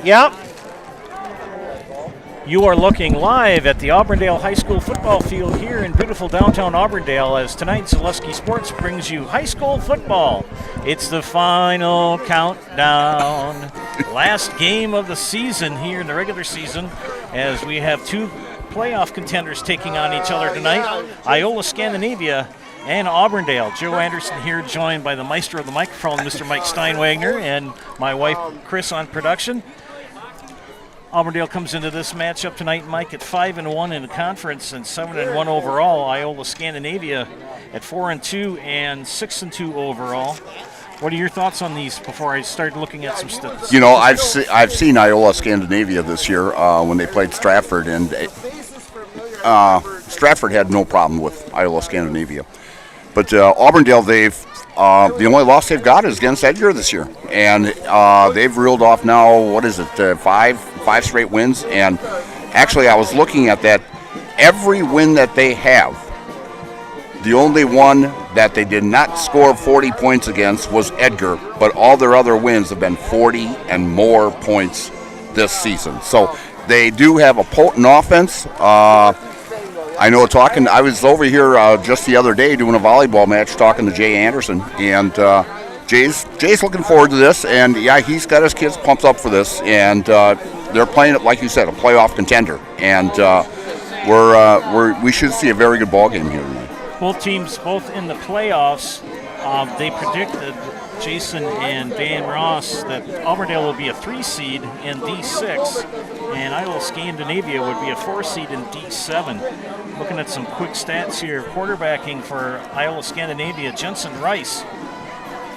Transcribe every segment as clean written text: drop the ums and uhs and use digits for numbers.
Yep. You are looking live at the Auburndale High School football field here in beautiful downtown Auburndale as tonight Zaleski Sports brings you high school football. It's the final countdown. Last game of the season here in the regular season as we have two playoff contenders taking on each other tonight. Iola-Scandinavia and Auburndale. Joe Anderson here, joined by the maestro of the microphone, Mr. Mike Steinwagner, and my wife, Chris, on production. Auburndale comes into this matchup tonight, Mike, at 5-1 in the conference and 7-1 overall. Iola-Scandinavia at 4-2 and 6-2 overall. What are your thoughts on these before I start looking at some statistics? You know, I've seen Iola-Scandinavia this year when they played Stratford, and Stratford had no problem with Iola-Scandinavia. But Auburndale, the only loss they've got is against Edgar this year, and they've reeled off now, five straight wins. And actually, I was looking at that. Every win that they have, the only one that they did not score 40 points against was Edgar, but all their other wins have been 40 and more points this season. So they do have a potent offense. I was over here just the other day doing a volleyball match talking to Jay Anderson, and Jay's looking forward to this, and yeah, he's got his kids pumped up for this, and they're playing it, like you said, a playoff contender, and we should see a very good ball game here tonight. Both teams, both in the playoffs, they predicted, Jason and Dan Ross, that Auburndale will be a 3 seed in D6, and Iola-Scandinavia would be a 4 seed in D7. Looking at some quick stats here, quarterbacking for Iola-Scandinavia, Jensen Rice,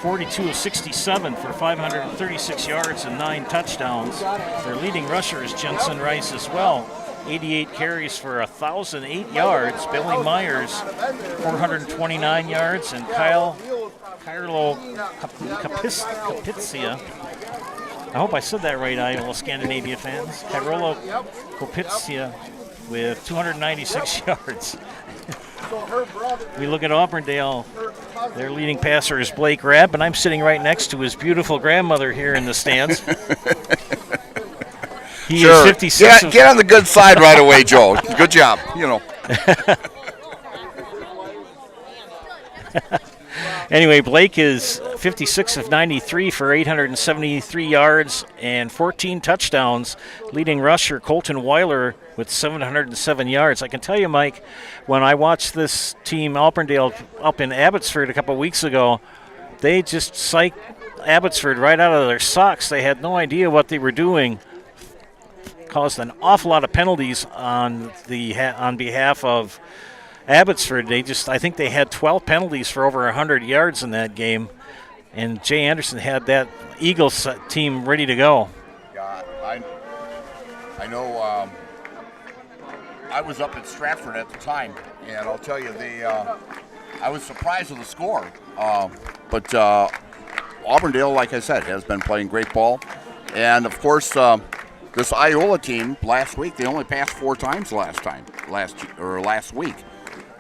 42 of 67 for 536 yards and 9 touchdowns. Their leading rusher is Jensen Rice as well, 88 carries for 1,008 yards. Billy Myers, 429 yards, and Carlo Capizia. I hope I said that right, Iola-Scandinavia fans. Carlo Capizia with 296 yards. We look at Auburndale. Their leading passer is Blake Rabb, and I'm sitting right next to his beautiful grandmother here in the stands. He is 56. Get on the good side right away, Joe. Good job. Anyway, Blake is 56 of 93 for 873 yards and 14 touchdowns. Leading rusher Colton Weiler with 707 yards. I can tell you, Mike, when I watched this team, Auburndale, up in Abbotsford a couple weeks ago, they just psyched Abbotsford right out of their socks. They had no idea what they were doing. Caused an awful lot of penalties on behalf of Abbotsford. I think they had 12 penalties for over 100 yards in that game, and Jay Anderson had that Eagles team ready to go. Yeah, I know. I was up at Stratford at the time, and I'll tell you, I was surprised with the score. But Auburndale, like I said, has been playing great ball, and of course. This Iola team last week, they only passed 4 times last week.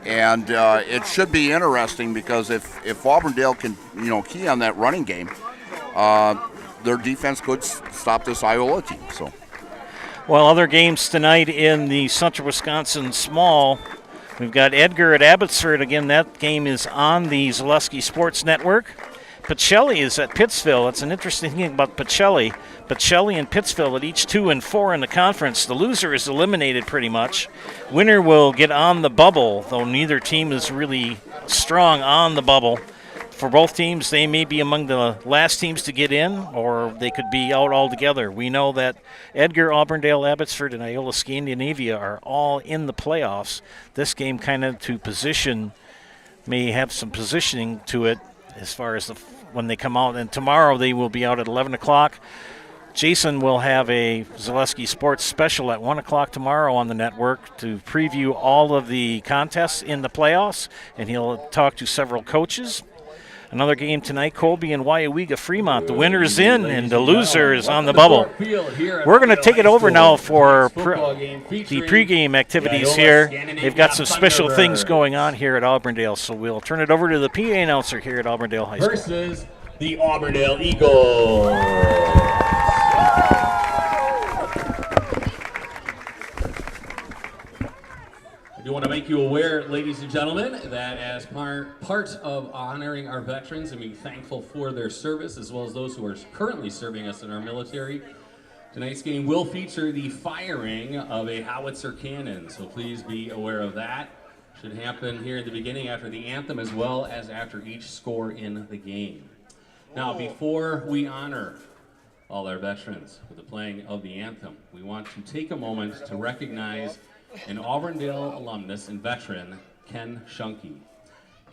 And it should be interesting because if Auburndale can, key on that running game, their defense could stop this Iola team. So, well, other games tonight in the Central Wisconsin Small, we've got Edgar at Abbotsford. Again, that game is on the Zaleski Sports Network. Pacelli is at Pittsville. That's an interesting thing about Pacelli. Pacelli and Pittsville at each 2-4 in the conference. The loser is eliminated pretty much. Winner will get on the bubble, though neither team is really strong on the bubble. For both teams, they may be among the last teams to get in, or they could be out altogether. We know that Edgar, Auburndale, Abbotsford, and Iola-Scandinavia are all in the playoffs. This game kind of may have some positioning to it as far as when they come out. And tomorrow they will be out at 11 o'clock. Jason will have a Zaleski Sports special at 1 o'clock tomorrow on the network to preview all of the contests in the playoffs, and he'll talk to several coaches. Another game tonight, Colby and Waiawega Fremont. The winner is in, and the loser is on the bubble. We're going to take it over now for the pregame activities here. They've got some special things going on here at Auburndale, so we'll turn it over to the PA announcer here at Auburndale High School. Versus the Auburndale Eagles. ladies and gentlemen, that as part of honoring our veterans and being thankful for their service, as well as those who are currently serving us in our military, tonight's game will feature the firing of a howitzer cannon, so please be aware of that. Should happen here at the beginning after the anthem, as well as after each score in the game. Now, before we honor all our veterans with the playing of the anthem, we want to take a moment to recognize an Auburndale alumnus and veteran, Ken Shunke.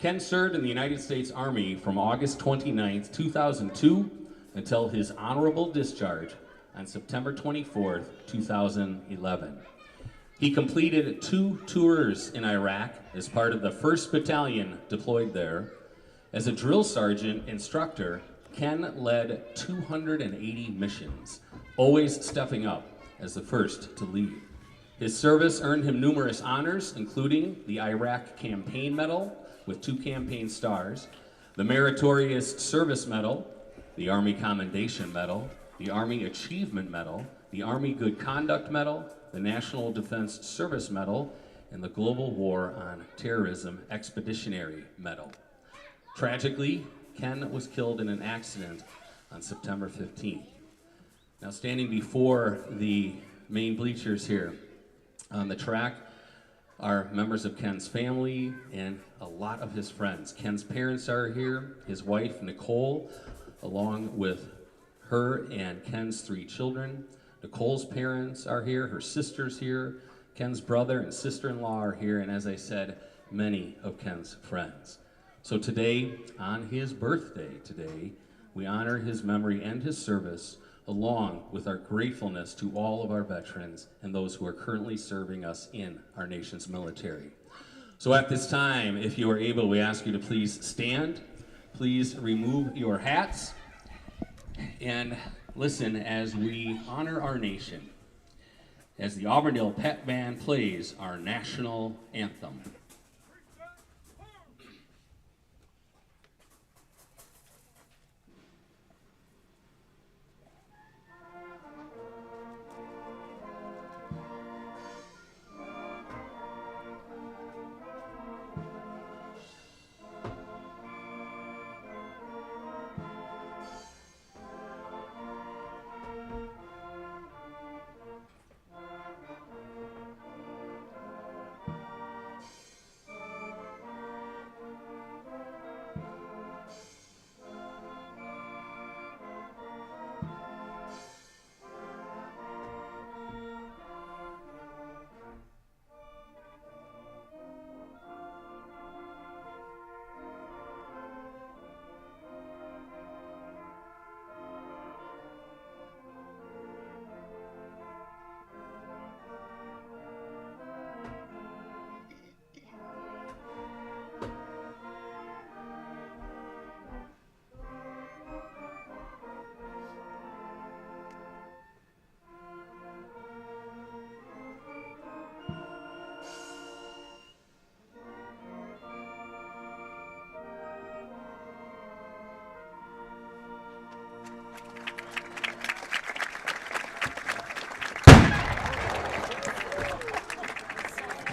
Ken served in the United States Army from August 29th, 2002 until his honorable discharge on September 24th, 2011. He completed 2 tours in Iraq as part of the 1st Battalion deployed there. As a drill sergeant instructor, Ken led 280 missions, always stepping up as the first to lead. His service earned him numerous honors, including the Iraq Campaign Medal with 2 campaign stars, the Meritorious Service Medal, the Army Commendation Medal, the Army Achievement Medal, the Army Good Conduct Medal, the National Defense Service Medal, and the Global War on Terrorism Expeditionary Medal. Tragically, Ken was killed in an accident on September 15th. Now, standing before the main bleachers here on the track are members of Ken's family and a lot of his friends. Ken's parents are here, his wife, Nicole, along with her and Ken's 3 children. Nicole's parents are here, her sister's here, Ken's brother and sister-in-law are here, and as I said, many of Ken's friends. So today, on his birthday today, we honor his memory and his service, along with our gratefulness to all of our veterans and those who are currently serving us in our nation's military. So at this time, if you are able, we ask you to please stand, please remove your hats, and listen as we honor our nation, as the Auburndale Pep Band plays our national anthem.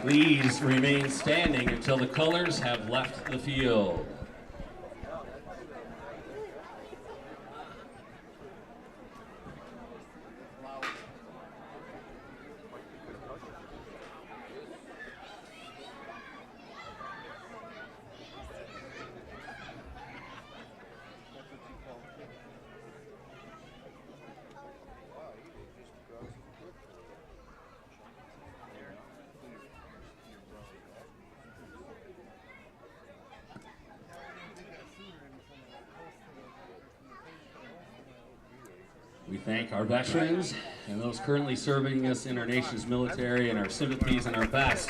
Please remain standing until the colors have left the field. We thank our veterans and those currently serving us in our nation's military, and our sympathies and our best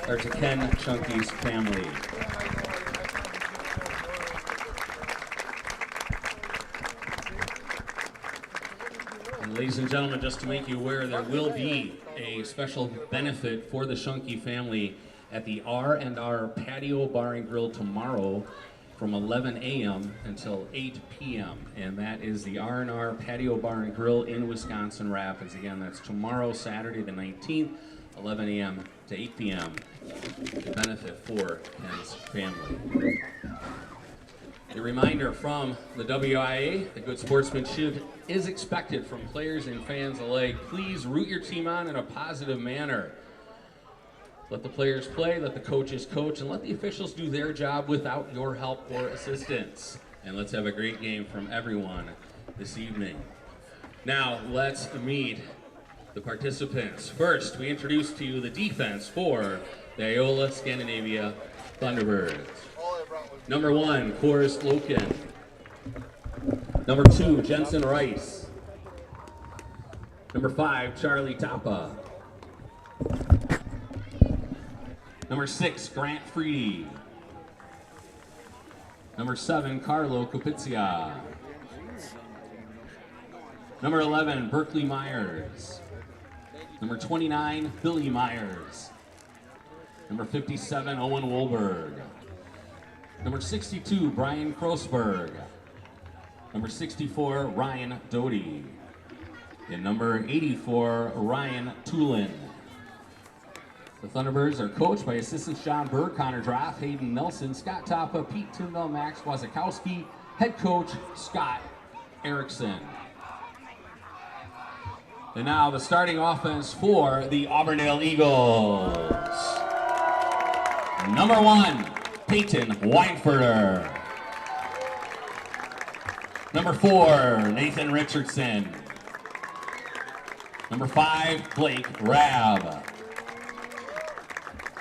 are to Ken Shunke's family. And ladies and gentlemen, just to make you aware, there will be a special benefit for the Shunke family at the R&R Patio Bar and Grill tomorrow from 11 a.m. until 8 p.m. And that is the R&R Patio Bar and Grill in Wisconsin Rapids. Again, that's tomorrow, Saturday the 19th, 11 a.m. to 8 p.m. to benefit for Ken's family. A reminder from the WIAA that good sportsmanship is expected from players and fans alike. Please root your team on in a positive manner. Let the players play, let the coaches coach, and let the officials do their job without your help or assistance. And let's have a great game from everyone this evening. Now, let's meet the participants. First, we introduce to you the defense for the Iola-Scandinavia Thunderbirds. Number 1, Coris Loken. Number 2, Jensen Rice. Number 5, Charlie Tapa. Number 6, Grant Freedy. Number 7, Carlo Capizia. Number 11, Berkeley Myers. Number 29, Billy Myers. Number 57, Owen Wolberg. Number 62, Brian Kroosberg. Number 64, Ryan Doty. And number 84, Ryan Tulin. The Thunderbirds are coached by assistants John Berg, Connor Droff, Hayden Nelson, Scott Tapa, Pete Tyndall, Max Wazakowski, head coach Scott Erickson. And now the starting offense for the Auburndale Eagles. Number 1, Peyton Weinferter. Number 4, Nathan Richardson. Number 5, Blake Rabb.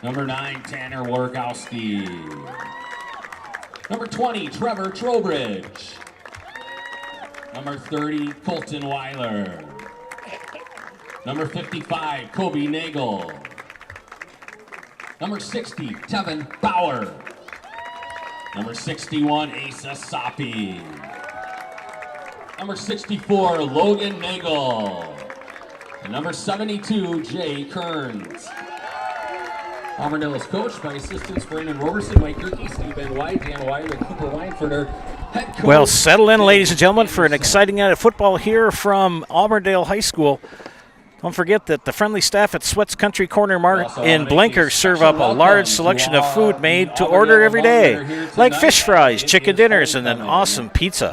Number 9, Tanner Wargowski. Number 20, Trevor Trowbridge. Number 30, Colton Weiler. Number 55, Kobe Nagel. Number 60, Tevin Bauer. Number 61, Asa Sapi. Number 64, Logan Nagel. And number 72, Jay Kearns. Auburndale is coached by assistants Brandon Roberson, Mike Gerke, Steve Van White, Dan Weiler, Cooper Weinferter. Head coach. Well, settle in, ladies and gentlemen, for an exciting night of football here from Auburndale High School. Don't forget that the friendly staff at Sweats Country Corner Market in Blinker serve up a large selection of food made to order every day, like fish fries, chicken dinners, and an awesome pizza.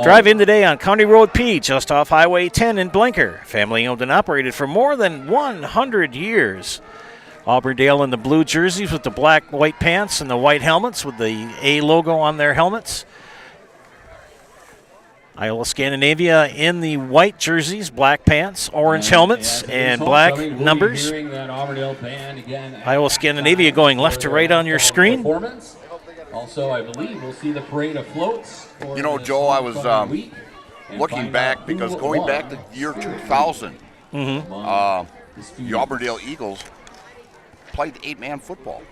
Drive in today on County Road P, just off Highway 10 in Blinker. Family owned and operated for more than 100 years. Auburndale in the blue jerseys with the black, white pants and the white helmets with the A logo on their helmets. Iola-Scandinavia in the white jerseys, black pants, orange helmets, and black numbers. Iola-Scandinavia going left to right on your screen. Also, I believe we'll see the parade of floats. You know, Joe, I was looking back because going back to the year 2000, the Auburndale Eagles played 8-man football.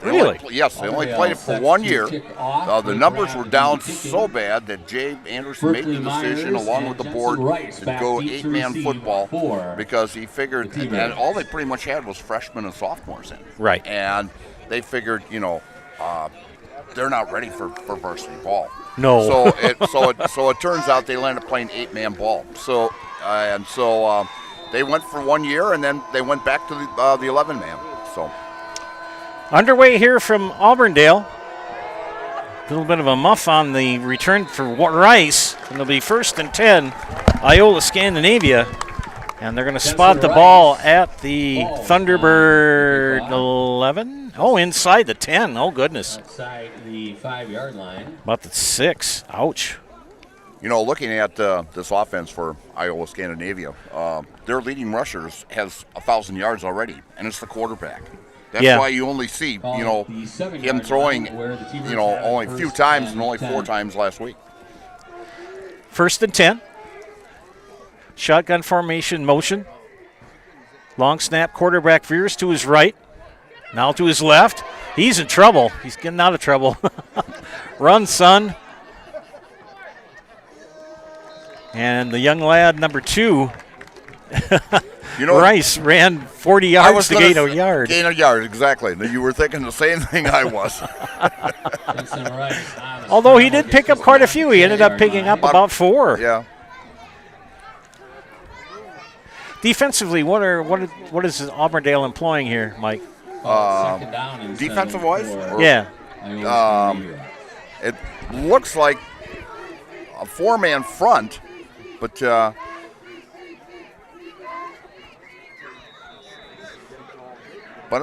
Really? Yes, they only played it for 1 year. The numbers were down so bad that Jay Anderson made the decision, along with the board, to go 8-man football because he figured, and all they pretty much had was freshmen and sophomores in. Right. And they figured, you know, they're not ready for varsity ball. No. So it turns out they landed up playing 8-man ball. So they went for 1 year, and then they went back to the 11-man. So. Underway here from Auburndale. A little bit of a muff on the return for Rice. And it'll be 1st and 10, Iola-Scandinavia. And they're going to spot the ball at the Thunderbird 11. Oh, inside the 10. Oh, goodness. Outside the 5-yard line. About the 6. Ouch. You know, looking at this offense for Iola-Scandinavia, their leading rushers has 1,000 yards already, and it's the quarterback. That's why you only see, you know, him throwing, you know, only a few times and only 4 times last week. 1st and 10. Shotgun formation motion. Long snap, quarterback veers to his right. Now to his left. He's in trouble. He's getting out of trouble. Run, son. And the young lad, number 2, you know, Rice ran 40 yards to gain a yard. Gain a yard, exactly. You were thinking the same thing I was. Although he did pick up quite a few. He ended up picking up about 4. Yeah. Defensively, what is Auburndale employing here, Mike? Second down and Defensive-wise? Yeah. It looks like a 4-man front, but it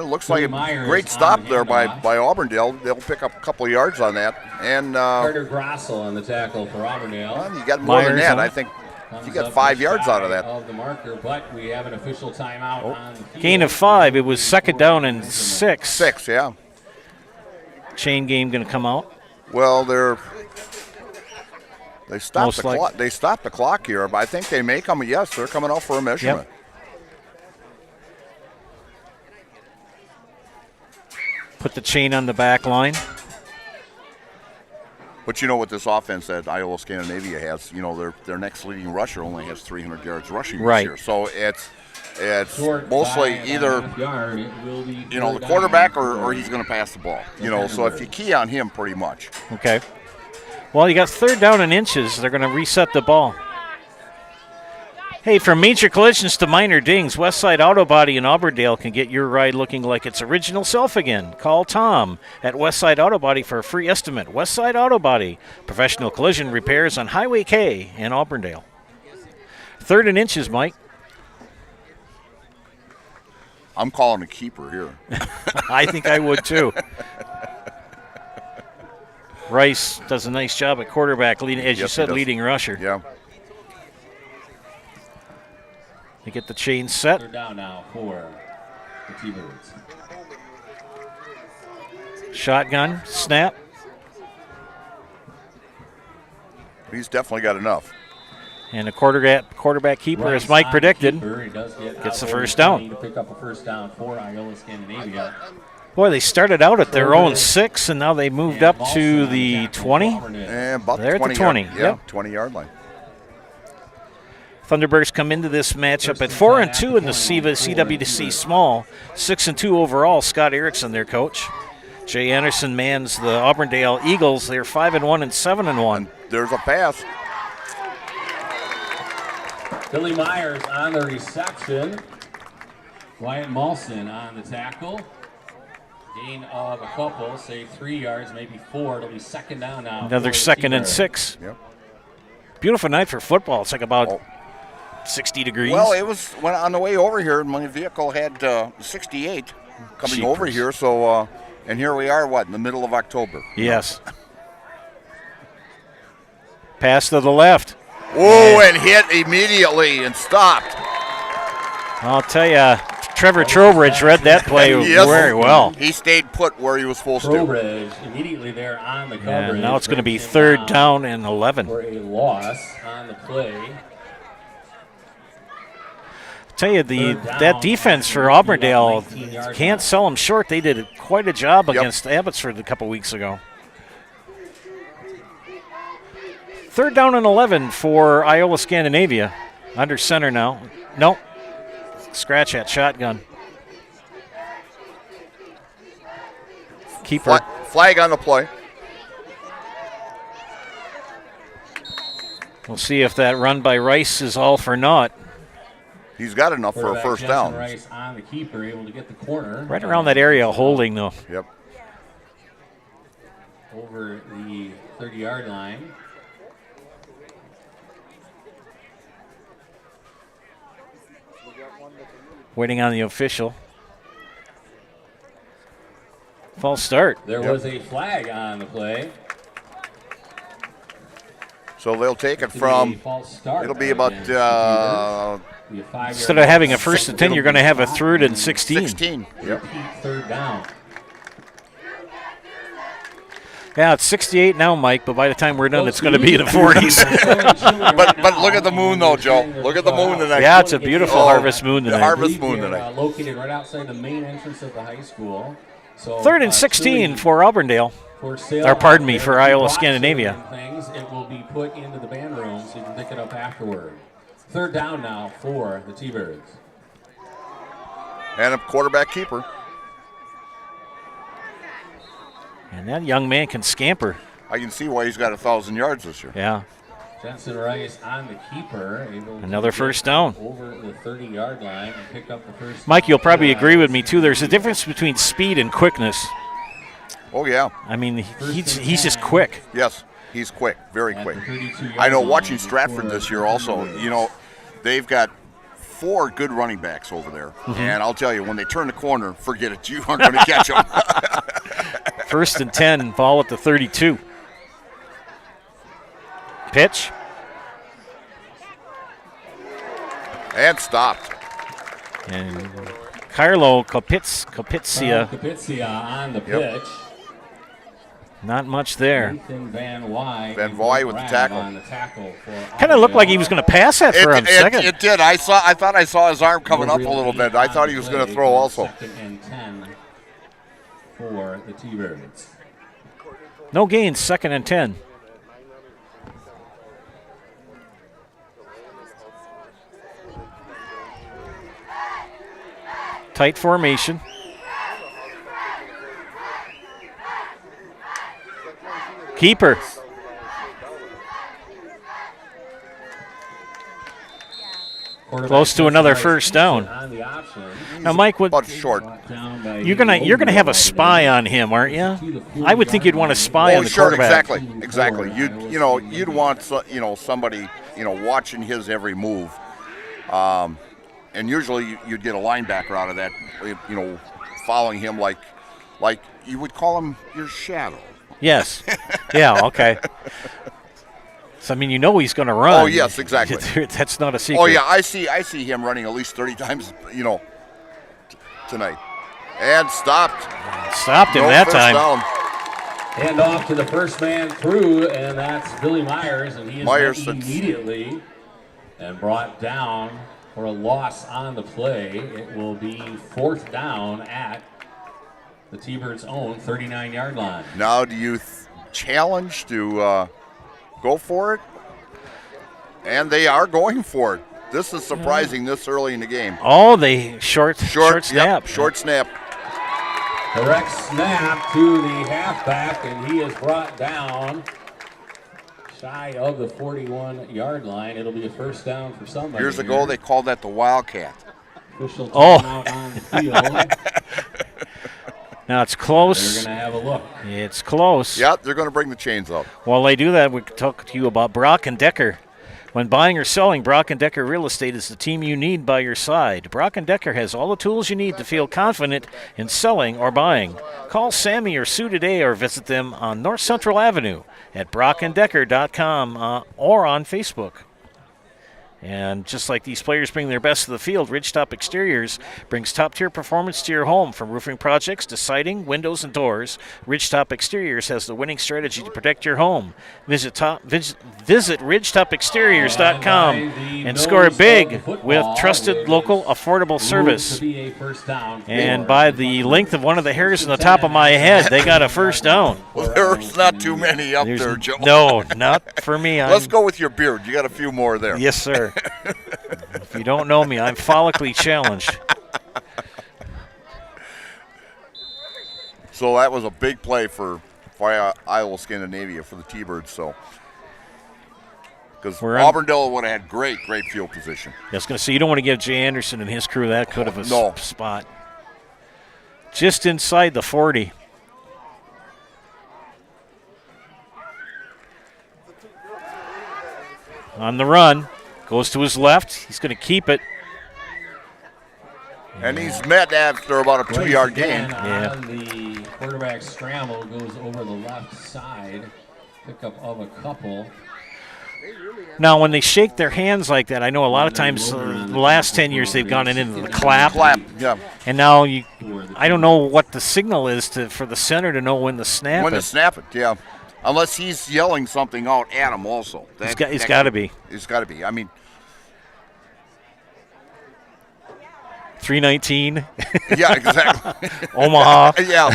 looks like a great stop there by Auburndale. They'll pick up a couple of yards on that. And Carter Grossel on the tackle for Auburndale. Well, you got more than that. I think you got 5 yards out of that. Of the marker, but we have an official timeout on the field. Gain of 5. It was second down and 6. 6, yeah. Chain game going to come out. Well, they stopped the clock. They stopped the clock here, but I think they may come. Yes, they're coming out for a measurement. Yep. Put the chain on the back line. But you know what this offense that Iola-Scandinavia has, their next leading rusher only has 300 yards rushing this year. So it's mostly either the quarterback or he's going to pass the ball. So if you key on him pretty much. Okay. Well, you got third down and inches. They're going to reset the ball. Hey, from major collisions to minor dings, Westside Auto Body in Auburndale can get your ride looking like its original self again. Call Tom at Westside Auto Body for a free estimate. Westside Auto Body, professional collision repairs on Highway K in Auburndale. Third and inches, Mike. I'm calling a keeper here. I think I would too. Rice does a nice job at quarterback, leading rusher. Yeah. They get the chain set. Third down now for the T-Birds. Shotgun, snap. He's definitely got enough. And a quarterback keeper, as Mike predicted, gets the first down. To pick up a first down for Iola-Scandinavia. Boy, they started out at their own 6, and now they moved up to the 20. About They're at the 20. Yep. 20-yard line. Thunderbirds come into this matchup at 4-2 in the CWC Small, 6-2 overall. Scott Erickson, their coach. Jay Anderson mans the Auburndale Eagles. They're 5-1 and 7-1. There's a pass. Billy Myers on the reception. Wyatt Malson on the tackle. Gain of a couple, say 3 yards, maybe 4. It'll be second down now. Another second and 6. Yep. Beautiful night for football. It's like about 60 degrees. Well, it was when on the way over here, my vehicle had 68 coming over here. So, and here we are, in the middle of October. Yes. Pass to the left. Oh, and hit immediately and stopped. I'll tell you, Trevor Trowbridge read that play very well. He stayed put where he was supposed to. Trowbridge immediately there on the coverage. And now it's going to be third down and 11. For a loss on the play. Tell you, that defense for Auburndale, can't sell them short. They did quite a job against Abbotsford a couple weeks ago. Third down and 11 for Iola-Scandinavia. Under center now. Nope. Scratch at shotgun. Keeper. Flag on the play. We'll see if that run by Rice is all for naught. He's got enough for a first down. Rice on the keeper, able to get the corner. Right around that area holding, though. Yep. Over the 30-yard line. Waiting on the official. False start. There was a flag on the play. So they'll take it from, it'll be about, instead of having a first and 10, you're going to have a third and 16. 16, yep. Third down. Yeah, it's 68 now, Mike, but by the time we're done, it's going to be in the 40s. but look at the moon, though, Joe. Look at the moon tonight. Yeah, it's a beautiful harvest moon tonight. The harvest moon tonight. Located right outside the main entrance of the high school. So, third and 16 for Auburndale. For Iola-Scandinavia. It will be put into the band room so you can pick it up afterward. Third down now for the T-Birds. And a quarterback keeper. And that young man can scamper. I can see why he's got 1,000 yards this year. Yeah. Jensen Rice on the keeper. Another first down. Over the 30-yard line and pick up the first. Mike, you'll probably agree with me, too. There's a difference between speed and quickness. Oh, yeah. I mean, he's just quick. Yes, he's quick, very quick. I know watching Stratford this year also, they've got 4 good running backs over there. And I'll tell you, when they turn the corner, forget it. You aren't going to catch them. First and 10, ball at the 32. Pitch. And stopped. And Carlo Kopitsia. Kopitsia on the pitch. Not much there. Nathan Van Wy with the tackle. On the tackle kind of looked like he was going to pass that for him. Second. It did. I thought I saw his arm coming up a little bit. I thought he was going to throw also. Second and 10 for the T-Birds. No gains, second and 10. Tight formation. Keeper. Close to another first down. Now, Mike, About short. You're gonna have a spy on him, aren't you? I would think you'd want a spy on the quarterback. Exactly. You'd want somebody watching his every move. And usually you'd get a linebacker out of that, following him like you would call him your shadow. Yes. Yeah, okay. So, I mean, he's going to run. Oh, yes, exactly. That's not a secret. Oh, yeah, I see him running at least 30 times, tonight. And stopped. Stopped him that time. Down. Hand off to the first man through, and that's Billy Myers, and he is met immediately and brought down for a loss on the play. It will be fourth down at the T-Birds' own 39-yard line. Now, do you challenge to go for it? And they are going for it. This is surprising this early in the game. Oh, they short snap. Yep, short snap. Correct snap to the halfback, and he is brought down shy of the 41-yard line. It'll be a first down for somebody. Years ago, they called that the Wildcat. Official timeout on the field. Now it's close. They're going to have a look. It's close. Yeah, they're going to bring the chains up. While they do that, we can talk to you about Brock & Decker. When buying or selling, Brock & Decker Real Estate is the team you need by your side. Brock & Decker has all the tools you need to feel confident in selling or buying. Call Sammy or Sue today or visit them on North Central Avenue at brockanddecker.com or on Facebook. And just like these players bring their best to the field, Ridgetop Exteriors brings top-tier performance to your home. From roofing projects to siding, windows, and doors, Ridgetop Exteriors has the winning strategy to protect your home. Visit ridgetopexteriors.com and score big with trusted, local, affordable service. And by the length of one of the hairs on the top of my head, they got a first down. Well, there's not too many up there, Joe. No, not for me. Let's go with your beard. You got a few more there. Yes, sir. If you don't know me, I'm follically challenged. So that was a big play for Iola-Scandinavia for the T-Birds. So because Auburndale would have had great field position. I was going to say, you don't want to give Jay Anderson and his crew that good of a spot. Just inside the 40. On the run. Goes to his left. He's going to keep it. And he's met after about a 2-yard gain. Yeah. The quarterback scramble goes over the left side. Pickup of a couple. Now, when they shake their hands like that, I know a lot of times the last 10 years they've gone into the clap. Yeah. And now I don't know what the signal is for the center to know when to snap it. When to snap it, yeah. Unless he's yelling something out at him also. He's got to be. He's got to be. I mean, 319. Yeah, exactly. Omaha. Yeah.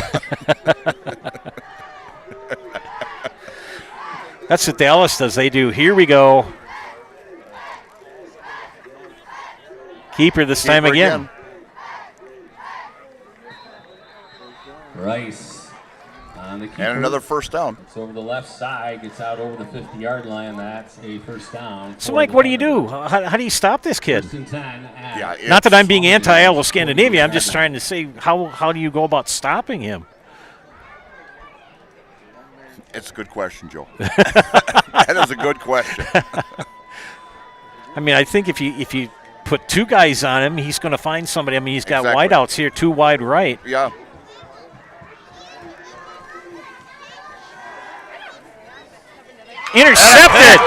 That's what Dallas does. They do. Here we go. Keeper this time again. Rice on the And another first down. It's over the left side, gets out over the 50-yard line. That's a first down. So, Mike, what do you do? How do you stop this kid? First and 10 at Yeah, Not that I'm being anti-Iola-Scandinavia. I'm just trying to say how do you go about stopping him? It's a good question, Joe. That is a good question. I mean, I think if you put two guys on him, he's going to find somebody. I mean, he's got Exactly. wideouts here, two wide right. Yeah. Intercepted.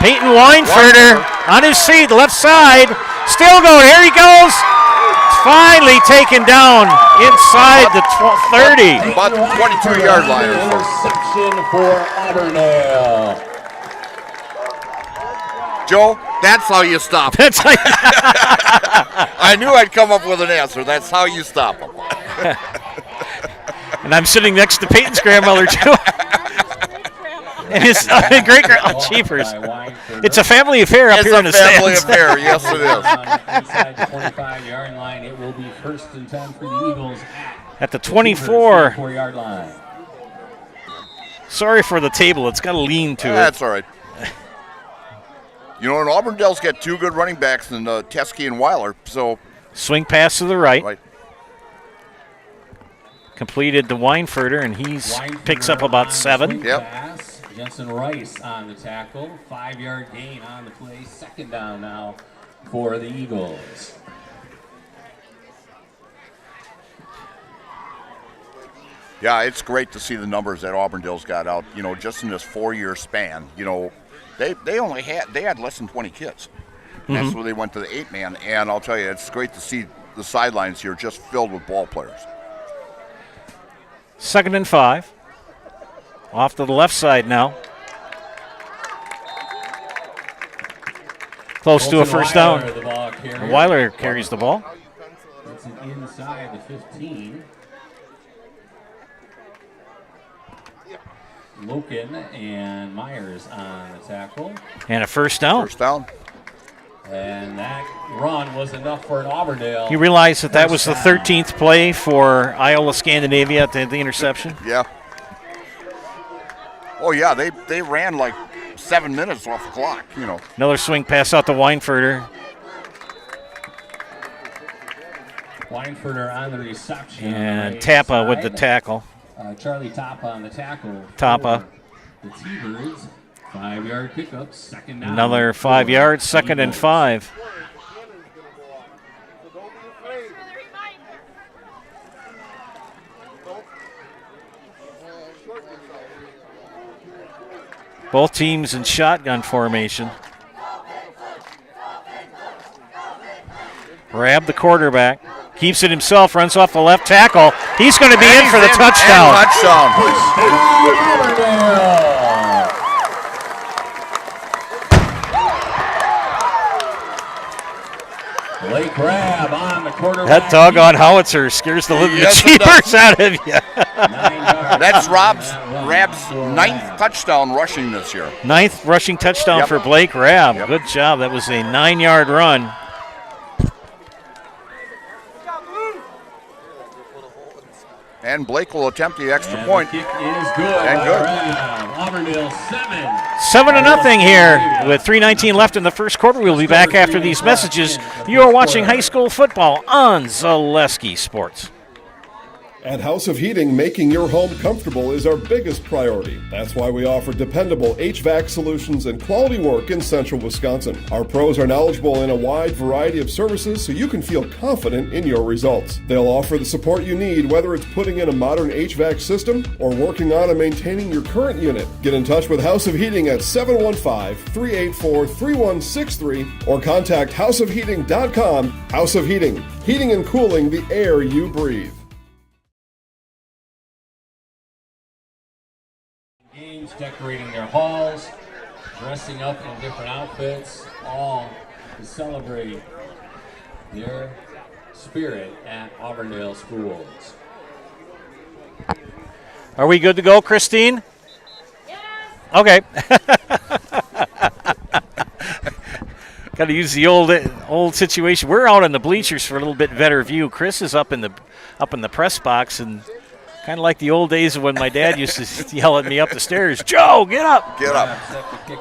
Peyton Weinferter on his feet, left side. Still going. Here he goes. Finally taken down inside the 30. About the 22-yard line or so. Interception for Auburndale. Joe, that's how you stop him. That's like I knew I'd come up with an answer. That's how you stop him. and I'm sitting next to Peyton's grandmother, too. And his great grandmother. Oh, jeepers. It's a family affair up here in the It's a family stands. affair. Yes, it is. Inside the 25-yard line, it will be first and 10 for the Eagles At the 24. 24-yard line. Sorry for the table. It's got to lean to it. That's all right. You know, and Auburndale's got two good running backs in Teskey and Weiler. So Swing pass to the right. right. Completed to Weinferter, and picks up about 7. Yep. Pass. Jensen Rice on the tackle. 5-yard gain on the play. Second down now for the Eagles. Yeah, it's great to see the numbers that Auburndale's got out. You know, just in this 4-year span. You know, they had less than 20 kids. And that's where they went to the 8-man. And I'll tell you, it's great to see the sidelines here just filled with ball players. 2nd and 5. Off to the left side now. Close to a first down. Weiler carries the ball. It's inside the 15. Loken and Myers on the tackle. And a first down. First down. And that run was enough for an Auburndale. You realize that was the 13th play for Iola-Scandinavia at the interception? Yeah. Oh, yeah, they ran like 7 minutes off the clock, you know. Another swing pass out to Weinferter. Weinferter on the reception. And right Tappa side. with the tackle. Charlie Tappa on the tackle. Tappa. The T-Birds. 5-yard pickup, second down. Another 5 yards, 2nd and 5. Both teams in shotgun formation. Grab the quarterback. Keeps it himself, runs off the left tackle. He's going to be in for the touchdown. Blake Rabb on the quarterback. That doggone howitzer scares the living cheapers out of you. That's Rabb's 9th touchdown rushing this year. 9th rushing touchdown for Blake Rabb. Yep. Good job. That was a 9-yard run. And Blake will attempt the extra point. The kick is good. And good. Auburndale 7. 7-0 here with 3:19 left in the first quarter. We'll be back after these messages. You are watching high school football on Zaleski Sports. At House of Heating, making your home comfortable is our biggest priority. That's why we offer dependable HVAC solutions and quality work in central Wisconsin. Our pros are knowledgeable in a wide variety of services so you can feel confident in your results. They'll offer the support you need, whether it's putting in a modern HVAC system or working on and maintaining your current unit. Get in touch with House of Heating at 715-384-3163 or contact houseofheating.com. House of Heating, heating and cooling the air you breathe. Games, decorating their halls, dressing up in different outfits, all to celebrate their spirit at Auburndale schools. Are we good to go, Christine? Yes. Okay. Got to use the old situation. We're out in the bleachers for a little bit better view. Chris is up in the press box, and kind of like the old days of when my dad used to yell at me up the stairs, Joe, get up. Get up.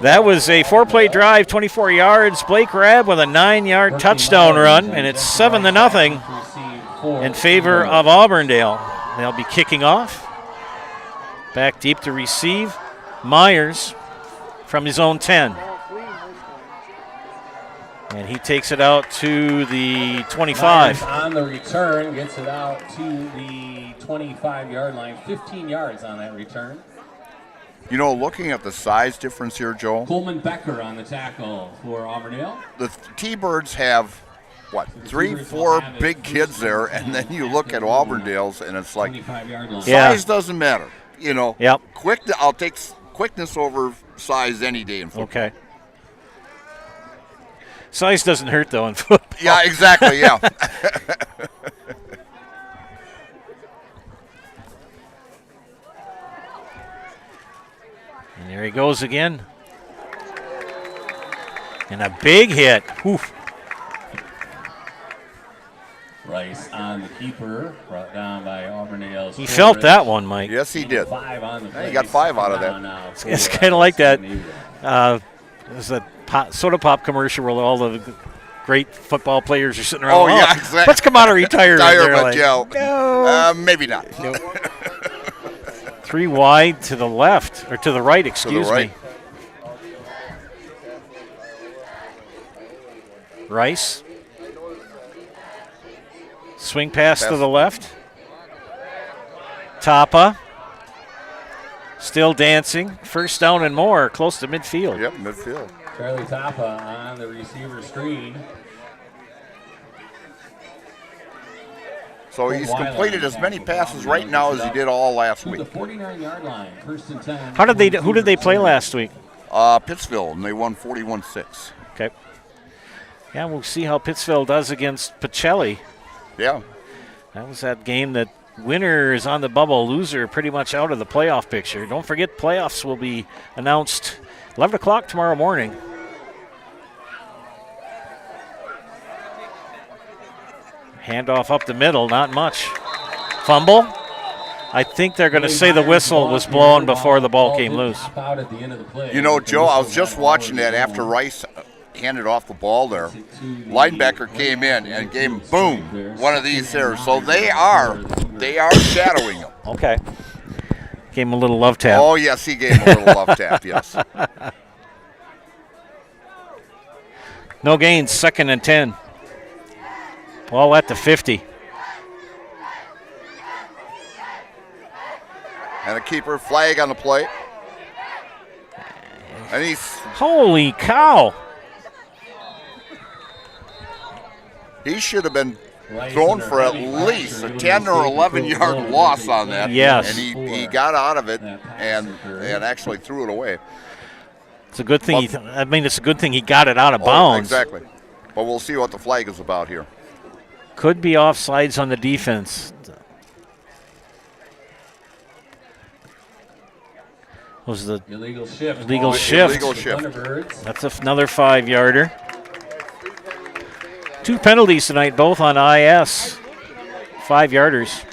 That was a 4-play drive, 24 yards. Blake Rabb with a 9-yard touchdown run, and it's 7-0 in favor of Auburndale. They'll be kicking off. Back deep to receive. Myers from his own 10. And he takes it out to the 25. Myers on the return, gets it out to the 25-yard line. 15 yards on that return. You know, looking at the size difference here, Joe. Coleman Becker on the tackle for Auburndale. The T-Birds have, what, 3-4 big kids there, and then you look at Auburndale's, and it's like, 25-yard line. size doesn't matter. You know, Yep. I'll take quickness over size any day in football. Okay. Size doesn't hurt, though, in football. Yeah, exactly, yeah. And there he goes again. And a big hit. Oof. Rice on the keeper, brought down by Auburndale's. He felt that one, Mike. Yes, he did. 5 on the play. He got 5 out of that. It's kind of like that. There's a soda pop commercial where all the great football players are sitting around. Oh, yeah, exactly. Let's come out of retirement. Retirement, yeah. No. Maybe not. Nope. 3 wide to the left, or to the right, excuse right. me. Rice. Swing pass to the left. Tapa. Still dancing. First down and more, close to midfield. Yep, midfield. Charlie Tapa on the receiver screen. So he's completed as many passes right now as he did all last To the week. 49-yard line, 1st and 10. Who did they play last week? Pittsville, and they won 41-6. Okay. Yeah, we'll see how Pittsville does against Pacelli. Yeah. That was that game that winner is on the bubble, loser pretty much out of the playoff picture. Don't forget, playoffs will be announced 11 o'clock tomorrow morning. Handoff up the middle, not much. Fumble. I think they're going to say the whistle was blown before the ball came loose. You know, Joe, I was just watching that after Rice handed off the ball there. Linebacker came in and gave him, boom, one of these there. So they are shadowing him. Okay. Gave him a little love tap. Oh, yes, he gave him a little love tap, yes. No gains, 2nd and 10. Ball at the 50. And a keeper flag on the play. And he's Holy cow. he should have been thrown for at least a 10 or 11-yard loss on that. Yes. And he got out of it and actually threw it away. It's a good thing. It's a good thing he got it out of bounds. Exactly. But we'll see what the flag is about here. Could be offsides on the defense. Was the illegal shift? Illegal shift. Illegal shift. That's another 5-yarder. 2 penalties tonight, both on IS. 5-yarders.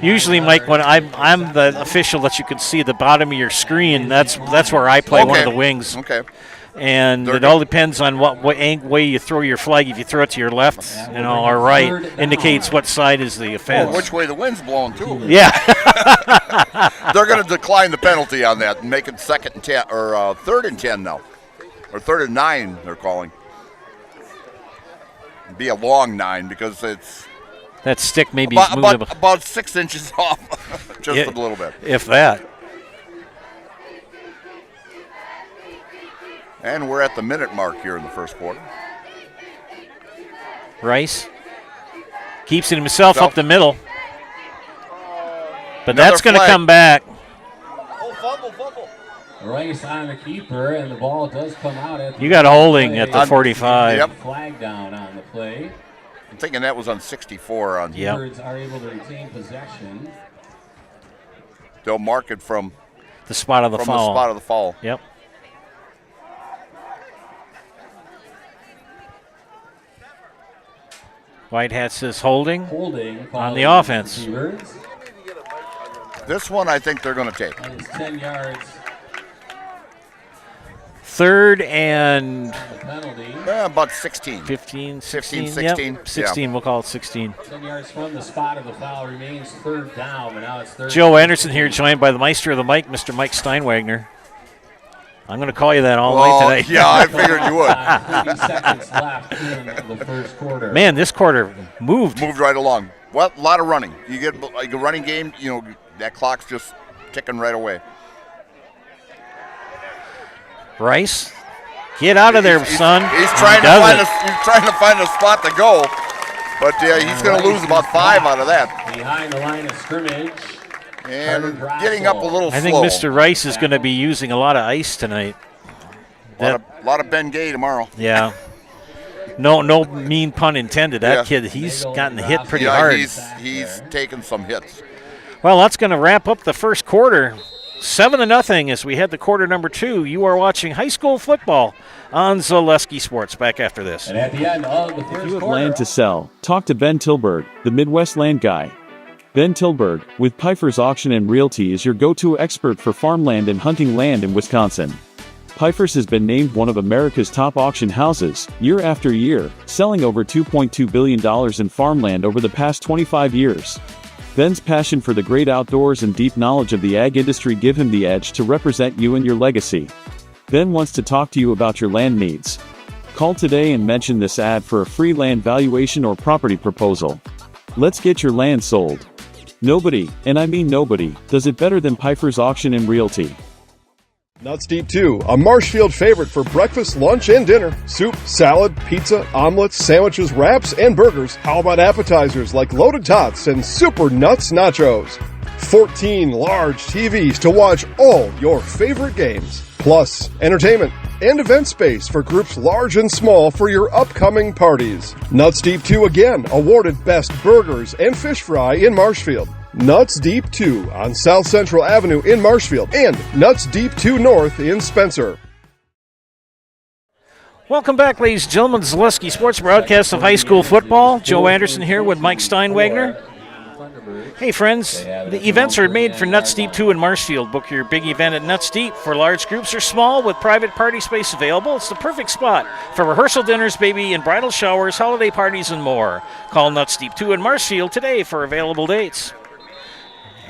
Usually, Mike, when I'm the official that you can see at the bottom of your screen, that's where I play one of the wings. Okay. And it all depends on what way you throw your flag. If you throw it to your left, or right, indicates what side is the offense. Oh, which way the wind's blowing too. Yeah. They're going to decline the penalty on that and make it 2nd and 10 or 3rd and 10 now, or 3rd and 9. They're calling. It'd be a long 9 because it's that stick maybe about 6 inches off, just a little bit. If that. And we're at the minute mark here in the first quarter. Rice keeps it himself up the middle. But that's going to come back. Oh, fumble. Rice on the keeper, and the ball does come out. At You got a holding at the 45. Yep. Flag down on the play. I'm thinking that was on 64. Birds are able to retain possession. They'll mark it from the spot of the foul. The spot of the foul. Yep. Whitehat says holding Holding on the offense. Receivers. This one I think they're going to take. That is 10 yards. 3rd and The penalty. About 16. 15, 16. 16. Yep, 16, we'll call it 16. 10 yards from the spot of the foul remains 3rd down, but now it's 3rd. Joe Anderson here, joined by the Meister of the mic, Mr. Mike Steinwagner. I'm going to call you that all night tonight. Yeah, I figured you would. 30 seconds left in the first quarter. Man, this quarter moved. Moved right along. Well, a lot of running. You get like a running game, that clock's just ticking right away. Rice, get out of there, son. He's trying to find a spot to go, but he's going to lose about 5 out of that. Behind the line of scrimmage. And getting up a little slow. I think Mr. Rice is going to be using a lot of ice tonight. A lot of Ben Gay tomorrow. Yeah. No mean pun intended. That kid, he's gotten hit pretty hard. He's taken some hits. Well, that's going to wrap up the first quarter. 7-0 as we head to quarter number 2. You are watching high school football on Zaleski Sports. Back after this. And at the end of the first If you have quarter, land to sell, talk to Ben Tilburg, the Midwest land guy. Ben Tilburg, with Pfeiffer's Auction and Realty, is your go-to expert for farmland and hunting land in Wisconsin. Pfeiffer's has been named one of America's top auction houses, year after year, selling over $2.2 billion in farmland over the past 25 years. Ben's passion for the great outdoors and deep knowledge of the ag industry give him the edge to represent you and your legacy. Ben wants to talk to you about your land needs. Call today and mention this ad for a free land valuation or property proposal. Let's get your land sold. Nobody, and I mean nobody, does it better than Pfeiffer's Auction and Realty. Nuts Deep 2, a Marshfield favorite for breakfast, lunch, and dinner. Soup, salad, pizza, omelets, sandwiches, wraps, and burgers. How about appetizers like loaded tots and super nuts nachos? 14 large TVs to watch all your favorite games. Plus, entertainment and event space for groups large and small for your upcoming parties. Nuts Deep 2 again, awarded Best Burgers and Fish Fry in Marshfield. Nuts Deep 2 on South Central Avenue in Marshfield and Nuts Deep 2 North in Spencer. Welcome back, ladies and gentlemen. Zaleski Sports broadcast of high school football. Joe Anderson here with Mike Steinwagner. Hey, friends, the events are made for Nuts Deep 2 in Marshfield. Book your big event at Nuts Deep for large groups or small with private party space available. It's the perfect spot for rehearsal dinners, baby and bridal showers, holiday parties, and more. Call Nuts Deep 2 in Marshfield today for available dates.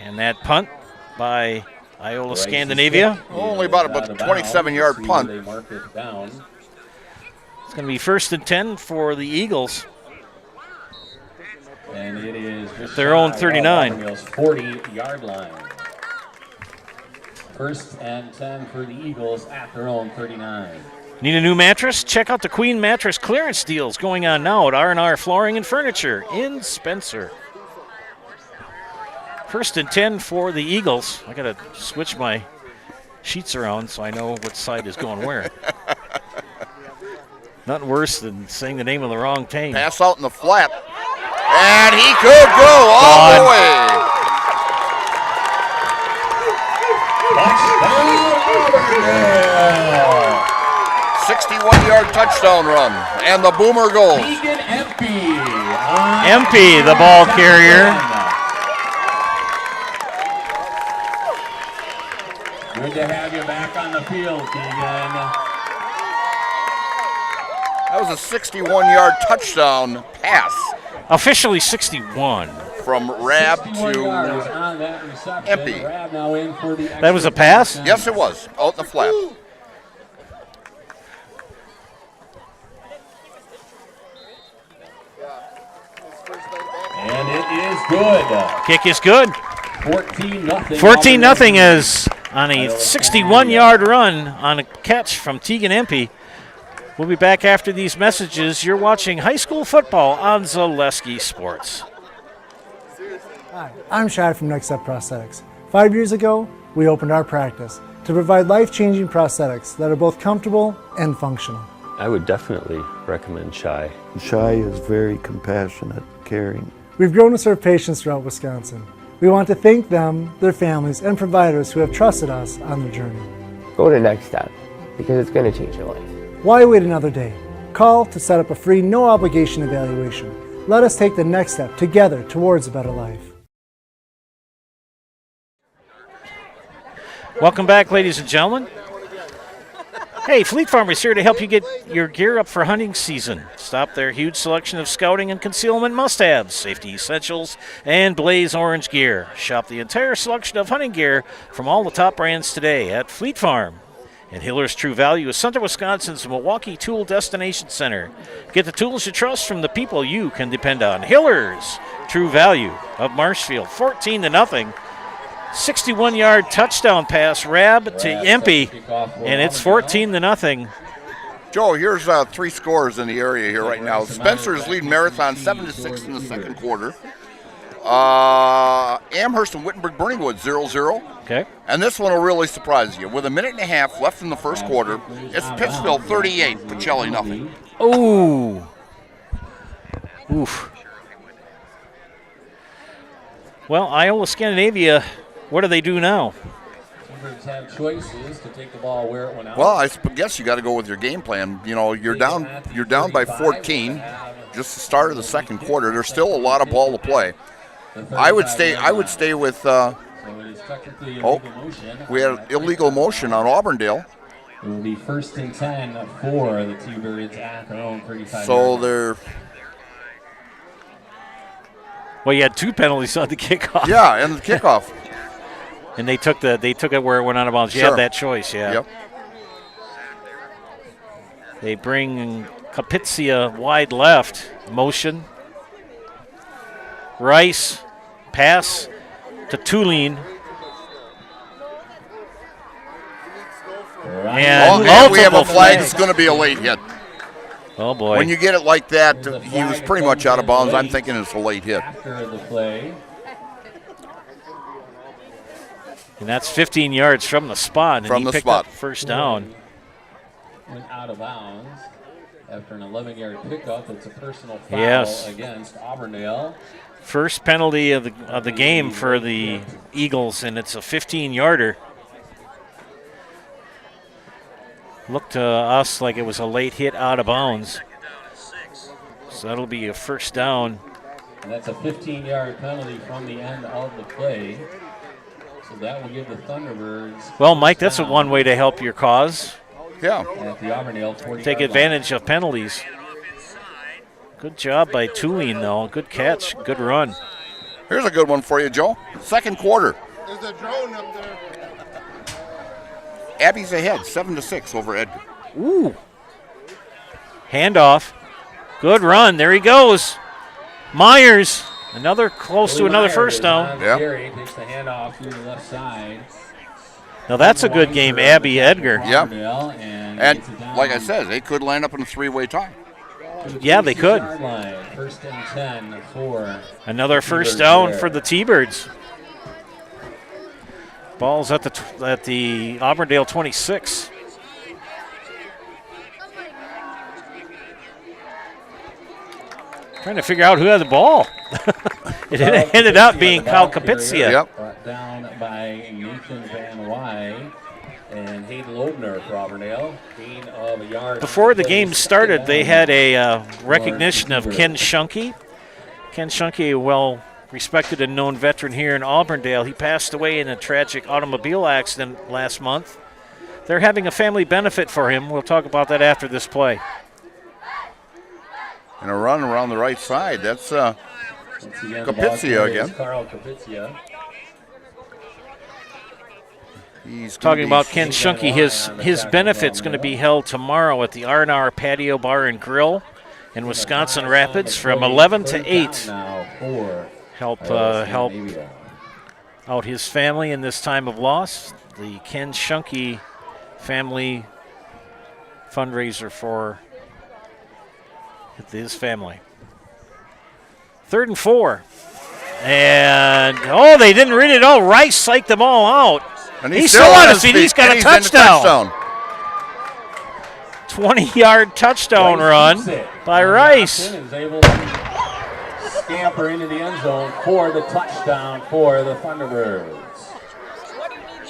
And that punt by Iola-Scandinavia. Only about a 27-yard punt. They mark it down. It's going to be 1st and 10 for the Eagles. And it is just Their own shy of 39. Auburndale's 40-yard line. 1st and 10 for the Eagles at their own 39. Need a new mattress? Check out the Queen Mattress clearance deals going on now at R&R Flooring and Furniture in Spencer. 1st and 10 for the Eagles. I got to switch my sheets around so I know what side is going where. Nothing worse than saying the name of the wrong team. Pass out in the flat. And he could go all the way. Touchdown! 61-yard touchdown run. And the boomer goes. Empey, the ball carrier. Good to have you back on the field, Keegan. That was a 61-yard touchdown pass. Officially 61. From Rab 61 to yards on that reception. Empey. Rab now in for the That was a pass? Yes, it was. Out in the flat. And it is good. Kick is good. 14-0. 14-0 is on a 61-yard run on a catch from Tegan Empey. We'll be back after these messages. You're watching high school football on Zaleski Sports. Hi, I'm Shad from Next Step Prosthetics. 5 years ago, we opened our practice to provide life-changing prosthetics that are both comfortable and functional. I would definitely recommend Shy. Shy is very compassionate, caring. We've grown to serve patients throughout Wisconsin. We want to thank them, their families, and providers who have trusted us on their journey. Go to Next Step because it's going to change your life. Why wait another day? Call to set up a free, no-obligation evaluation. Let us take the next step together towards a better life. Welcome back, ladies and gentlemen. Hey, Fleet Farm is here to help you get your gear up for hunting season. Stop their huge selection of scouting and concealment must-haves, safety essentials, and Blaze Orange gear. Shop the entire selection of hunting gear from all the top brands today at Fleet Farm. And Hiller's True Value is Central Wisconsin's Milwaukee Tool Destination Center. Get the tools you trust from the people you can depend on. Hiller's True Value of Marshfield, 14-0. 61-yard touchdown pass, Rab to Impey, and it's 14-0. Joe, here's 3 scores in the area here right now. Spencer is leading Marathon 7-6 in the second quarter. Amherst and Wittenberg-Burningwood 0-0. Okay. And this one will really surprise you. With a minute and a half left in the first quarter, it's Pittsville 38, Pacelli nothing. Ooh. Oof. Well, Iola-Scandinavia, what do they do now? Timbers have choices to take the ball where it went out. Well, I guess you got to go with your game plan. You know, you're down by 14, just the start of the second quarter. There's still a lot of ball to play. I would stay with. We had illegal motion on Auburndale. It will be 1st and 10 for the T-Birds at their own 35. So they're. Well, you had 2 penalties on the kickoff. Yeah, and the kickoff. And they took it where it went out of bounds. You had that choice, yeah. Yep. They bring Capizia wide left, motion. Rice, pass to Tulane. And we have a flag. It's going to be a late hit. Oh, boy. When you get it like that, he was pretty much out of bounds. I'm thinking it's a late hit. After the play. And that's 15 yards from the spot. From and the picked spot. Up first down. Went out of bounds after an 11-yard pickup. It's a personal foul against Auburndale. First penalty of the game for the Eagles, and it's a 15-yarder. Looked to us like it was a late hit out of bounds. So that'll be a first down. And that's a 15-yard penalty from the end of the play. So that will give the Thunderbirds. Well, Mike, that's one way to help your cause. Yeah. At the Auburndale 40. Take advantage of penalties. Good job by Tulane, though. Good catch. Good run. Here's a good one for you, Joe. Second quarter. There's a drone up there. Abby's ahead, 7-6 over Edgar. Ooh. Handoff. Good run. There he goes. Myers. Close to another first down. Yeah. Takes the handoff through the left side. Now that's a good game, Abby Edgar. Yeah. And like I said, they could land up in a 3-way tie. Yeah, they could. First and 10 for another first down for the T-Birds. Ball's at the Auburndale 26. Trying to figure out who had the ball. It ended up being Kyle Capizia. Yep. Brought down by Nathan Van Wy and Hayden Loebner for Auburndale. Gain of a yard. Before the game started, they had a recognition of Ken Shunke. Ken Shunke, a well-respected and known veteran here in Auburndale. He passed away in a tragic automobile accident last month. They're having a family benefit for him. We'll talk about that after this play. And a run around the right side. That's Capizia again. Carl Capizia. He's talking about Ken Shunke. His benefit's going to be held tomorrow at the R&R Patio Bar and Grill in Wisconsin Rapids from 11 to 8. Help out his family in this time of loss. The Ken Shunke family fundraiser for his family. 3rd and 4. And, they didn't read it all. Rice psyched them all out. And he's still on his feet. He's got a touchdown. 20-yard touchdown run by Rice. Is able to scamper into the end zone for the touchdown for the Thunderbirds.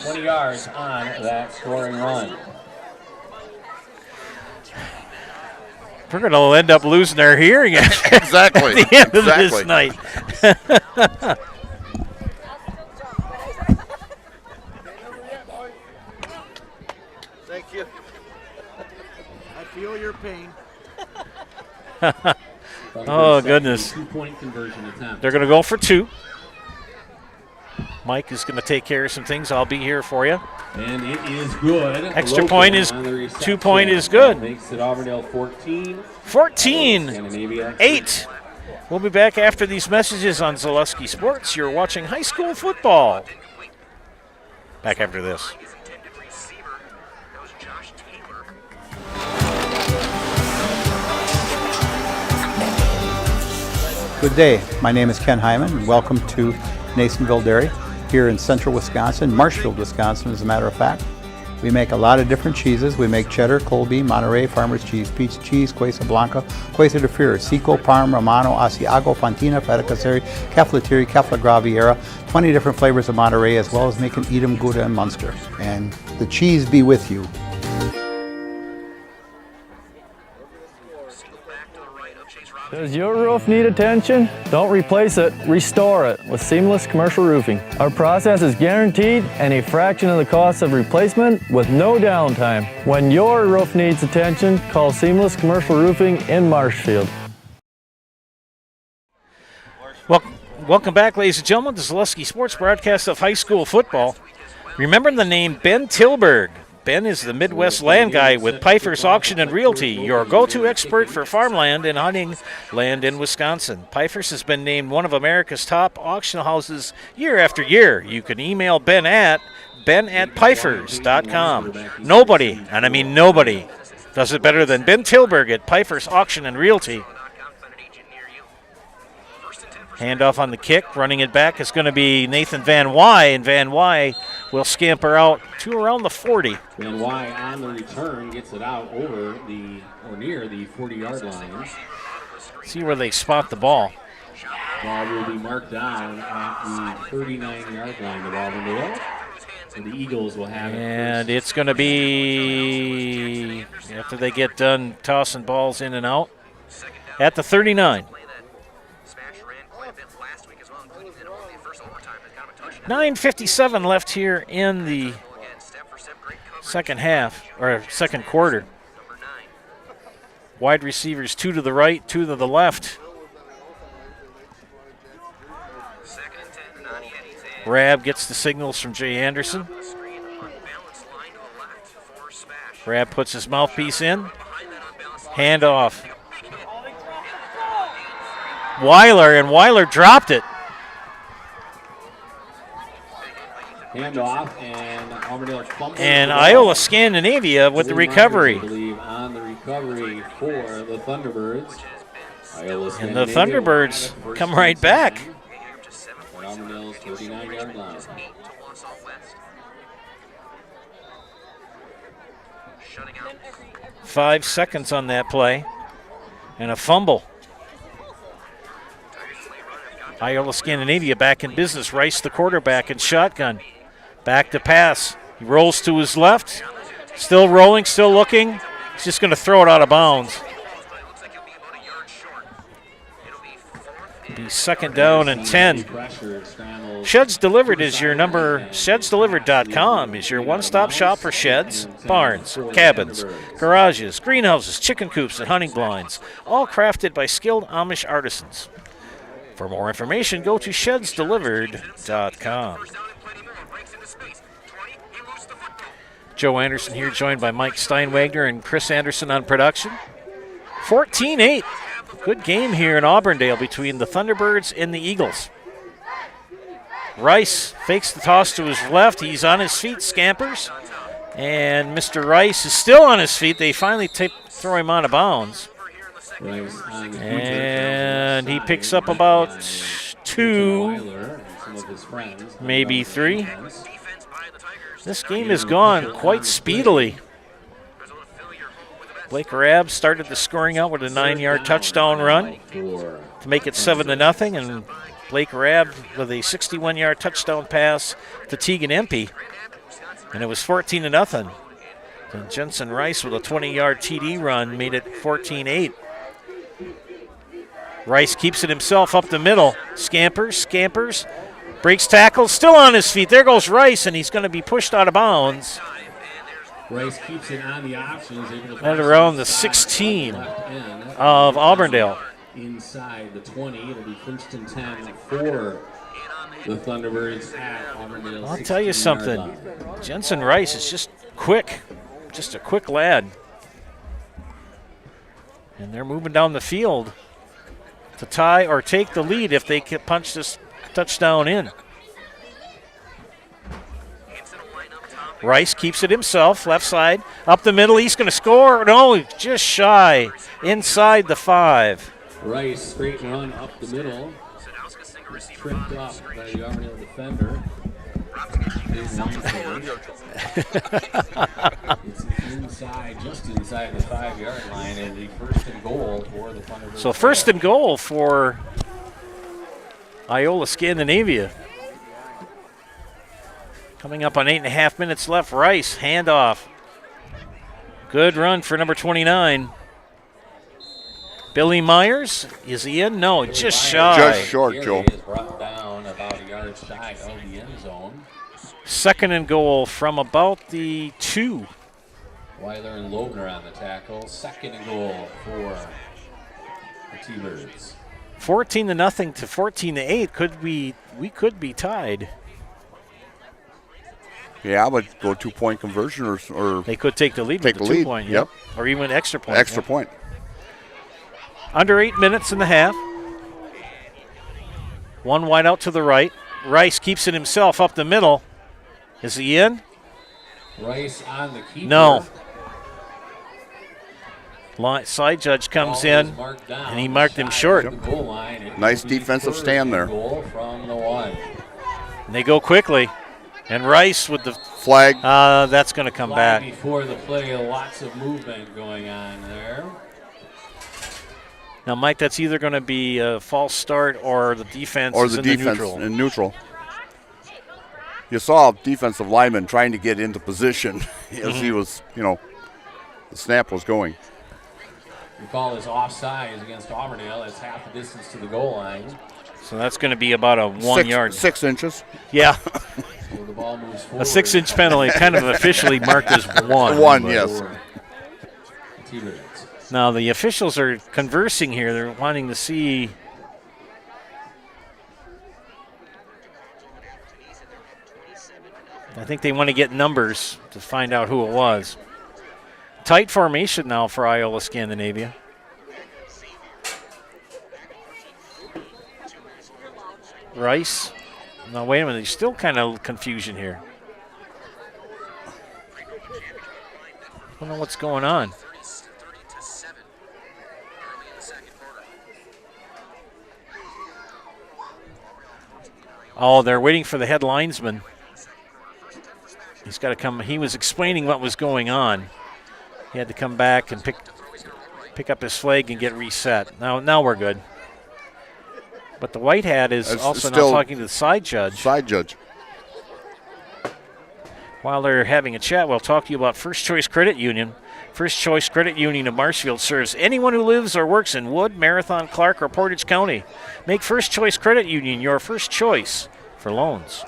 20 yards on that scoring run. We're going to end up losing our hearing at Exactly. the end of this night. Thank you. I feel your pain. Oh, goodness. 2-point conversion attempt. They're going to go for 2. Mike is going to take care of some things. I'll be here for you. And it is good. Extra point is 2 point is good. Makes it Auburndale 14. 14-8. We'll be back after these messages on Zaleski Sports. You're watching high school football. Back after this. Good day. My name is Ken Hyman, and welcome to Nasonville Dairy here in central Wisconsin, Marshfield, Wisconsin, as a matter of fact. We make a lot of different cheeses. We make cheddar, Colby, Monterey, Farmer's Cheese, Peach Cheese, Quesa Blanca, Quesa de Fear, Seco, Parm, Romano, Asiago, Fontina, Feta Caseri, Caflateri, Cafla Graviera, 20 different flavors of Monterey, as well as making Edam, Gouda, and Munster. And the cheese be with you. Does your roof need attention? Don't replace it, restore it with Seamless Commercial Roofing. Our process is guaranteed and a fraction of the cost of replacement with no downtime. When your roof needs attention, call Seamless Commercial Roofing in Marshfield. Welcome back, ladies and gentlemen, to Zaleski Sports broadcast of high school football. Remember the name Ben Tilburg. Ben is the Midwest land guy with Pfeiffer's Auction and Realty, your go-to expert for farmland and hunting land in Wisconsin. Pfeiffer's has been named one of America's top auction houses year after year. You can email Ben at ben@pfeifers.com. Nobody, and I mean nobody, does it better than Ben Tilburg at Pfeiffer's Auction and Realty. Handoff on the kick, running it back is going to be Nathan Van Wy, and Van Wy will scamper out to around the 40. Van Wy on the return gets it out over near the 40-yard line. See where they spot the ball. Ball will be marked down at the 39-yard line of Auburndale. So the Eagles will have it. And it's going to be, after they get done tossing balls in and out, at the 39. 9:57 left here in the second half, or second quarter. Wide receivers, 2 to the right, 2 to the left. Rab gets the signals from Jay Anderson. Rab puts his mouthpiece in. Handoff. Weiler, and Weiler dropped it. Handoff, and Auburndale fumbles. And Iola-Scandinavia with the recovery. I believe on the recovery for the Thunderbirds. And the Thunderbirds come right back. At Auburndale's 39-yard line. 5 seconds on that play. And a fumble. Iola-Scandinavia back in business. Rice, the quarterback, in shotgun. Back to pass. He rolls to his left. Still rolling, still looking. He's just going to throw it out of bounds. It'll be second down and 10. Sheds Delivered is your number. ShedsDelivered.com is your one-stop shop for sheds, barns, cabins, garages, greenhouses, chicken coops, and hunting blinds. All crafted by skilled Amish artisans. For more information, go to ShedsDelivered.com. Joe Anderson here, joined by Mike Steinwagner and Chris Anderson on production. 14-8. Good game here in Auburndale between the Thunderbirds and the Eagles. Rice fakes the toss to his left. He's on his feet, scampers. And Mr. Rice is still on his feet. They finally throw him out of bounds. And he picks up about 2, maybe 3. This game has gone quite speedily. Blake Rab started the scoring out with a 9-yard touchdown run to make it 7-0, and Blake Rab with a 61-yard touchdown pass to Tegan Empey, and it was 14-0. And Jensen Rice with a 20-yard TD run made it 14-8. Rice keeps it himself up the middle. Scampers, breaks tackles, still on his feet. There goes Rice, and he's going to be pushed out of bounds. Rice keeps it on the option. At around the 16 of Auburndale. Inside the 20, it'll be first and 10 for the Thunderbirds at Auburndale. I'll tell you something. Jensen Rice is just quick, just a quick lad. And they're moving down the field to tie or take the lead if they can punch this touchdown in. Rice keeps it himself, left side, up the middle. He's going to score. No, just shy, inside the 5. Rice, straight run up the middle. Tripped up by the Auburndale defender. It's inside, just inside the 5-yard line, and the first and goal for the Thunderbirds. So first and goal for Iola-Scandinavia. Coming up on 8.5 minutes left. Rice, handoff. Good run for number 29. Billy Myers, is he in? No, just shy. Just short, Joe. Is brought down about a yard shy of the end zone. Second and goal from about the 2. Weiler and Loebner on the tackle. Second and goal for the T-Birds. 14-0 to 14-8. We could be tied. Yeah, but go 2-point conversion or they could take the lead with the 2-point. Yep. Or even extra point. Extra point. Under 8 minutes and a half. One wide out to the right. Rice keeps it himself up the middle. Is he in? Rice on the keeper. No. Side judge comes in, and he marked him short. Nice defensive stand there. Goal from the 1. And they go quickly. And Rice with the flag. That's going to come back. Before the play, lots of movement going on there. Now, Mike, that's either going to be a false start or the defense or is the defense in neutral. You saw a defensive lineman trying to get into position as he was, the snap was going. We call this offsides against Auburndale. It's half the distance to the goal line. So that's going to be about a 1 yard. 6 inches. Yeah. So the ball moves forward. A 6-inch penalty, kind of officially marked as 1. 1, yes. Now the officials are conversing here. They're wanting to see. I think they want to get numbers to find out who it was. Tight formation now for Iola-Scandinavia. Rice. Now, wait a minute. There's still kind of confusion here. I don't know what's going on. Oh, they're waiting for the head linesman. He's got to come. He was explaining what was going on. He had to come back and pick up his flag and get reset. Now we're good. But the white hat is also now talking to the side judge. Side judge. While they're having a chat, we'll talk to you about First Choice Credit Union. First Choice Credit Union of Marshfield serves anyone who lives or works in Wood, Marathon, Clark, or Portage County. Make First Choice Credit Union your first choice for loans.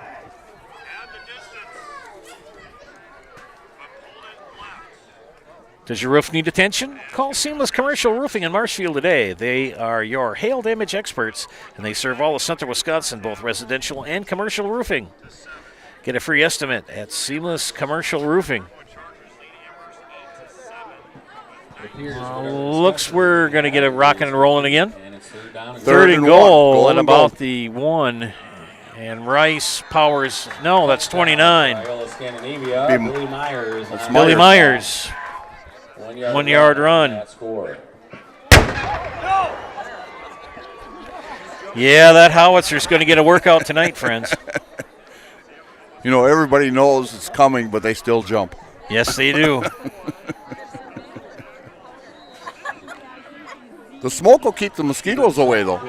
Does your roof need attention? Call Seamless Commercial Roofing in Marshfield today. They are your hail damage experts, and they serve all of central Wisconsin, both residential and commercial roofing. Get a free estimate at Seamless Commercial Roofing. Looks we're going to get it rocking and rolling again. Third and goal at about the 1. And Rice powers. No, that's 29. Billy Myers. Billy Myers. 1 yard run. Yeah, that howitzer's going to get a workout tonight, friends. Everybody knows it's coming, but they still jump. Yes, they do. The smoke will keep the mosquitoes away, though.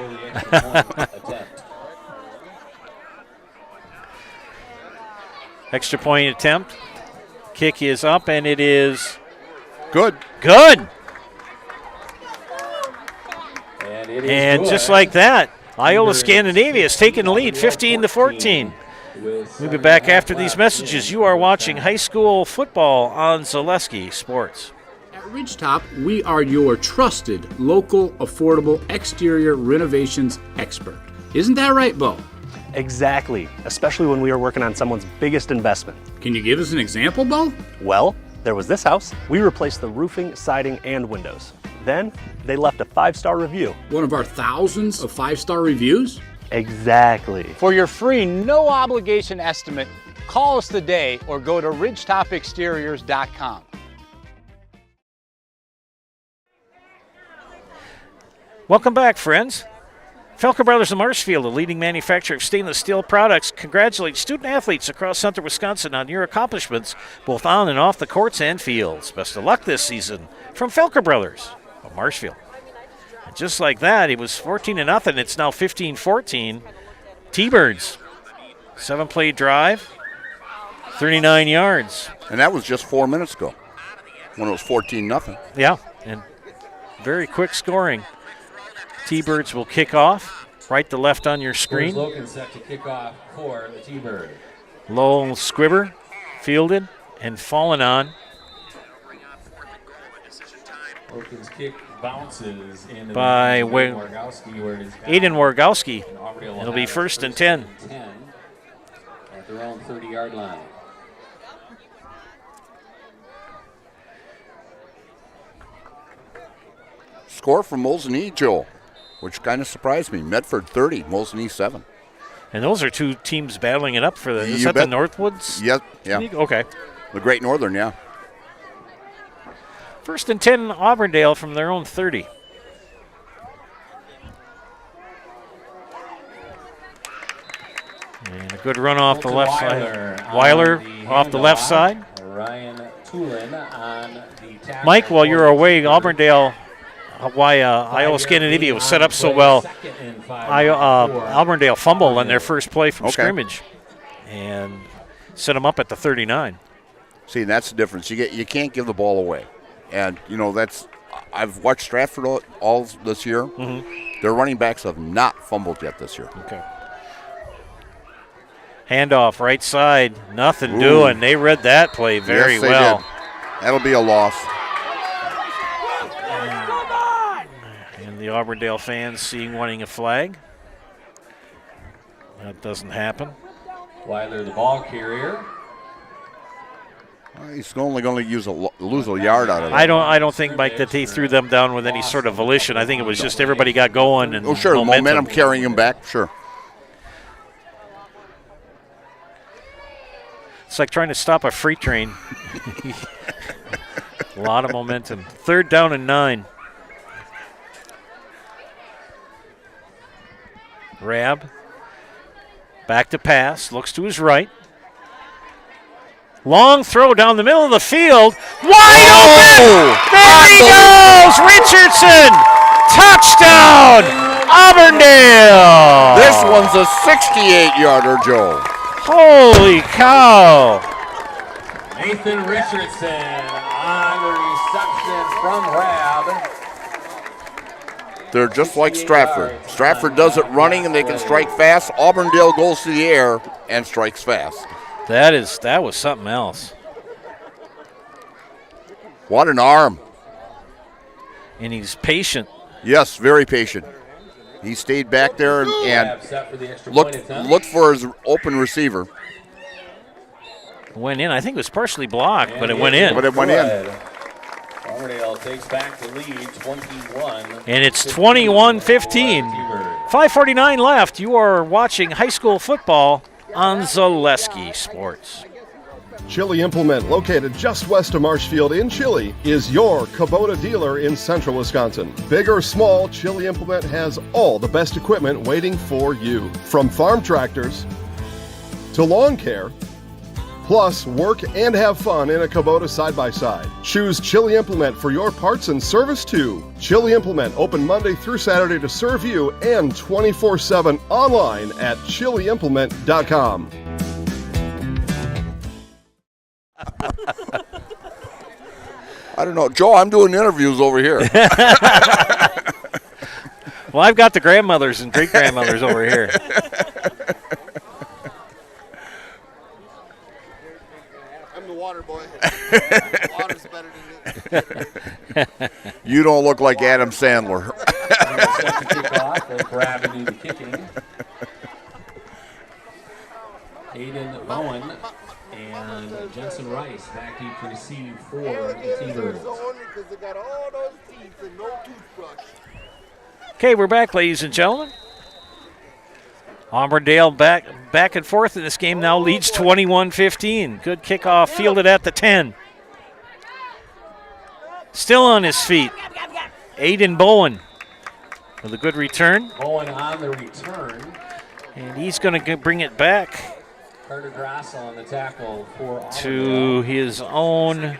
Extra point attempt. Kick is up, and it is good. Good. And it is And good. just like that, Iola-Scandinavia has taken the lead, 15-14. We'll be back after these messages. You are watching high school football on Zaleski Sports. At Ridgetop, we are your trusted, local, affordable exterior renovations expert. Isn't that right, Bo? Exactly, especially when we are working on someone's biggest investment. Can you give us an example, Bo? Well, there was this house. We replaced the roofing, siding, and windows. Then, they left a 5-star review. One of our thousands of 5-star reviews? Exactly. For your free, no-obligation estimate, call us today or go to ridgetopexteriors.com. Welcome back, friends. Felker Brothers of Marshfield, a leading manufacturer of stainless steel products, congratulates student-athletes across central Wisconsin on your accomplishments, both on and off the courts and fields. Best of luck this season from Felker Brothers of Marshfield. And just like that, it was 14-0. It's now 15-14. T-Birds, 7-play drive, 39 yards. And that was just 4 minutes ago when it was 14-0. Yeah, and very quick scoring. T-Birds will kick off, right to left on your screen. Logan set to kick off for the T-Bird. Lowell Squibber fielded and fallen on. Logan's kick bounces in by Aiden Wargowski. It'll be first and 10. At their own 30-yard line. Score from Mosinee, Joe, which kind of surprised me. Medford 30, Mosinee 7. And those are two teams battling it up for the. Is that the Northwoods? Yes, yeah. League? Okay. The Great Northern, yeah. First and 10, Auburndale from their own 30. And a good run off the left side. Weiler off the left side. Ryan Tulin on the tackle. Mike, while you're away, Auburndale, Iola-Scandinavia was set up so well. Auburndale fumbled on their first play from scrimmage and set them up at the 39. See, that's the difference. You can't give the ball away. And, you know, I've watched Stratford all this year. Mm-hmm. Their running backs have not fumbled yet this year. Okay. Handoff right side, nothing doing. They read that play very well. Did. That'll be a loss. And the Auburndale fans wanting a flag. That doesn't happen. Weiler, the ball carrier. He's only going to lose a yard out of it. I don't think, Mike, that they threw them down with any sort of volition. I think it was just everybody got going and momentum carrying him back, sure. It's like trying to stop a freight train. A lot of momentum. 3rd down and 9. Rab back to pass, looks to his right. Long throw down the middle of the field. Wide open! There he goes! Richardson! Touchdown! Auburndale! This one's a 68-yarder, Joe. Holy cow! Nathan Richardson on the reception from Rab. They're just like Stratford. Stratford does it running and they can strike fast. Auburndale goes to the air and strikes fast. That was something else. What an arm. And he's patient. Yes, very patient. He stayed back there and looked for his open receiver. Went in. I think it was partially blocked, but it went in. Auburndale takes back the lead, 21. And it's 21-15. 5:49 left. You are watching high school football on Zaleski Sports. Chili Implement, located just west of Marshfield in Chili, is your Kubota dealer in central Wisconsin. Big or small, Chili Implement has all the best equipment waiting for you. From farm tractors to lawn care, plus work and have fun in a Kubota side-by-side. Choose Chili Implement for your parts and service too. Chili Implement, open Monday through Saturday to serve you and 24/7 online at chiliimplement.com. I don't know. Joe, I'm doing interviews over here. Well, I've got the grandmothers and great-grandmothers over here. I'm the water boy. Water's better than it. You don't look like Adam Sandler. Set to kick off. They'll grab and do the kicking. Aiden Bowen and Jensen Rice back deep to receive for the T-Birds. Because they got all those teeth and no toothbrush. Okay, we're back, ladies and gentlemen. Auburndale back and forth in this game now leads 21-15. Good kickoff fielded at the 10. Still on his feet. Aiden Bowen with a good return. Bowen on the return. And he's going to bring it back Carter Grassel on the tackle for Auburndale. to his own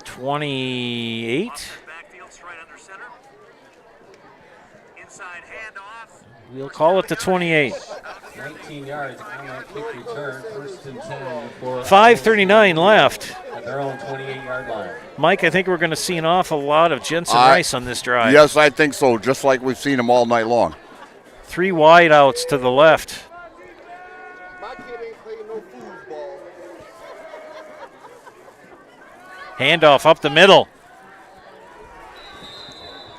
28. We'll call it the 28. 19 yards on that kick return. First and 10 for 5:39 left. at their own 28-yard line. Mike, I think we're going to see an awful lot of Jensen Rice on this drive. Yes, I think so, just like we've seen him all night long. 3 wide outs to the left. My kid ain't playing no foosball. Handoff up the middle.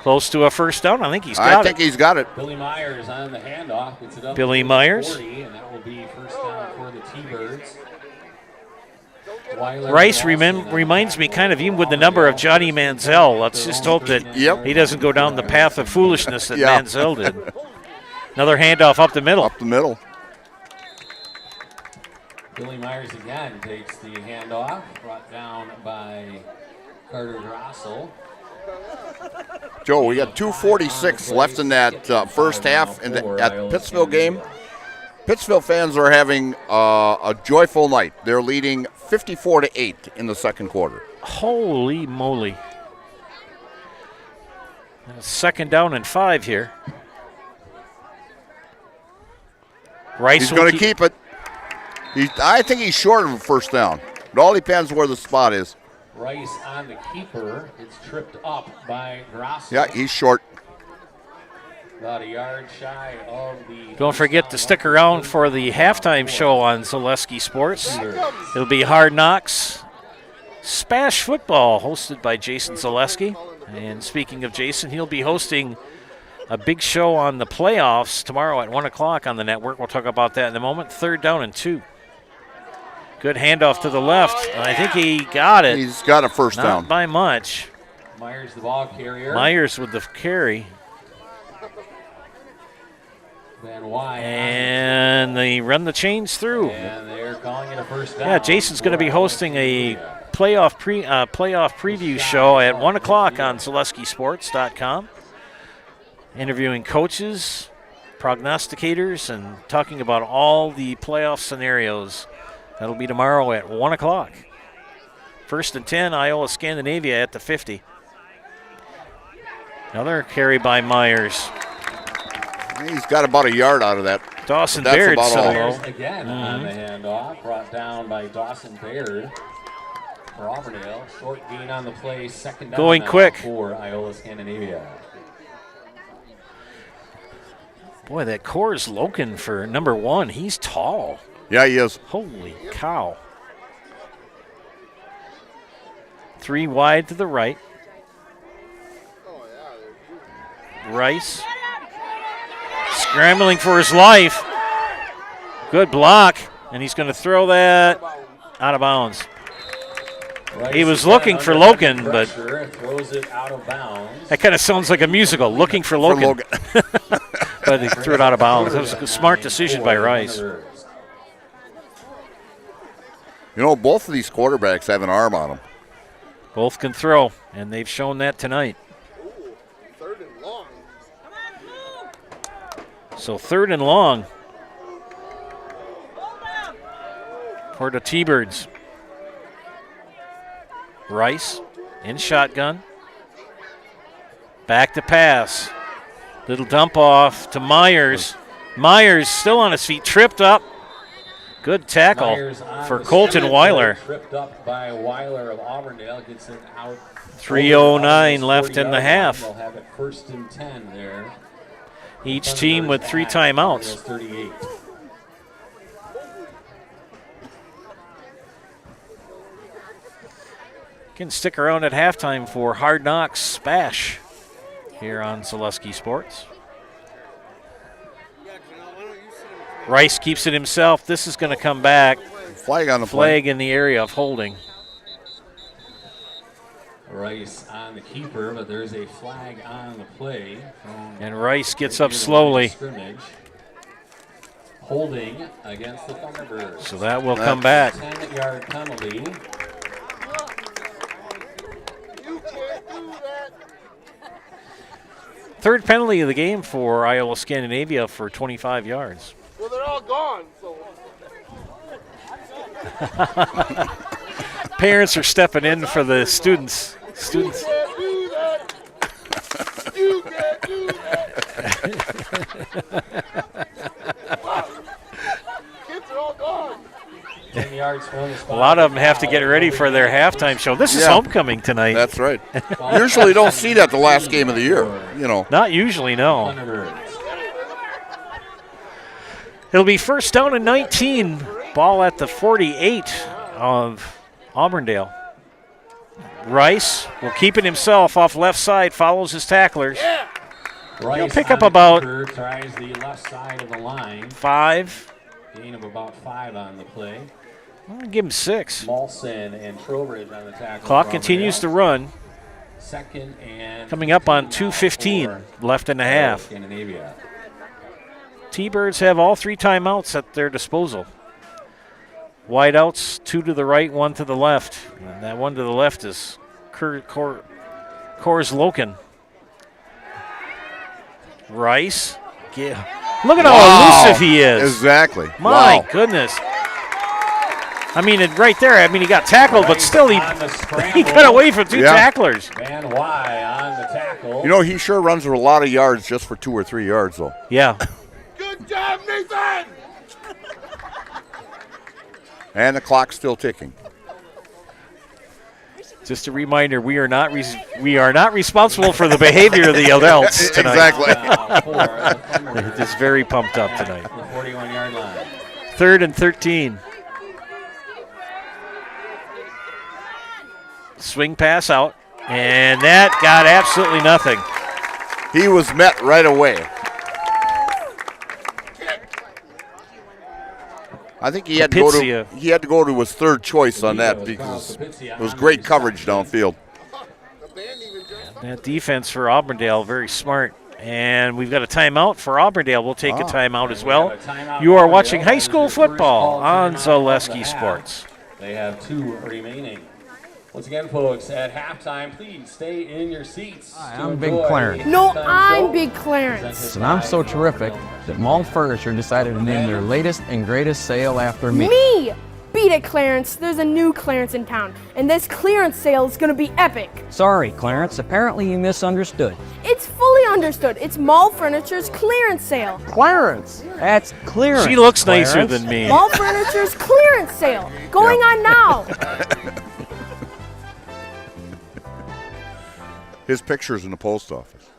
Close to a first down. I think he's got it. I think he's got it. Billy Myers on the handoff. Puts it up Billy to Myers. 40, and that will be first down for the T-Birds. Rice reminds me kind of even with the number of Johnny Manziel. Let's just hope that he doesn't go down the path of foolishness that Manziel did. Another handoff up the middle. Up the middle. Billy Myers again takes the handoff, brought down by Carter Grassel. Joe, we got 2:46 left in that first half at the Pittsville game. Pittsville fans are having a joyful night. They're leading 54-8 in the second quarter. Holy moly. Second down and 5 here. Rice He's going to keep it. I think he's short of a first down. It all depends where the spot is. Rice on the keeper. It's tripped up by Grassel. Yeah, he's short. About a yard shy of the... Don't forget to stick around for the halftime show on Zaleski Sports. It'll be Hard Knocks Spash Football, hosted by Jason Zaleski. And speaking of Jason, he'll be hosting a big show on the playoffs tomorrow at 1 o'clock on the network. We'll talk about that in a moment. 3rd down and 2. Good handoff to the left. I think he got it. He's got a first down. Not by much. Myers the ball carrier. Myers with the carry. And they run the chains through. And they're calling it a first down. Yeah, Jason's going to be hosting a playoff preview show at 1 o'clock on ZaleskiSports.com. Interviewing coaches, prognosticators, and talking about all the playoff scenarios. That'll be tomorrow at 1 o'clock. 1st and 10, Iola-Scandinavia at the 50. Another carry by Myers. He's got about a yard out of that. Dawson Baird solo. Again on the handoff, brought down by Dawson Baird for Auburndale. Short gain on the play, second down going quick for Iola-Scandinavia. Boy, that Coors Loken for number 1, he's tall. Yeah, he is. Holy cow. 3 wide to the right. Rice scrambling for his life. Good block, and he's going to throw that out of bounds. Rice he was looking for Logan, but throws it out of bounds. That kind of sounds like a musical, looking for Logan. But he threw it out of bounds. That was a smart decision by Rice. You know, both of these quarterbacks have an arm on them. Both can throw, and they've shown that tonight. So 3rd and long for the T-Birds. Rice in shotgun. Back to pass. Little dump off to Myers. Myers still on his feet, tripped up. Good tackle Myers on for the Colton strike, Weiler. Tripped up by Weiler of Auburndale, gets it out. 3:09 left in the 40-yard half. line. They'll have it 1st and 10 there. Each team with 3 timeouts. 38. Can stick around at halftime for Hard Knocks Spash here on Zaleski Sports. Rice keeps it himself. This is going to come back. Flag on the flag in the area of holding. Rice on the keeper, but there's a flag on the play. And Rice gets up slowly. Holding against the Thunderbirds. So that will come back. 10-yard penalty. Third penalty of the game for Iola-Scandinavia for 25 yards. Well, they're all gone, so. Parents are stepping in for the students. You can't do that. You can't do that. Kids are all gone. 10 yards from the spot. A lot of them have to get ready for their halftime show. This is homecoming tonight. That's right. Usually don't see that the last game of the year, you know. Not usually, no. It'll be 1st down and 19. Ball at the 48 of Auburndale. Rice will keep it himself off left side, follows his tacklers. He'll pick up about tries the left side of the line. 5. Gain of about 5 on the play. I'll give him 6. Molson and Trowbridge on the tackle. Clock continues to run. 2nd and Coming up on 2:15 left in the half. Scandinavia. T-Birds have all 3 timeouts at their disposal. Wideouts, 2 to the right, 1 to the left. And that 1 to the left is Kors Loken. Rice. Look at how elusive he is. Exactly. My goodness. I mean, right there, I mean, he got tackled, but still he got away from 2 tacklers. Van Y on the tackle. You know, he sure runs a lot of yards just for 2 or 3 yards, though. Yeah. Good job, Nathan! And the clock's still ticking. Just a reminder, we are not responsible for the behavior of the adults tonight. Exactly. They're just very pumped up tonight. The 41-yard line. 3rd and 13. Swing pass out, and that got absolutely nothing. He was met right away. I think he had to go to his 3rd choice on that because it was great coverage downfield. That defense for Auburndale, very smart. And we've got a timeout for Auburndale. We'll take a timeout as well. You are watching high school football on Zaleski Sports. They have 2 remaining. Once again, folks, at halftime, please stay in your seats. Hi, I'm Big Clarence. No, I'm Big Clarence. And I'm so terrific that Mall Furniture decided to name their latest and greatest sale after me. Me! Beat it, Clarence. There's a new Clarence in town, and this clearance sale is going to be epic. Sorry, Clarence. Apparently you misunderstood. It's fully understood. It's Mall Furniture's clearance sale. Clarence. That's clearance. She looks Clarence. nicer than me. Mall Furniture's clearance sale going on now. His picture's in the post office.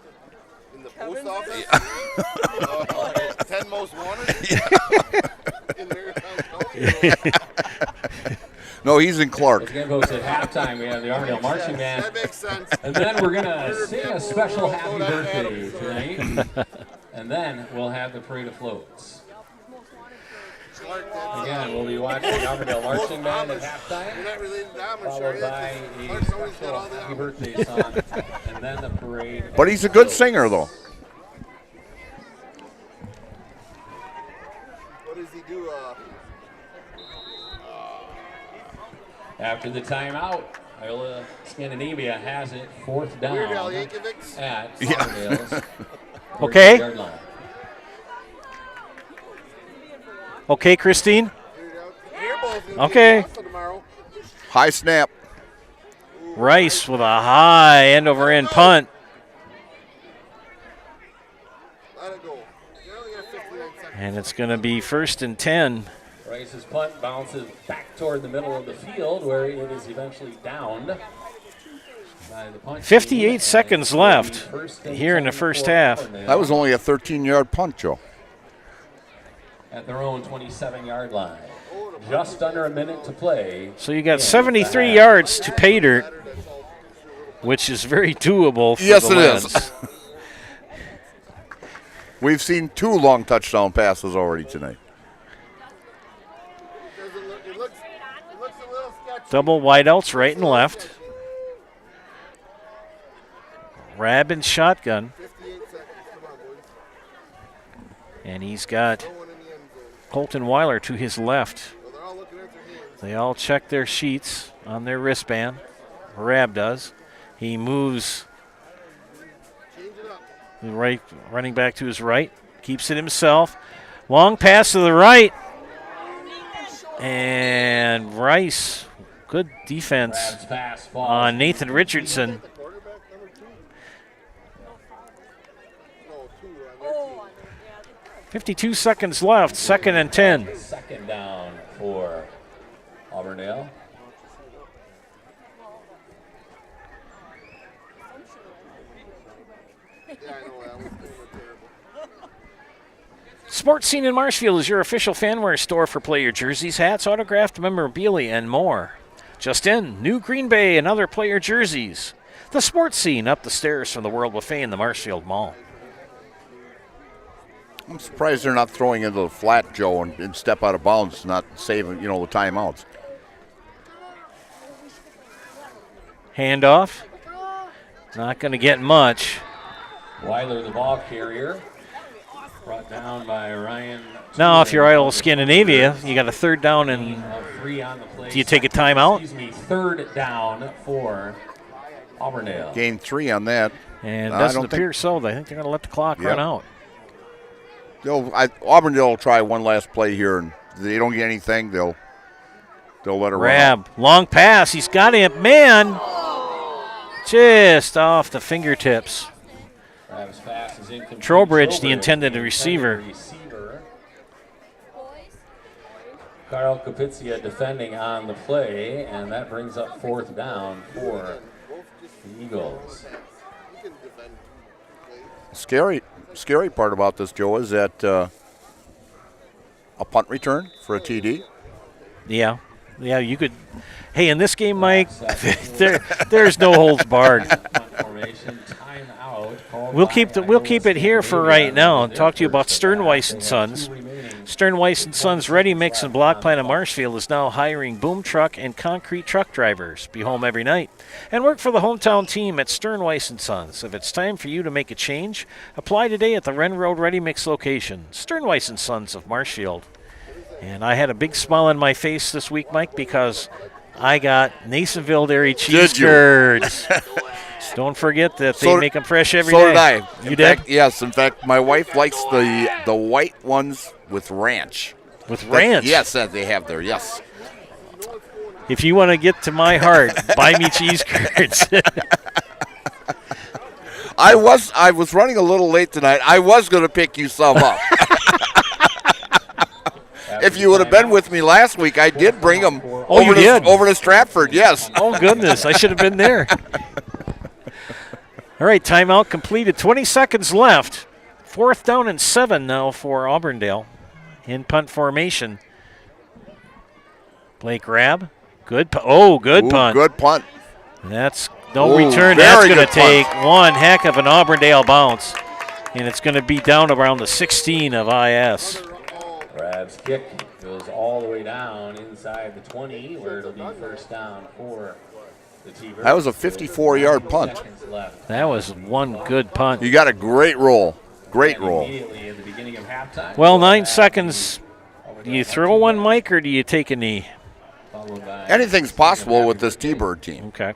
In the post office? 10 most wanted? In there, No, he's in Clark. Again, folks, at halftime, we have the Auburndale Marching Band. That makes sense. And then we're going to sing a special happy birthday tonight. And then we'll have the parade of floats. Again, we'll be watching the Auburndale Marching Band at halftime. You're not related to Amish, Followed by a special happy birthday song. And then the parade. But he's a good singer, though. What does he do? After the timeout, Iola-Scandinavia has it 4th down Weird Al Yankovic. at Auburndale's Okay. 40-yard line. Okay, Christine? Okay. High snap. Rice with a high end-over-end punt. And it's going to be 1st and 10. Rice's punt bounces back toward the middle of the field where it is eventually downed by the punt. 58 seconds left here in the first half. That was only a 13-yard punt, Joe. At their own 27-yard line. Just under a minute to play. So you got 73 yards to pay dirt, which is very doable for yes, the Lads. It is. We've seen 2 long touchdown passes already tonight. Double wideouts right and left. Rab and shotgun. And he's got Colton Weiler to his left. They all check their sheets on their wristband. Rab does. He moves the right running back to his right. Keeps it himself. Long pass to the right. And Rice, good defense on Nathan Richardson. .52 seconds left, 2nd and 10. Second down for Auburndale. Sports Scene in Marshfield is your official fanwear store for player jerseys, hats, autographed memorabilia, and more. Just in, new Green Bay and other player jerseys. The Sports Scene up the stairs from the World Buffet in the Marshfield Mall. I'm surprised they're not throwing into the flat, Joe, and step out of bounds, not saving, the timeouts. Handoff. Not going to get much. Weiler, the ball carrier. Brought down by Ryan. Now, if you're Iola-Scandinavia, you got a 3rd down, and do you take a timeout? Excuse me, 3rd down for Auburndale. Gain 3 on that. And it doesn't appear so. I think they're going to let the clock run out. Auburndale will try one last play here, and if they don't get anything, they'll let it run out. Long pass. He's got him. Man, just off the fingertips. Trowbridge, the intended receiver. Carl Capizia defending on the play, and that brings up 4th down for the Eagles. Scary part about this, Joe, is that a punt return for a TD. Yeah, you could. Hey, in this game, Mike, there's no holds barred. We'll keep it here for right now and talk to you about Sternweiss and Sons. Sternweiss and Sons Ready Mix and Block Plant in Marshfield is now hiring boom truck and concrete truck drivers. Be home every night and work for the hometown team at Sternweiss and Sons. If it's time for you to make a change, apply today at the Wren Road Ready Mix location. Sternweiss and Sons of Marshfield. And I had a big smile on my face this week, Mike, because I got Nasonville Dairy cheese curds. Don't forget that they make them fresh every day. So did I. You did? Yes. In fact, my wife likes the white ones with ranch. With ranch? Yes, that they have there, yes. If you want to get to my heart, buy me cheese curds. I was running a little late tonight. I was going to pick you some up. If you would have been with me last week, I did bring them over to Stratford, yes. Oh, goodness. I should have been there. All right, timeout completed. 20 seconds left. 4th down and 7 now for Auburndale in punt formation. Blake Rabb. Good punt. Good punt. That's no return. That's going to take one heck of an Auburndale bounce. And it's going to be down around the 16 of IS. Rabb's kick goes all the way down inside the 20, where it'll be 1st down for the T-Birds. That was a 54-yard punt. That was one good punt. You got a great roll. Great roll. Well, 9 seconds. Do you throw one, Mike, or do you take a knee? Anything's possible with this T-Bird team. Okay.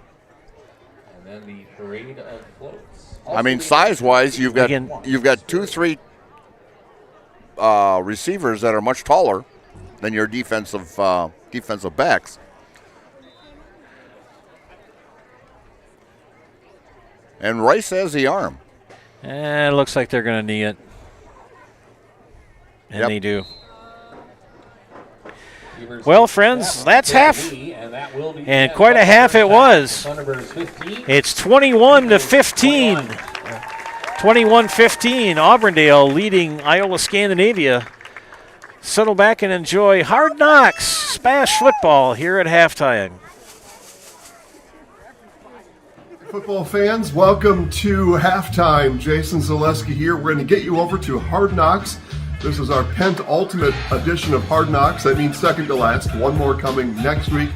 And then the parade of floats. I mean, size-wise, you've got 2-3 receivers that are much taller than your defensive backs. And Rice has the arm. It looks like they're going to knee it. And they do. Well, friends, that's half, and quite a half it was. It's 21-15. 21-15, Auburndale leading Iola-Scandinavia. Settle back and enjoy Hard Knocks Spash football here at halftime. Football fans, welcome to halftime. Jason Zaleski here. We're going to get you over to Hard Knocks. This is our penultimate edition of Hard Knocks. That means second to last. One more coming next week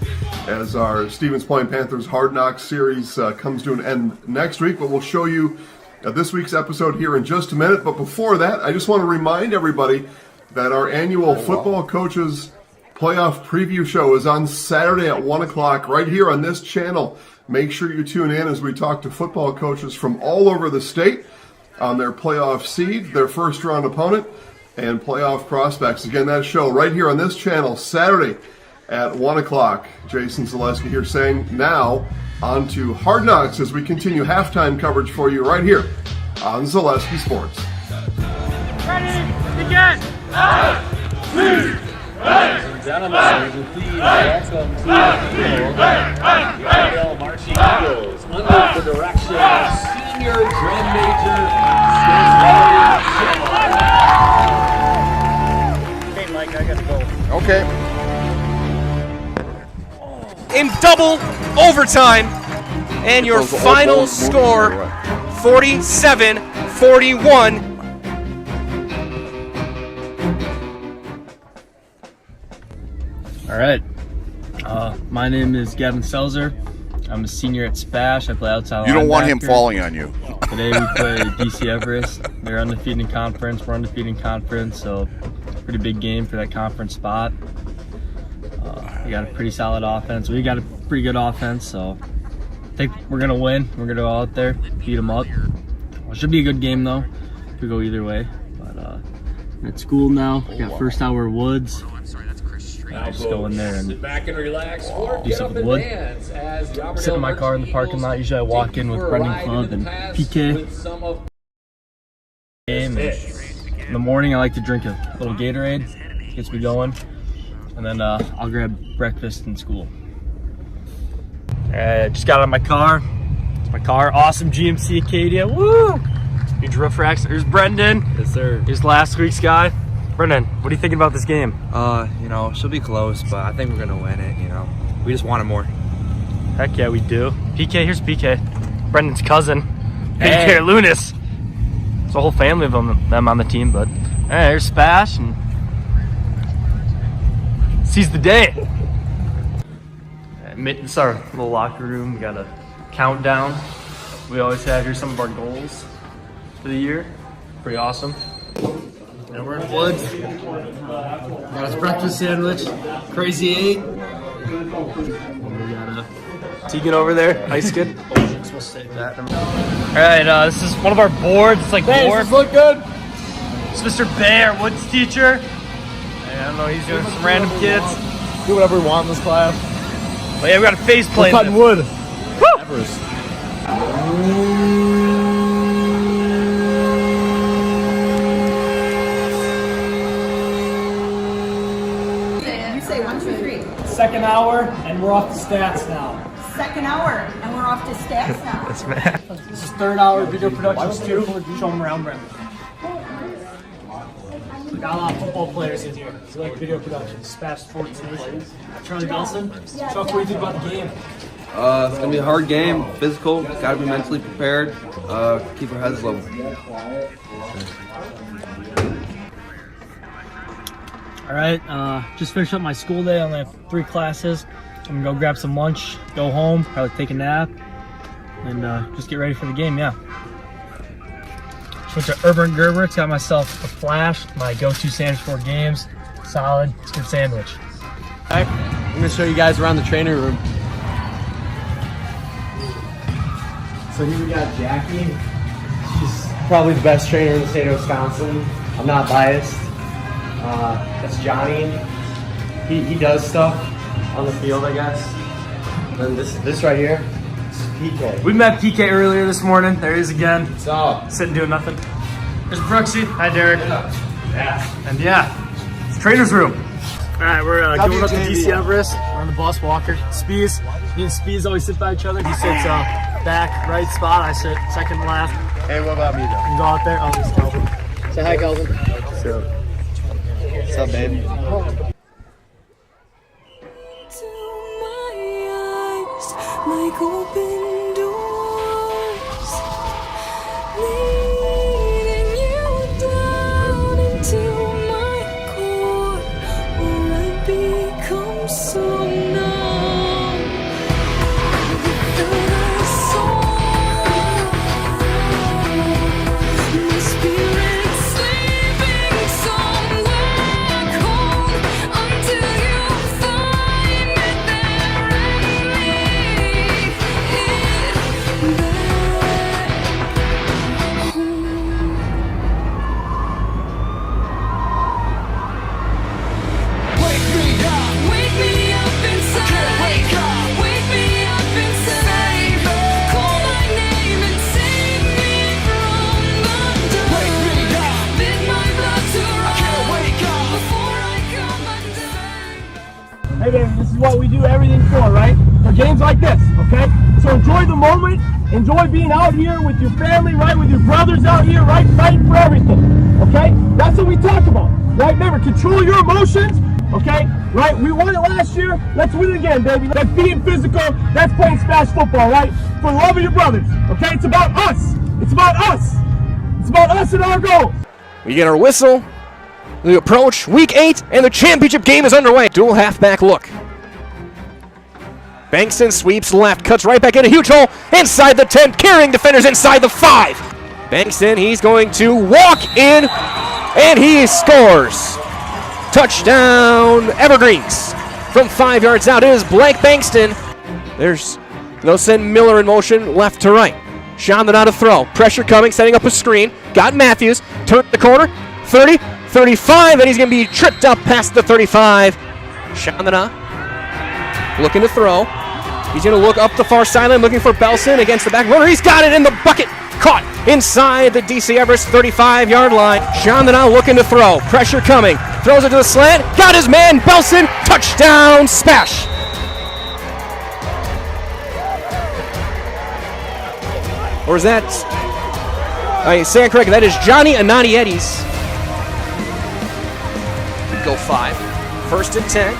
as our Stevens Point Panthers Hard Knocks series comes to an end next week. But we'll show you this week's episode here in just a minute. But before that, I just want to remind everybody that our annual Football Coaches Playoff Preview Show is on Saturday at 1 o'clock right here on this channel. Make sure you tune in as we talk to football coaches from all over the state on their playoff seed, their first-round opponent, and playoff prospects. Again, that show right here on this channel, Saturday at 1 o'clock. Jason Zaleski here saying now on to Hard Knocks as we continue halftime coverage for you right here on Zaleski Sports. Ready, begin! Ladies and gentlemen, would you please welcome to the field the Auburndale Marching Eagles under the direction of senior drum major Hey, Mike, I gotta go. Okay. In double overtime, and your final score, 47-41. All right. My name is Gavin Selzer. I'm a senior at Spash. I play outside linebacker. You don't want him falling on you. Today we play DC Everest. They're undefeated in conference. We're undefeated in conference, so pretty big game for that conference spot. We got a pretty solid offense. We got a pretty good offense, so I think we're going to win. We're going to go out there, beat them up. It should be a good game, though. Could go either way. But we're at school now. We got first hour Woods. Just go in there and sit back and relax or do something wood. Sit in my car in the parking lot. Usually I walk in with Brendan Club and PK. In the morning I like to drink a little Gatorade. Gets me going. And then I'll grab breakfast in school. Alright, just got out of my car. It's my car. Awesome GMC Acadia. Woo! Huge roof racks. There's Brendan. Yes, sir. Here's last week's guy. Brendan, what are you thinking about this game? She'll be close, but I think we're gonna win it, We just want it more. Heck yeah, we do. PK, here's PK. Brendan's cousin. Hey. PK Lunas. There's a whole family of them on the team, but hey, here's Spash and seize the day. This is our little locker room. We got a countdown. We always have here some of our goals for the year. Pretty awesome. And we're in Woods. Got his breakfast sandwich. Crazy 8. We got Tegan over there. Ice kid. Alright, this is one of our boards. It's like board. Look good. It's Mr. Bay, our Woods teacher. I don't know, he's doing some random kids. Do whatever we want in this class. But yeah, we got a face plate. We're cutting wood. Woo! Second hour, and we're off to stats now. Second hour, and we're off to stats now. That's mad. This is third hour video productions too. Show them around, Brendan. We got a lot of football players in here. So like video productions, Spash Sports Nation. Charlie Nelson, Chuck, what do you think about the game? It's gonna be a hard game, physical. Gotta be mentally prepared. Keep our heads level. All right, just finished up my school day. I only have 3 classes. I'm gonna go grab some lunch, go home, probably take a nap, and just get ready for the game, yeah. Just went to Urban Gerber, got myself a Flash, my go-to sandwich for games. Solid, it's a good sandwich. All right, I'm gonna show you guys around the training room. So here we got Jackie. She's probably the best trainer in the state of Wisconsin. I'm not biased. That's Johnny. He does stuff on the field, I guess. And then this right here, this is PK. We met PK earlier this morning. There he is again. What's up? Sitting doing nothing. There's Brooksy. Hi, Derek. Yeah. And yeah, it's trainer's room. All right, we're going up to DC Everest. We're on the bus walker. Spees. Me and Spees always sit by each other. He sits back right spot. I sit second left. Hey, what about me, though? You can go out there. Oh, this is Kelvin. Say hi, Kelvin. What's up, baby? Like open doors, leading you down into my core, where I become so numb. Without a soul, my spirit sleeping somewhere cold until you find me there and leave it back home. Wake me up inside. Wake me up inside. Call my name and save me from the dark. Bid my blood to run before I come undone. Hey, baby, this is what we do everything for, right? For games like this, okay? So enjoy the moment. Enjoy being out here with your family, right? With your brothers out here, right? Fighting for everything, okay? That's what we talk about, right? Remember, control your emotions, okay? Right? We won it last year. Let's win it again, baby. That's being physical. That's playing smash football, right? For the love of your brothers, okay? It's about us. It's about us. It's about us and our goals. We get our whistle. We approach week 8, and the championship game is underway. Dual halfback look. Bankston sweeps left, cuts right back in a huge hole inside the 10, carrying defenders inside the 5. Bankston, he's going to walk in, and he scores. Touchdown, Evergreens. From 5 yards out, it is Blake Bankston. They'll send Miller in motion left to right. Shonda on a throw. Pressure coming, setting up a screen. Got Matthews. Turned the corner. 30, 35, and he's going to be tripped up past the 35. Shonda looking to throw. He's going to look up the far sideline, looking for Belson against the back runner. He's got it in the bucket. Caught inside the DC Everest 35-yard line. Shonda looking to throw. Pressure coming. Throws it to the slant. Got his man, Belson. Touchdown, Spash. Or is that... I say it correctly. That is Johnny Anani Eddies. Go 5. First and 10.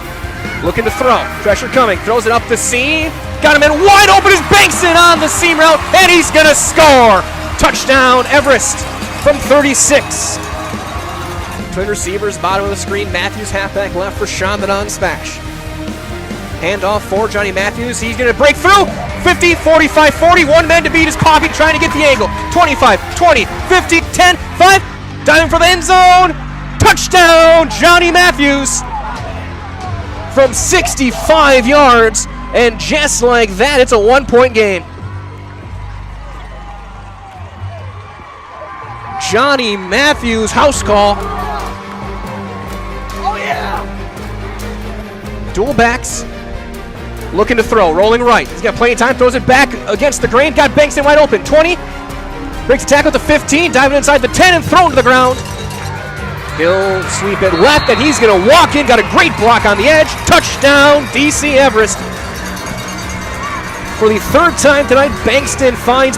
Looking to throw. Pressure coming. Throws it up the seam. Got him in wide open is Bankston on the seam route. And he's going to score. Touchdown, Everest from 36. Twin receivers, bottom of the screen. Matthews halfback left for Shondanon Spash. Handoff for Johnny Matthews. He's going to break through. 50, 45, 40. One man to beat is Coffee trying to get the angle. 25, 20, 50, 10, 5. Diving for the end zone. Touchdown, Johnny Matthews from 65 yards. And just like that, it's a 1-point game. Johnny Matthews, house call. Oh, yeah. Dual backs. Looking to throw, rolling right. He's got plenty of time, throws it back against the grain. Got Bankston wide open. 20. Breaks the tackle to 15, diving inside the 10 and thrown to the ground. He'll sweep it left, and he's going to walk in. Got a great block on the edge. Touchdown, DC Everest. For the 3rd time tonight, Bankston finds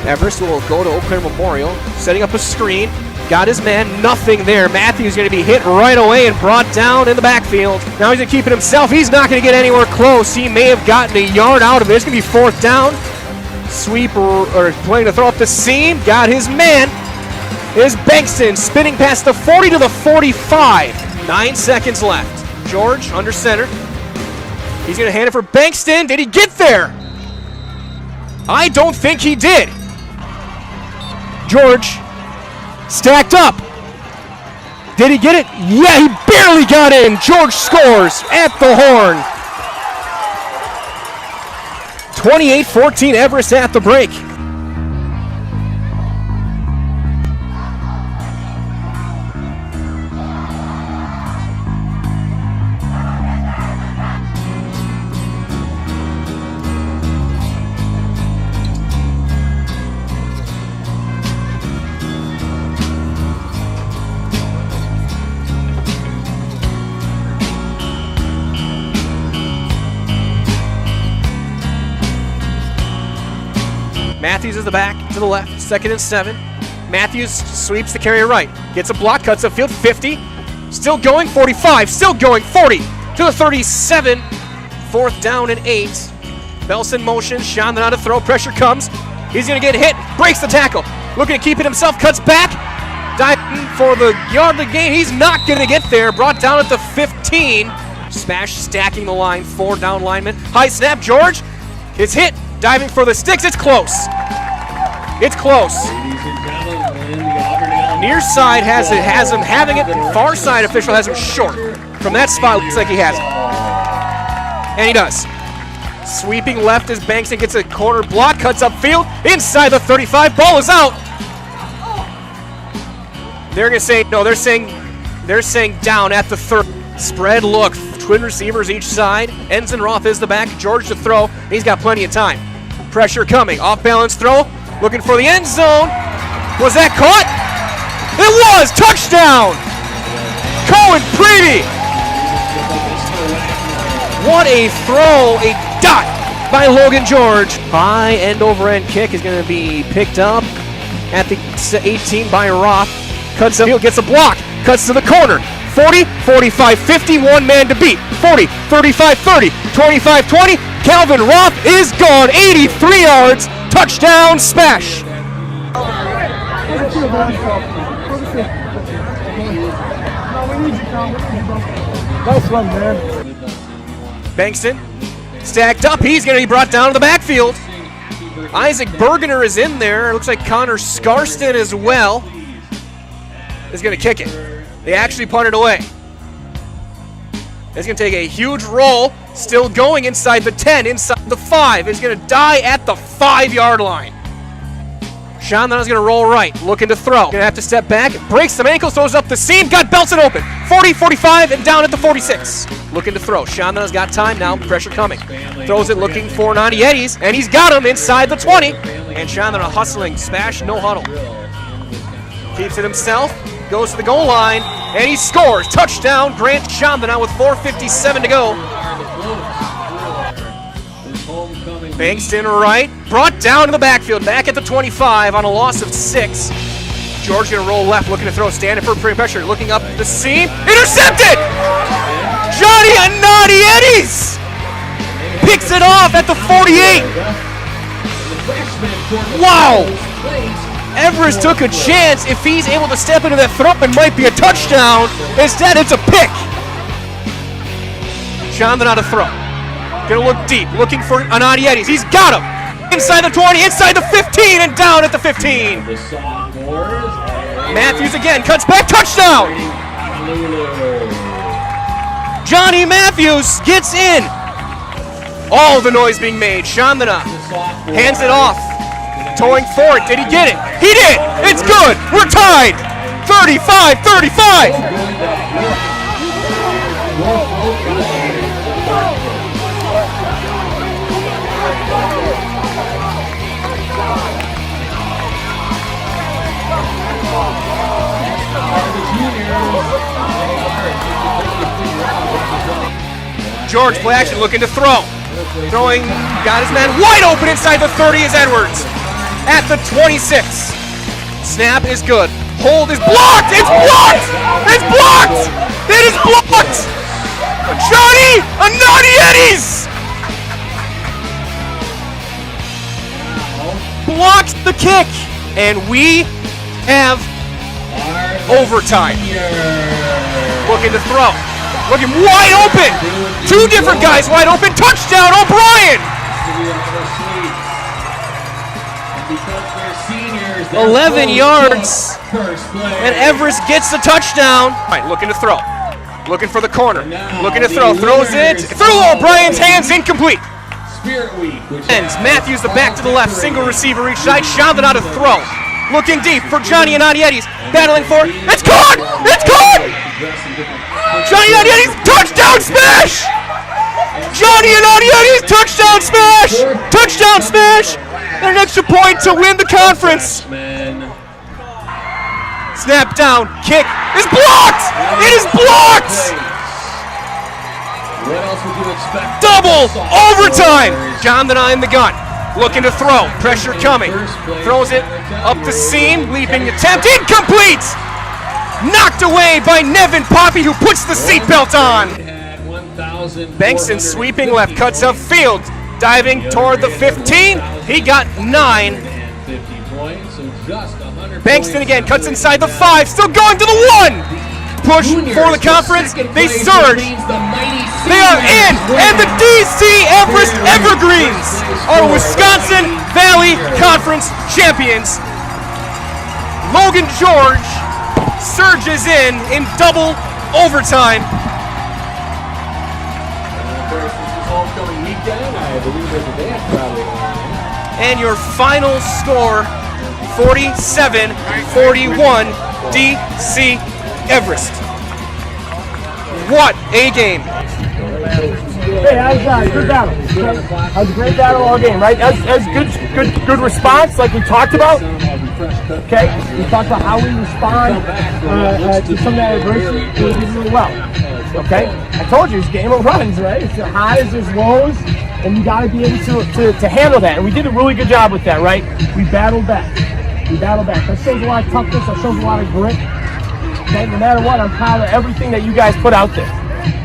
Everest will go to Eau Claire Memorial, setting up a screen. Got his man, nothing there. Matthews going to be hit right away and brought down in the backfield. Now he's going to keep it himself. He's not going to get anywhere close. He may have gotten a yard out of it. It's going to be 4th down. Sweep or playing to throw up the seam. Got his man. Is Bankston spinning past the 40 to the 45. 9 seconds left. George under center. He's going to hand it for Bankston. Did he get there? I don't think he did. George stacked up. Did he get it? Yeah, he barely got in. George scores at the horn. 28-14 Everest at the break. Matthews is the back to the left, 2nd and 7. Matthews sweeps the carry right, gets a block, cuts upfield, 50. Still going, 45, still going, 40 to the 37. 4th down and 8. Belson motion, Sean then on to throw, pressure comes. He's gonna get hit, breaks the tackle. Looking to keep it himself, cuts back. Diving for the yardly gain, he's not gonna get there. Brought down at the 15. Smash stacking the line, 4 down linemen. High snap, George is hit, diving for the sticks, it's close. It's close. Near side has him having it, far side official has him short. From that spot, looks like he has it. And he does. Sweeping left as Bankston gets a corner block, cuts upfield, inside the 35, ball is out. They're gonna say, no, they're saying down at the 30. Spread look, twin receivers each side. Ensign Roth is the back, George to throw. He's got plenty of time. Pressure coming, off balance throw, looking for the end zone. Was that caught? It was, touchdown! Cohen Preedy! What a throw, a dot by Logan George. High end over end kick is going to be picked up at the 18 by Roth. Cuts up, gets a block, cuts to the corner. 40, 45, 50, one man to beat. 40, 35, 30, 25, 20. Calvin Roth is gone, 83 yards, touchdown smash. Nice one, man. Bankston stacked up. He's going to be brought down to the backfield. Isaac Bergener is in there. Looks like Connor Scarston as well is going to kick it. They actually punted away. It's going to take a huge roll. Still going inside the 10, inside the 5. It's going to die at the 5-yard line. Sean then is going to roll right, looking to throw. Going to have to step back, breaks some ankles, throws up the seam, got Belson open. 40, 45, and down at the 46. Looking to throw. Sean then has got time now, pressure coming. Throws it looking for Nandietis, and he's got him inside the 20. And Sean then a hustling, smash, no huddle. Keeps it himself, goes to the goal line, and he scores. Touchdown, Grant Chandana with 4:57 to go. Bankston right, brought down to the backfield, back at the 25 on a loss of 6. George gonna roll left, looking to throw, standing for pressure, looking up the seam, intercepted! Johnny Anadietis picks it off at the 48. Wow! Everest took a chance. If he's able to step into that throw, it might be a touchdown. Instead, it's a pick. Chandana to throw. Gonna look deep, looking for Anadietis. He's got him! Inside the 20, inside the 15, and down at the 15. Matthews again, cuts back, touchdown! Johnny Matthews gets in. All the noise being made. Chandana hands it off. Towing for it. Did he get it? He did! It's good! We're tied! 35-35! George play action, looking to throw. Throwing, got his man wide open inside the 30 is Edwards. At the 26. Snap is good. Hold is blocked! It's blocked! It's blocked! It is blocked! Johnny Anadietis blocks the kick, and we have overtime. Looking to throw. Looking wide open. 2 different guys wide open. Touchdown, O'Brien! 11 yards, and Everest gets the touchdown. All right, looking to throw. Looking for the corner. Looking to throw. Throws it through O'Brien's hands. Incomplete. Ends. Matthews the back to the left. Single receiver each side. Chandana to throw. Looking deep for Johnny Anadietis. Battling for it. It's caught! It's caught! Johnny Anadietis, touchdown smash! Johnny Anadietis, touchdown smash! Touchdown smash! And an extra point to win the conference. Snap down, kick is blocked! It is blocked! What else would you expect? Double overtime! Chandana in the gun. looking to throw, pressure coming, throws it up the seam, leaping attempt, incomplete! Knocked away by Nevin Poppy, who puts the seatbelt on. Bankston sweeping left, cuts upfield, diving toward the 15. He got 9. Bankston again cuts inside the 5, still going to the 1. Push for the conference. They surge. They are in, and the DC Everest Evergreens are Wisconsin Valley Conference champions. Logan George surges in double overtime. And your final score, 47-41, DC Everest. What a game. Hey, how's good battle? Okay? That was a great battle all game, right? That was good response, like we talked about. Okay, we talked about how we respond to some of that adversity. We did really well. Okay, I told you it's game of runs, right? It's the highs, there's lows, and you got to be able to handle that. And we did a really good job with that, right? We battled back. That shows a lot of toughness. That shows a lot of grit. Okay, no matter what, I'm proud of everything that you guys put out there.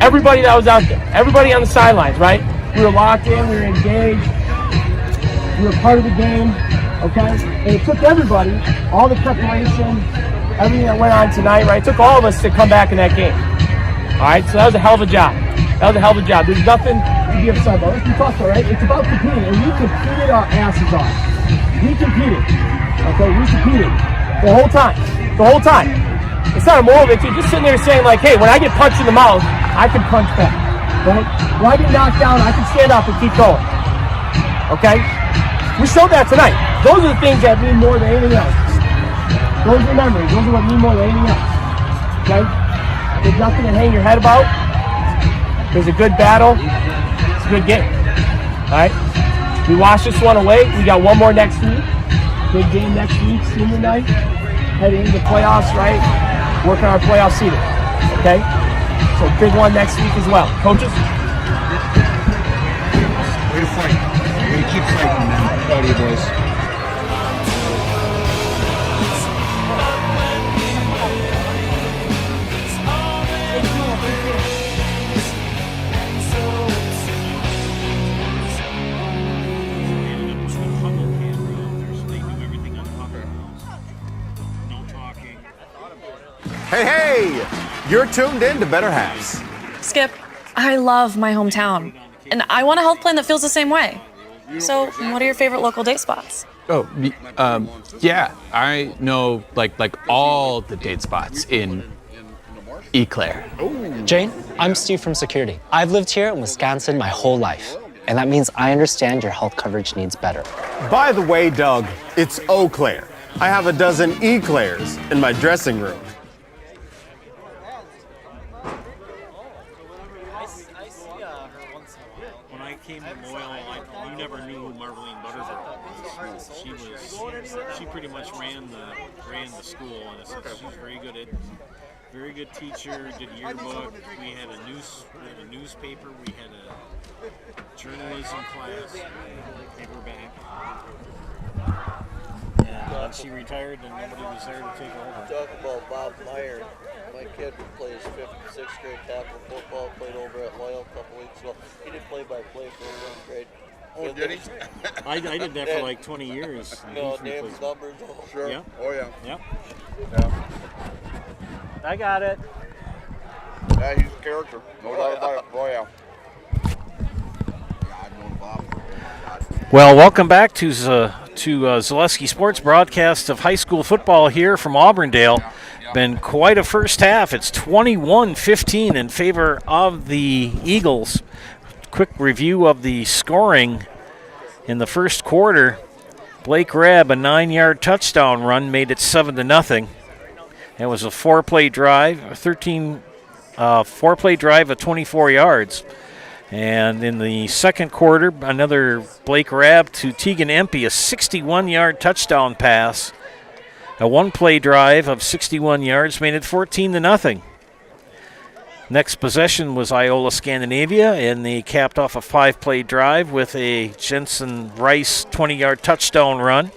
Everybody that was out there, everybody on the sidelines, right? We were locked in, we were engaged, we were part of the game, okay? And it took everybody, all the preparation, everything that went on tonight, right? It took all of us to come back in that game. All right, so that was a hell of a job. There's nothing to be upset about. Let's be tough, right? It's about competing, and we competed our asses off. We competed, okay? We competed the whole time. It's not a moral victory. Just sitting there saying like, hey, when I get punched in the mouth, I can punch back. Right? When I get knocked down, I can stand up and keep going. Okay? We showed that tonight. Those are the things that mean more than anything else. Those are memories. Those are what mean more than anything else. Okay? There's nothing to hang your head about. There's a good battle. It's a good game. All right? We wash this one away. We got one more next week. Big game next week, senior night. Heading into the playoffs, right? Working on our playoff seeding. Okay? So big one next week as well. Coaches? Way to fight. Way to keep fighting, man. Proud of you boys. Hey, you're tuned in to Better Halves. Skip, I love my hometown, and I want a health plan that feels the same way. So, what are your favorite local date spots? Oh, yeah, I know like all the date spots in Eau Claire. Jane, I'm Steve from security. I've lived here in Wisconsin my whole life, and that means I understand your health coverage needs better. By the way, Doug, it's Eau Claire. I have a dozen Eclairs in my dressing room. When I came to Loyal, you never knew who Marveline Butterfield was. She pretty much ran the school, and she's very good teacher. Did yearbook. We had a newspaper. We had a journalism class. Paperback. And she retired, and nobody was there to take over. Talk about Bob Meyer. My kid plays 5th and 6th grade tackle football, played over at Loyal a couple weeks ago. He did play-by-play for 1st grade. Oh, did he? I did that for like 20 years. No, names, numbers, all. Sure. Yeah. Oh, yeah. Yep. Yeah. I got it. Yeah, he's a character. No doubt about it. Oh, yeah. Well, welcome back to Zaleski Sports broadcast of high school football here from Auburndale. Been quite a first half. It's 21-15 in favor of the Eagles. Quick review of the scoring in the first quarter. Blake Rabb, a 9-yard touchdown run, made it 7-0. It was a four-play drive of 24 yards. And in the second quarter, another Blake Rabb to Tegan Empey, a 61-yard touchdown pass. A one-play drive of 61 yards made it 14-0. Next possession was Iola-Scandinavia, and they capped off a 5-play drive with a Jensen Rice 20-yard touchdown run.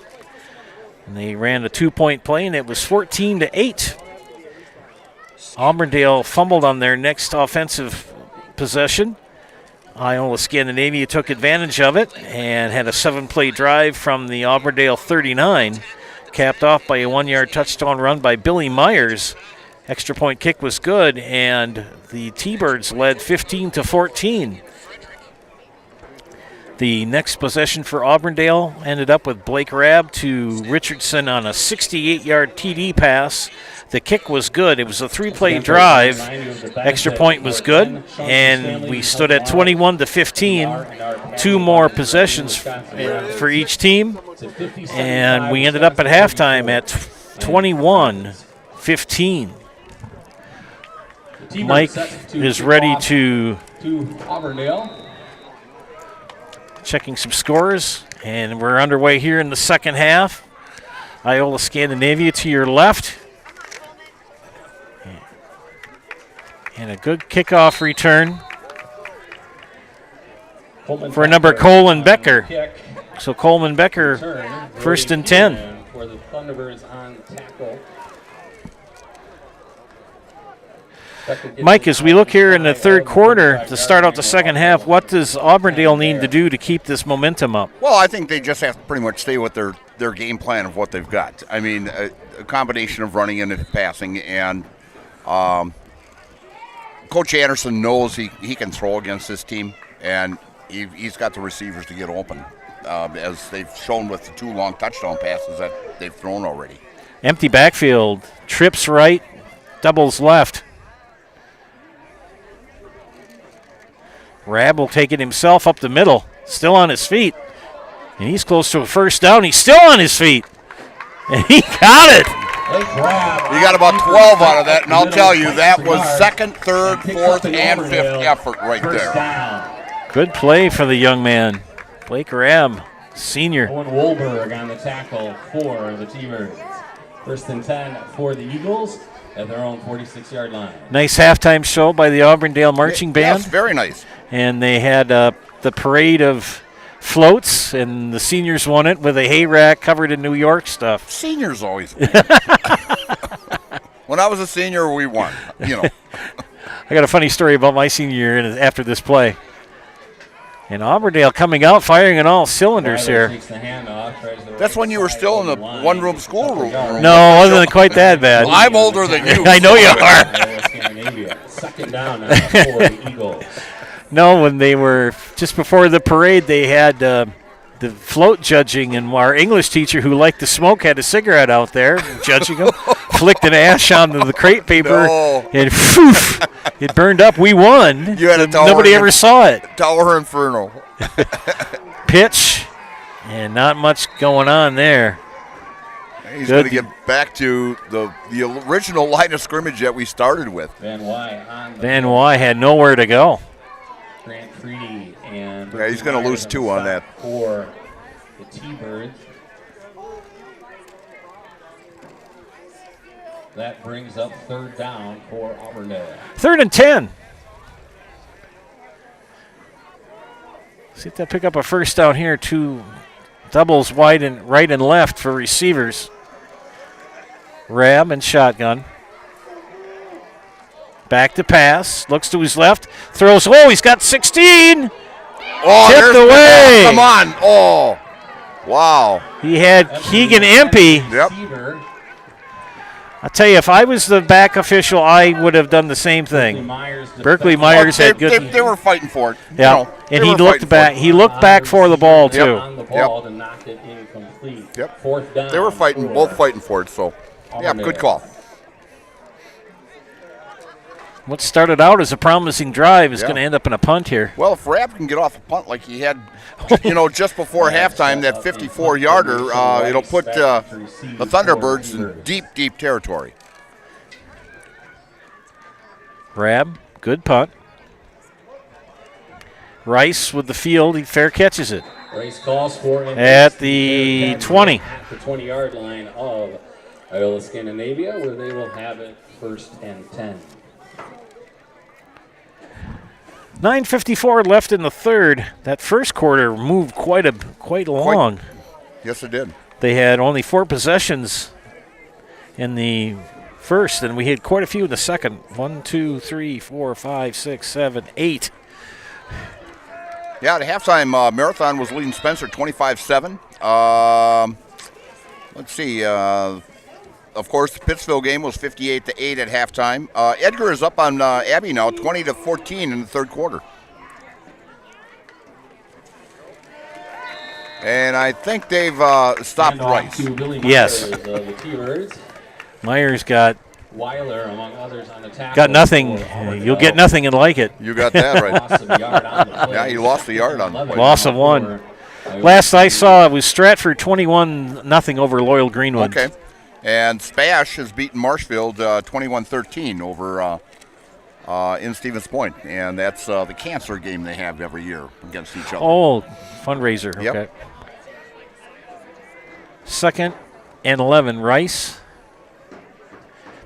And they ran a 2-point play, and it was 14-8. Auburndale fumbled on their next offensive possession. Iola-Scandinavia took advantage of it and had a 7-play drive from the Auburndale 39, capped off by a 1-yard touchdown run by Billy Myers. Extra point kick was good, and the T-Birds led 15-14. The next possession for Auburndale ended up with Blake Rabb to Richardson on a 68-yard TD pass. The kick was good. It was a 3-play drive. Extra point was good, and we stood at 21-15. 2 more possessions for each team, and we ended up at halftime at 21-15. Mike is ready to Auburndale. Checking some scores, and we're underway here in the second half. Iola-Scandinavia to your left. And a good kickoff return for number Coleman Becker. So Coleman Becker, 1st and 10. For the Thunderbirds on tackle. Mike, as we look here in the third quarter to start out the second half, what does Auburndale need to do to keep this momentum up? Well, I think they just have to pretty much stay with their game plan of what they've got. I mean, a combination of running and passing, and Coach Anderson knows he can throw against this team, and he's got the receivers to get open, as they've shown with the 2 long touchdown passes that they've thrown already. Empty backfield, trips right, doubles left. Rabb will take it himself up the middle, still on his feet. And he's close to a first down. He's still on his feet. And he got it. You got about 12 out of that, and I'll tell you, that was 2nd, 3rd, 4th, and 5th effort right there. Good play for the young man. Blake Rabb, senior. Owen Wolberg on the tackle for the T-Birds. 1st and 10 for the Eagles at their own 46-yard line. Nice halftime show by the Auburndale Marching Band. Yes, very nice. And they had the parade of floats, and the seniors won it with a hay rack covered in New York stuff. Seniors always win. When I was a senior, we won, you know. I got a funny story about my senior year after this play. And Auburndale coming out, firing on all cylinders here. That's when you were still in the one-room schoolroom. No, it wasn't quite that bad. Well, I'm older than you. I know you are. 2nd down now for the Eagles. No, when they were just before the parade, they had the float judging, and our English teacher, who liked to smoke, had a cigarette out there judging them, flicked an ash onto the crepe paper, and poof, it burned up. We won. You had a Nobody ever saw it. Tower Inferno. Pitch, and not much going on there. He's going to get back to the original line of scrimmage that we started with. Van Wy had nowhere to go. Grant Freedy and yeah, he's going to lose 2 on that. For the T-Birds. That brings up 3rd down for Auburndale. 3rd and 10. See if they pick up a first down here. 2 doubles wide and right and left for receivers. Rabb and shotgun. Back to pass. Looks to his left. Throws. Oh, he's got 16. Oh, tipped away. Come on. Oh, wow. He had Keegan Empey. Yep. I'll tell you, if I was the back official, I would have done the same thing. Berkeley Myers had good. They were fighting for it. Yeah, you know, and he looked back. He looked back for the ball too. On the ball to knock it incomplete. Yep. 4th down. They were fighting, both fighting for it. So, yeah, good call. What started out as a promising drive is going to end up in a punt here. Well, if Rabb can get off a punt like he had, just before halftime, that 54-yarder, it'll put the Thunderbirds in deep, deep territory. Rabb, good punt. Rice with the field, he fair catches it. Rice calls for at the 20. At the 20-yard line of Iola-Scandinavia, where they will have it 1st and 10. 9:54 left in the third. That first quarter moved quite long. Yes, it did. They had only 4 possessions in the first, and we had quite a few in the second. 1, 2, 3, 4, 5, 6, 7, 8. Yeah, at halftime, Marathon was leading Spencer 25-7. Let's see. Of course, the Pittsville game was 58-8 at halftime. Edgar is up on Abbey now, 20-14 in the third quarter. And I think they've stopped Rice. Yes. The T-Birds. Myers got Weiler, among others, on the tackle. got nothing. You'll get nothing and like it. You got that right. Loss of yard on the play. Yeah, he lost the yard on the play. Loss of 1. Last I saw, it was Stratford 21-0 over Loyal Greenwood. Okay. And Spash has beaten Marshfield 21-13 over in Stevens Point. And that's the cancer game they have every year against each other. Oh, fundraiser. Yep. Okay. 2nd and 11, Rice.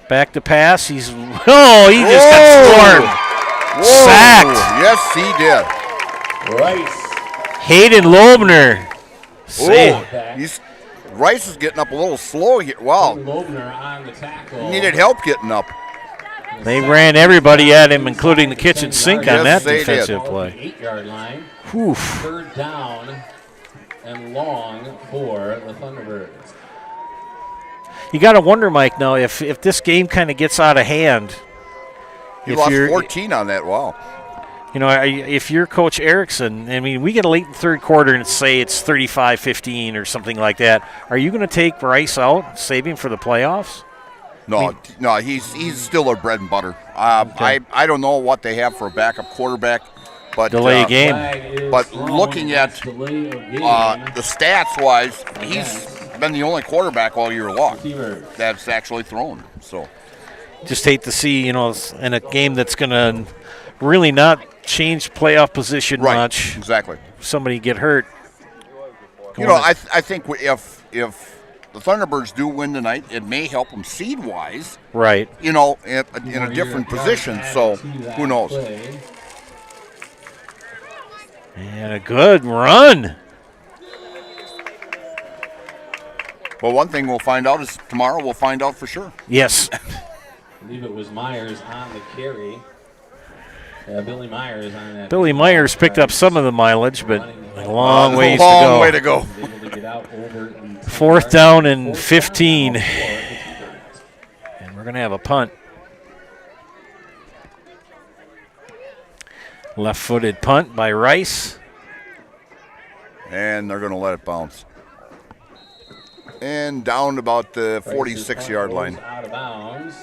Back to pass. He just got swarmed. Sacked. Yes, he did. Rice. Hayden Loebner. Rice is getting up a little slow here. Wow. Loebner on the tackle. He needed help getting up. They ran everybody at him, including the kitchen sink on that they defensive did. play. 8-yard line. Whew. Third down and long for the Thunderbirds. You got to wonder, Mike, now, if this game kind of gets out of hand. He lost 14 on that. Wow. You know, if you're Coach Erickson, I mean, we get a late third quarter and say it's 35-15 or something like that. Are you going to take Rice out, save him for the playoffs? No, he's still our bread and butter. I don't know what they have for a backup quarterback, but delay a game. But looking at the stats-wise, he's been the only quarterback all year long that's actually thrown. So, just hate to see, in a game that's going to really not change playoff position much. Exactly. Somebody get hurt. I think if the Thunderbirds do win tonight, it may help them seed-wise. Right. In a different position. So who knows? And a good run. Well, one thing we'll find out is tomorrow we'll find out for sure. Yes. I believe it was Myers on the carry. Billy Myers on that. Billy Myers picked up some of the mileage, but a long way to go. 4th down and 15. And we're going to have a punt. Left-footed punt by Rice. And they're going to let it bounce. And down about the 46-yard line. Out of bounds.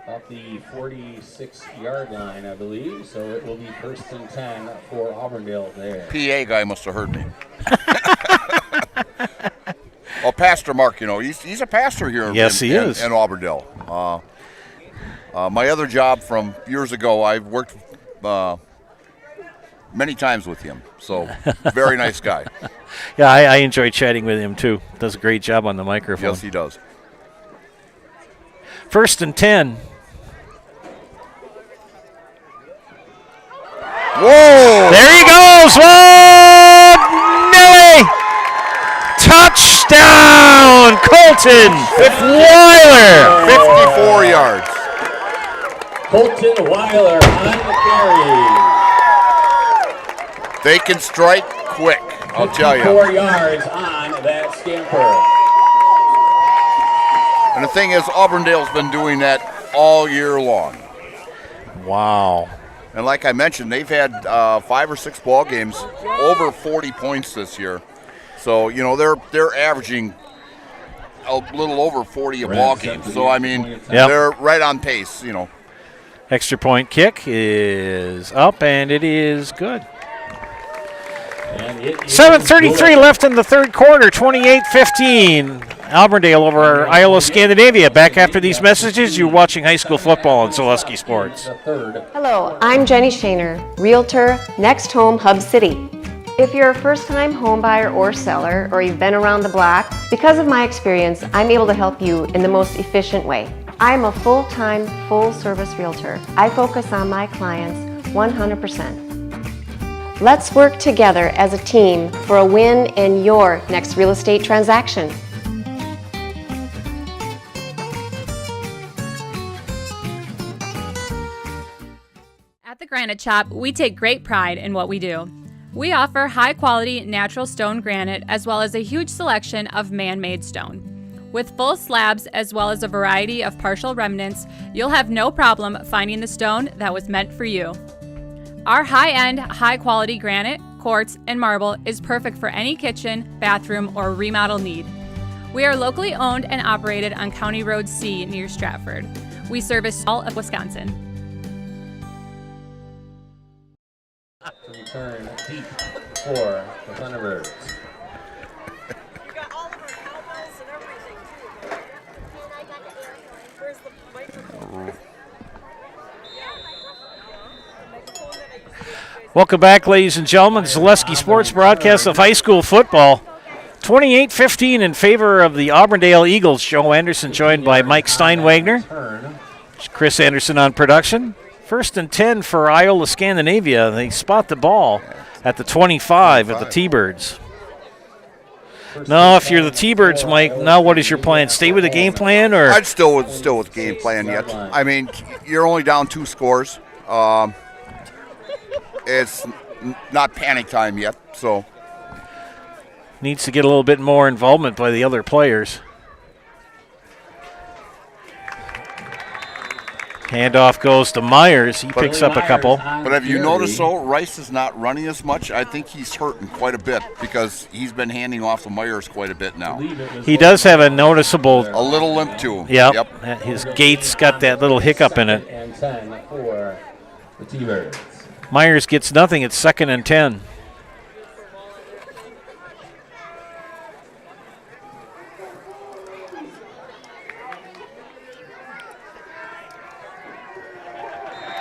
About the 46-yard line, I believe. So it will be 1st and 10 for Auburndale there. PA guy must have heard me. Well, Pastor Mark, he's a pastor here yes, he is. In Auburndale. My other job from years ago, I've worked many times with him. So, very nice guy. Yeah, I enjoy chatting with him, too. Does a great job on the microphone. Yes, he does. 1st and 10. Whoa! There he goes! Whoa! Millie! Touchdown! Colton Weiler! 54 yards. Colton Weiler on the carry. They can strike quick, I'll tell you. 54 yards on that scamper. And the thing is, Auburndale's been doing that all year long. Wow. And like I mentioned, they've had 5 or 6 ball games over 40 points this year. So, they're averaging a little over 40 a ball game. So, I mean, they're right on pace, Extra point kick is up, and it is good. 7:33 left in the third quarter, 28-15. Auburndale over Iola-Scandinavia. Back after these messages, you're watching high school football on Zaleski Sports. Hello, I'm Jenny Shaner, Realtor, Next Home Hub City. If you're a first-time home buyer or seller, or you've been around the block, because of my experience, I'm able to help you in the most efficient way. I'm a full-time, full-service realtor. I focus on my clients' 100%. Let's work together as a team for a win in your next real estate transaction. At the Granite Shop, we take great pride in what we do. We offer high-quality natural stone granite as well as a huge selection of man-made stone. With full slabs as well as a variety of partial remnants, you'll have no problem finding the stone that was meant for you. Our high-end, high-quality granite, quartz, and marble is perfect for any kitchen, bathroom, or remodel need. We are locally owned and operated on County Road C near Stratford. We service all of Wisconsin. To return deep for the Thunderbirds. Welcome back, ladies and gentlemen. Zaleski Sports broadcast of high school football. 28-15 in favor of the Auburndale Eagles. Joe Anderson joined by Mike Steinwagner. Chris Anderson on production. 1st and 10 for Iola-Scandinavia. They spot the ball at the 25 of the T-Birds. Now, if you're the T-Birds, Mike, now what is your plan? Stay with the game plan, or? I'd still with game plan yet. I mean, you're only down 2 scores. It's not panic time yet, so. Needs to get a little bit more involvement by the other players. Handoff goes to Myers. He picks up a couple. But have you noticed, though, Rice is not running as much? I think he's hurting quite a bit because he's been handing off to Myers quite a bit now. He does have a noticeable... A little limp, too. Yep. His gait's got that little hiccup in it. And 10 for the T-Birds. Myers gets nothing. It's 2nd and 10.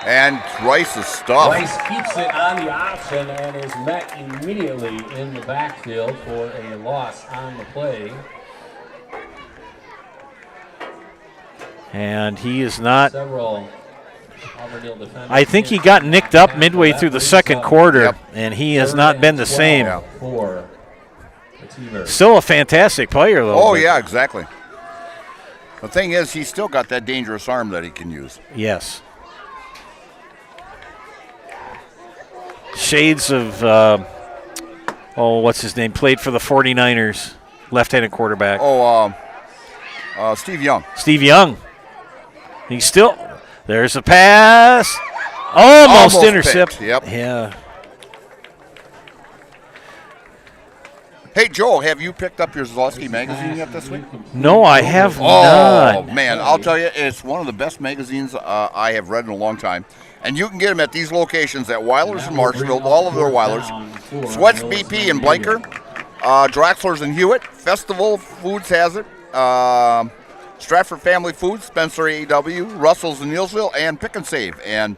And Rice is stuffed. Rice keeps it on the option and is met immediately in the backfield for a loss on the play. And he is not... Several Auburndale defenders. I think he got nicked up midway through the 2nd quarter, and he has not been the same. For the T-Birds. Still a fantastic player, though. Oh, yeah, exactly. The thing is, he's still got that dangerous arm that he can use. Yes. Shades of, what's his name? Played for the 49ers, left-handed quarterback. Steve Young. Steve Young. He's still, there's a pass. Almost intercept. Yep. Yeah. Hey, Joe, have you picked up your Zaleski magazine yet this week? No, I have not. Oh, man, I'll tell you, it's one of the best magazines I have read in a long time. And you can get them at these locations at Weiler's in Marshfield, all of their Weilers, Sweats BP in Blanker, Draxler's in Hewitt, Festival Foods has it, Stratford Family Foods, Spencer AEW, Russell's in Neilsville, and Pick and Save. And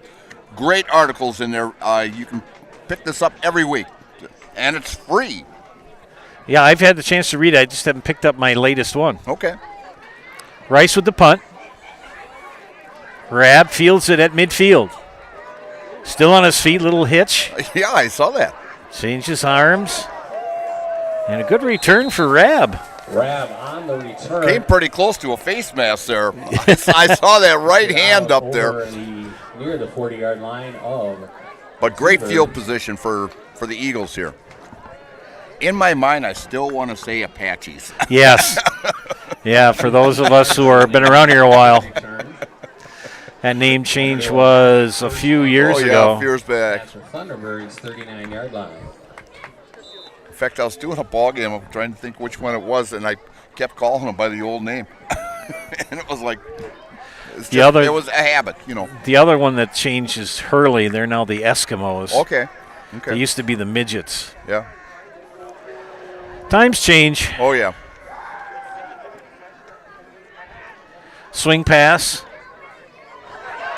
great articles in there. You can pick this up every week, and it's free. Yeah, I've had the chance to read it. I just haven't picked up my latest one. Okay. Rice with the punt. Rab fields it at midfield. Still on his feet, little hitch. Yeah, I saw that. Changes arms. And a good return for Rab. Rab on the return. Came pretty close to a face mask there. I saw that right hand up there. Near the 40-yard line of. But great field position for the Eagles here. In my mind, I still want to say Apaches. Yes. Yeah, for those of us who have been around here a while. That name change was a few years ago. A few years back. Thunderbirds, 39-yard line. In fact, I was doing a ball game. I'm trying to think which one it was, and I kept calling them by the old name. And it was like, it was a habit, you know. The other one that changed is Hurley. They're now the Eskimos. Okay. They used to be the Midgets. Yeah. Times change. Oh, yeah. Swing pass.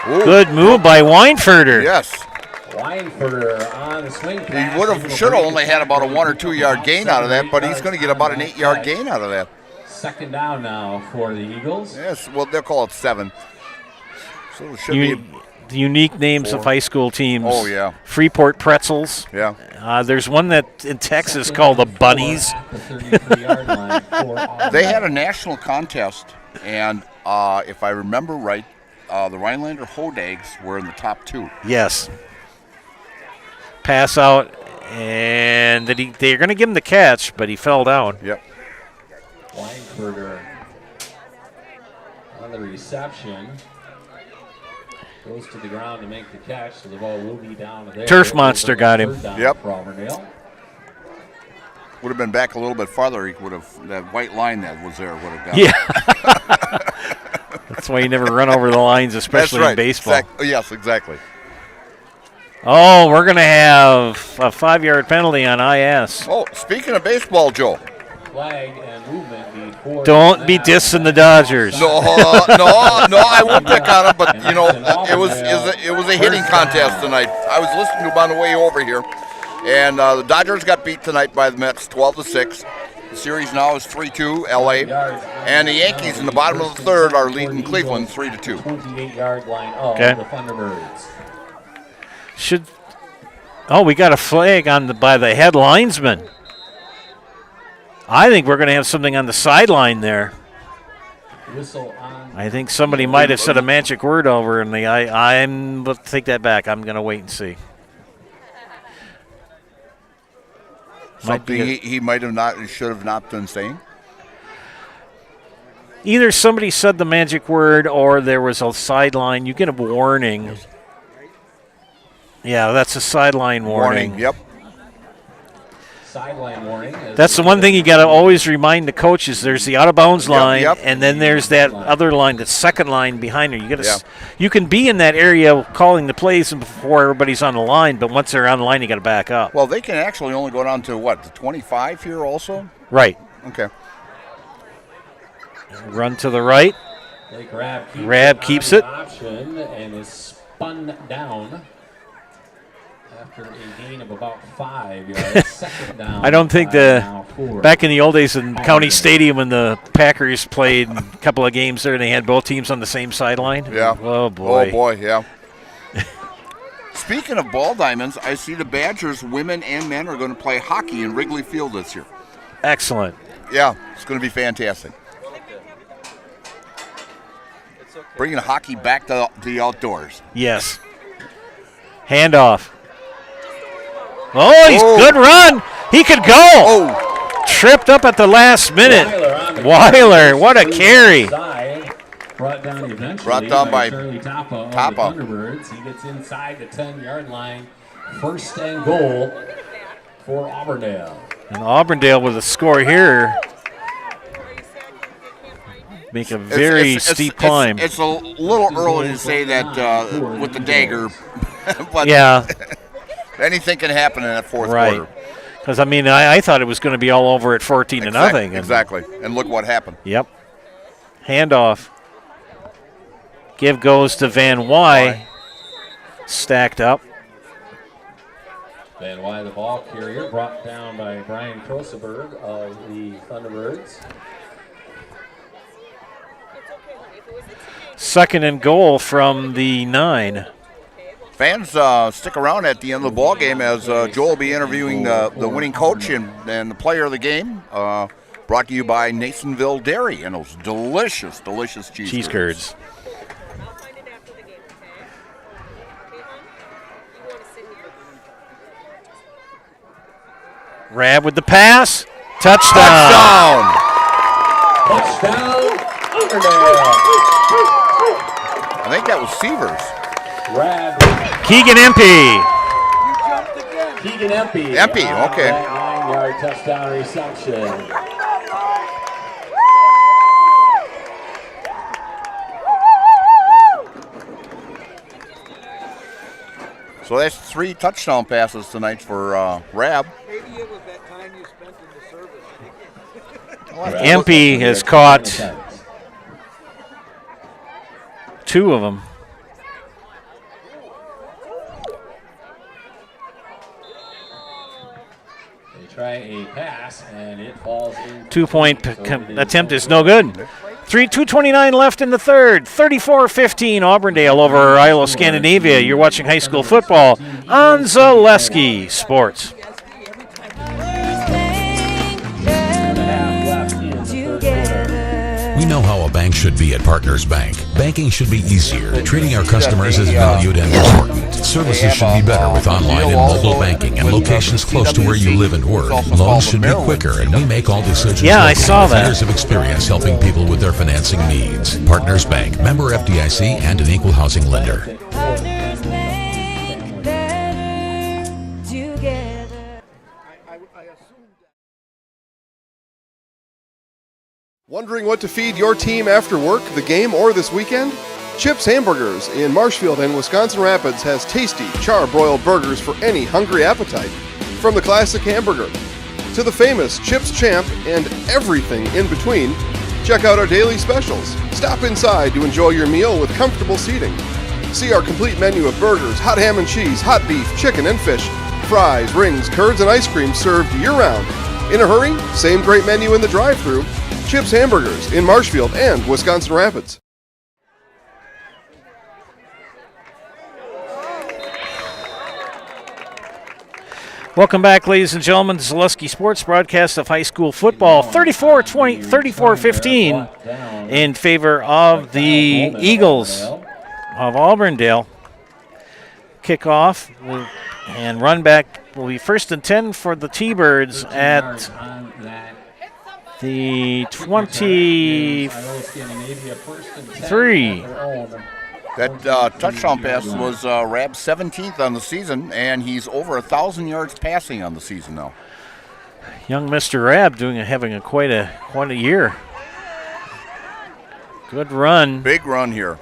Ooh. Good move by Weinferter. Yes. Weinferter on the swing pass. He should have only had about a 1 or 2 yard gain out of that, but he's going to get about an 8 yard gain out of that. 2nd down now for the Eagles. Yes, well, they'll call it 7. So it should the unique names of high school teams. Oh, yeah. Freeport Pretzels. Yeah. There's one that in Texas called the Bunnies. They had a national contest, and if I remember right, the Rhinelander Hodags were in the top 2. Yes. Pass out, and they're going to give him the catch, but he fell down. Yep. Weinberger on the reception. Goes to the ground to make the catch, so the ball will be down there. Turf Monster got him. Yep. For Auburndale. Would have been back a little bit farther. He would have, that white line that was there would have got. Yeah. That's why you never run over the lines, especially in baseball. Yes, exactly. Oh, we're going to have a 5-yard penalty on IS. Oh, speaking of baseball, Joe. Flag and movement before. Don't be dissing the Dodgers. No, I won't pick on it, but it was a hitting contest tonight. I was listening to them on the way over here, and the Dodgers got beat tonight by the Mets, 12-6. The series now is 3-2, LA, and the Yankees in the bottom of the third are leading Cleveland 3-2. 28-yard line of Okay. the Thunderbirds. We got a flag by the head linesman. I think we're going to have something on the sideline there. Whistle on. I think somebody might have said a magic word over, and let's take that back. I'm going to wait and see. Something he might have not, should have not been saying. Either somebody said the magic word or there was a sideline. You get a warning. Yeah, that's a sideline warning. Yep. Sideline warning. That's the one thing you got to always remind the coaches. There's the out of bounds line, and then there's that other line, the second line behind her. You can be in that area calling the plays before everybody's on the line, but once they're on the line, you got to back up. Well, they can actually only go down to what, the 25 here also? Right. Okay. Run to the right. Rab keeps it. Option and is spun down. After a gain of about 5 yards, second down. I don't think back in the old days in County Stadium when the Packers played a couple of games there and they had both teams on the same sideline. Yeah. Oh, boy. Oh, boy, yeah. Speaking of ball diamonds, I see the Badgers, women and men, are going to play hockey in Wrigley Field this year. Excellent. Yeah, it's going to be fantastic. Bringing hockey back to the outdoors. Yes. Handoff. Oh, good run. He could go. Oh. Tripped up at the last minute. Weiler, what a carry. Brought down eventually Brought down by Charlie Tapa of the Tapa. Thunderbirds. He gets inside the 10-yard line. First and goal for Auburndale. And Auburndale with a score here. Make a very steep climb. It's a little early to say that with the dagger. But yeah. Anything can happen in that fourth quarter. Because, I thought it was going to be all over at 14-0. Exactly. And look what happened. Yep. Handoff. Give goes to Van Wy. Stacked up. Van Wy, the ball carrier, brought down by Brian Koseberg of the Thunderbirds. Second and goal from the 9. Fans, stick around at the end of the ball game as Joel will be interviewing the winning coach and the player of the game. Brought to you by Nasonville Dairy and those delicious, delicious cheese curds. Rab with the pass. Touchdown. Touchdown, Auburndale. I think that was Severs. Keegan Empey. Keegan Empey. Empey, okay. 9-yard touchdown reception. So that's 3 touchdown passes tonight for Rab. Maybe it was that time you spent in the service. Empey has caught 2 of them. They try a pass, and it falls in. 2-point attempt is no good. 2:29 left in the third. 34-15 Auburndale over Iola-Scandinavia. You're watching high school football on Zaleski Sports. We know how a bank should be at Partners Bank. Banking should be easier. Treating our customers as valued and important. Services should be better with online and mobile banking and locations close to where you live and work. Loans should be quicker, and we make all decisions I locally saw with that. years of experience helping people with their financing needs. Partners Bank, member FDIC, and an equal housing lender. Wondering what to feed your team after work, the game, or this weekend? Chips Hamburgers in Marshfield and Wisconsin Rapids has tasty, char-broiled burgers for any hungry appetite. From the classic hamburger to the famous Chips Champ and everything in between, check out our daily specials. Stop inside to enjoy your meal with comfortable seating. See our complete menu of burgers, hot ham and cheese, hot beef, chicken and fish, fries, rings, curds, and ice cream served year-round. In a hurry? Same great menu in the drive-thru. Chips Hamburgers in Marshfield and Wisconsin Rapids. Welcome back, ladies and gentlemen, to Zaleski Sports broadcast of high school football. 34-15 in favor of the Eagles of Auburndale. Kickoff and run back will be 1st and 10 for the T-Birds at the 23. That touchdown pass was Rab's 17th on the season, and he's over 1,000 yards passing on the season now. Young Mr. Rab having quite a year. Good run. Big run here.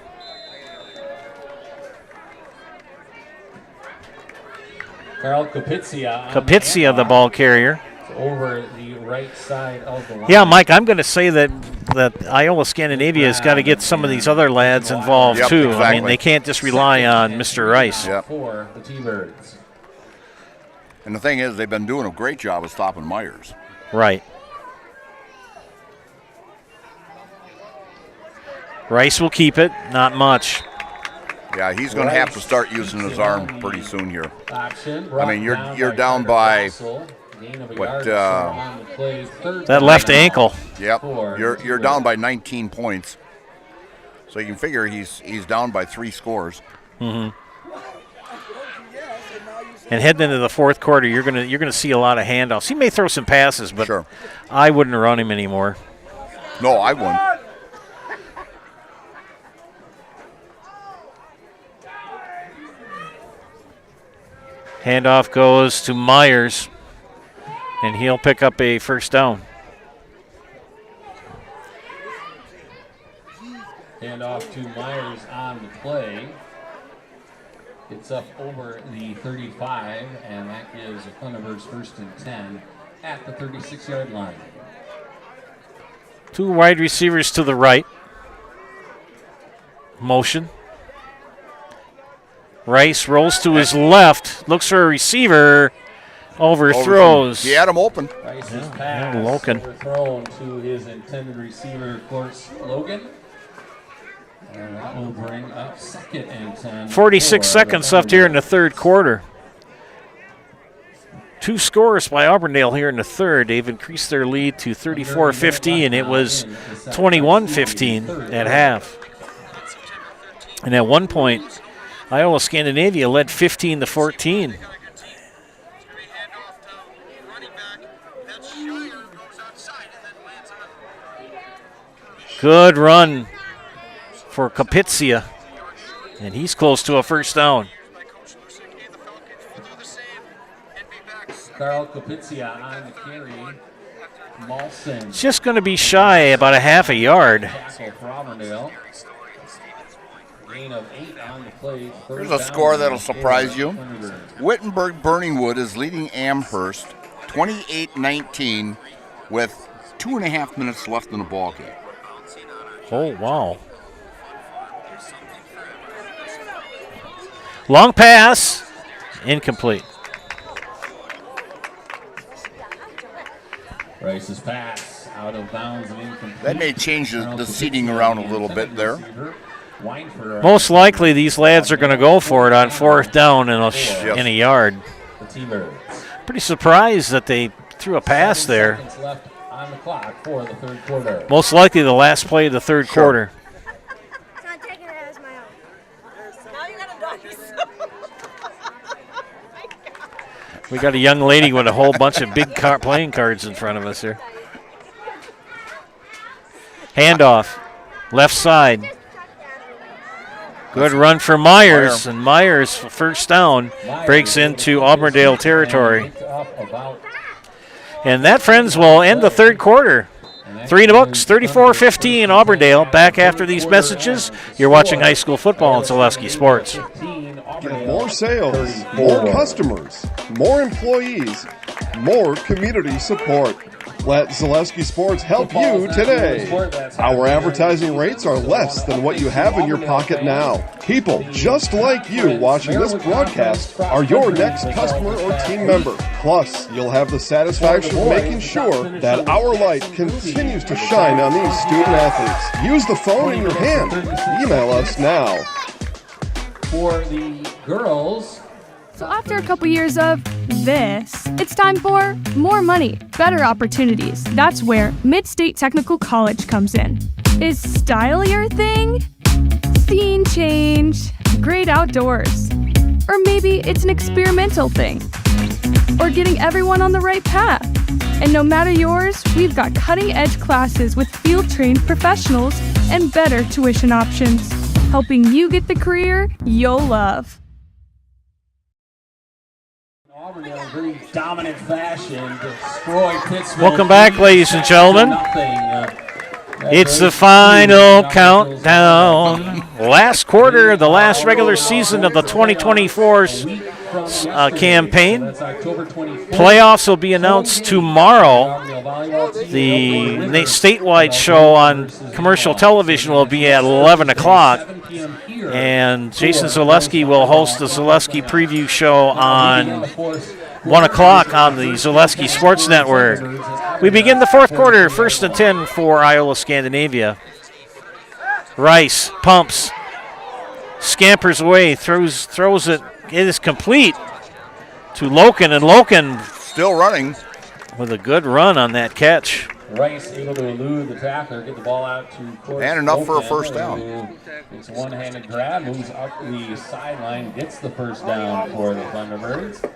Carl Kapitsia. Kapitsia, the ball carrier. Over the right side of the line. Yeah, Mike, I'm going to say that Iola-Scandinavia has got to get some of these other lads involved, too. Exactly. I mean, they can't just rely on Mr. Rice. For the T-Birds. And the thing is, they've been doing a great job of stopping Myers. Right. Rice will keep it, not much. Yeah, he's going to have to start using his arm pretty soon here. I mean, you're down by what? That left ankle. Yep, you're down by 19 points. So you can figure he's down by 3 scores. Mm-hmm. And heading into the fourth quarter, you're gonna see a lot of handoffs. He may throw some passes, but sure. I wouldn't run him anymore. No, I wouldn't. Handoff goes to Myers, and he'll pick up a first down. Handoff to Myers on the play. It's up over the 35, and that gives the Thunderbirds 1st and 10 at the 36-yard line. 2 wide receivers to the right. Motion. Rice rolls to his left, looks for a receiver, overthrows. He had him open. Rice's pass overthrown to his intended receiver, of course, Logan. And that will bring up 2nd and 10. 46 seconds left here in the third quarter. 2 scores by Auburndale here in the third. They've increased their lead to 34-15, and it was 21-15 at half. And at one point, Iola-Scandinavia led 15-14. Good run for Kapitsia, and he's close to a first down. Carl Kapitsia on the carry. Malson. It's just going to be shy about a half a yard. Tackle for Auburndale. Gain of 8 on the play. Here's a score that'll surprise you. Wittenberg-Burningwood is leading Amherst 28-19 with 2.5 minutes left in the ball game. Oh, wow. Long pass, incomplete. Rice's pass out of bounds and incomplete. That may change the seating around a little bit there. Most likely, these lads are going to go for it on 4th down in a yard. The T-Birds. Pretty surprised that they threw a pass there. Seconds left on the clock for the third quarter. Most likely the last play of the third quarter. We got a young lady with a whole bunch of big playing cards in front of us here. Handoff, left side. Good run for Myers, and Myers, first down, breaks into Auburndale territory. And that, friends, will end the third quarter. 3 in the books, 34-15 Auburndale. Back after these messages, you're watching high school football on Zaleski Sports. Get more sales, more customers, more employees, more community support. Let Zaleski Sports help you today. Our advertising rates are less than what you have in your pocket now. People just like you watching this broadcast are your next customer or team member. Plus, you'll have the satisfaction of making sure that our light continues to shine on these student athletes. Use the phone in your hand. Email us now. For the girls. So after a couple years of this, it's time for more money, better opportunities. That's where Mid-State Technical College comes in. Is style your thing? Scene change, great outdoors. Or maybe it's an experimental thing. Or getting everyone on the right path. And no matter yours, we've got cutting-edge classes with field-trained professionals and better tuition options, helping you get the career you'll love. Auburndale in very dominant fashion destroy Pittsville. Welcome back, ladies and gentlemen. It's the final countdown. Last quarter, the last regular season of the 2024 campaign. Playoffs will be announced tomorrow. The statewide show on commercial television will be at 11 o'clock. And Jason Zaleski will host the Zaleski preview show on 1 o'clock on the Zaleski Sports Network. We begin the fourth quarter, 1st and 10 for Iola-Scandinavia. Rice pumps, scampers away, throws it. It is complete to Loken, and Loken still running with a good run on that catch. Rice able to elude the tackler, get the ball out to Court. And enough for a first down. It's a one-handed grab, moves up the sideline, gets the first down for the Thunderbirds.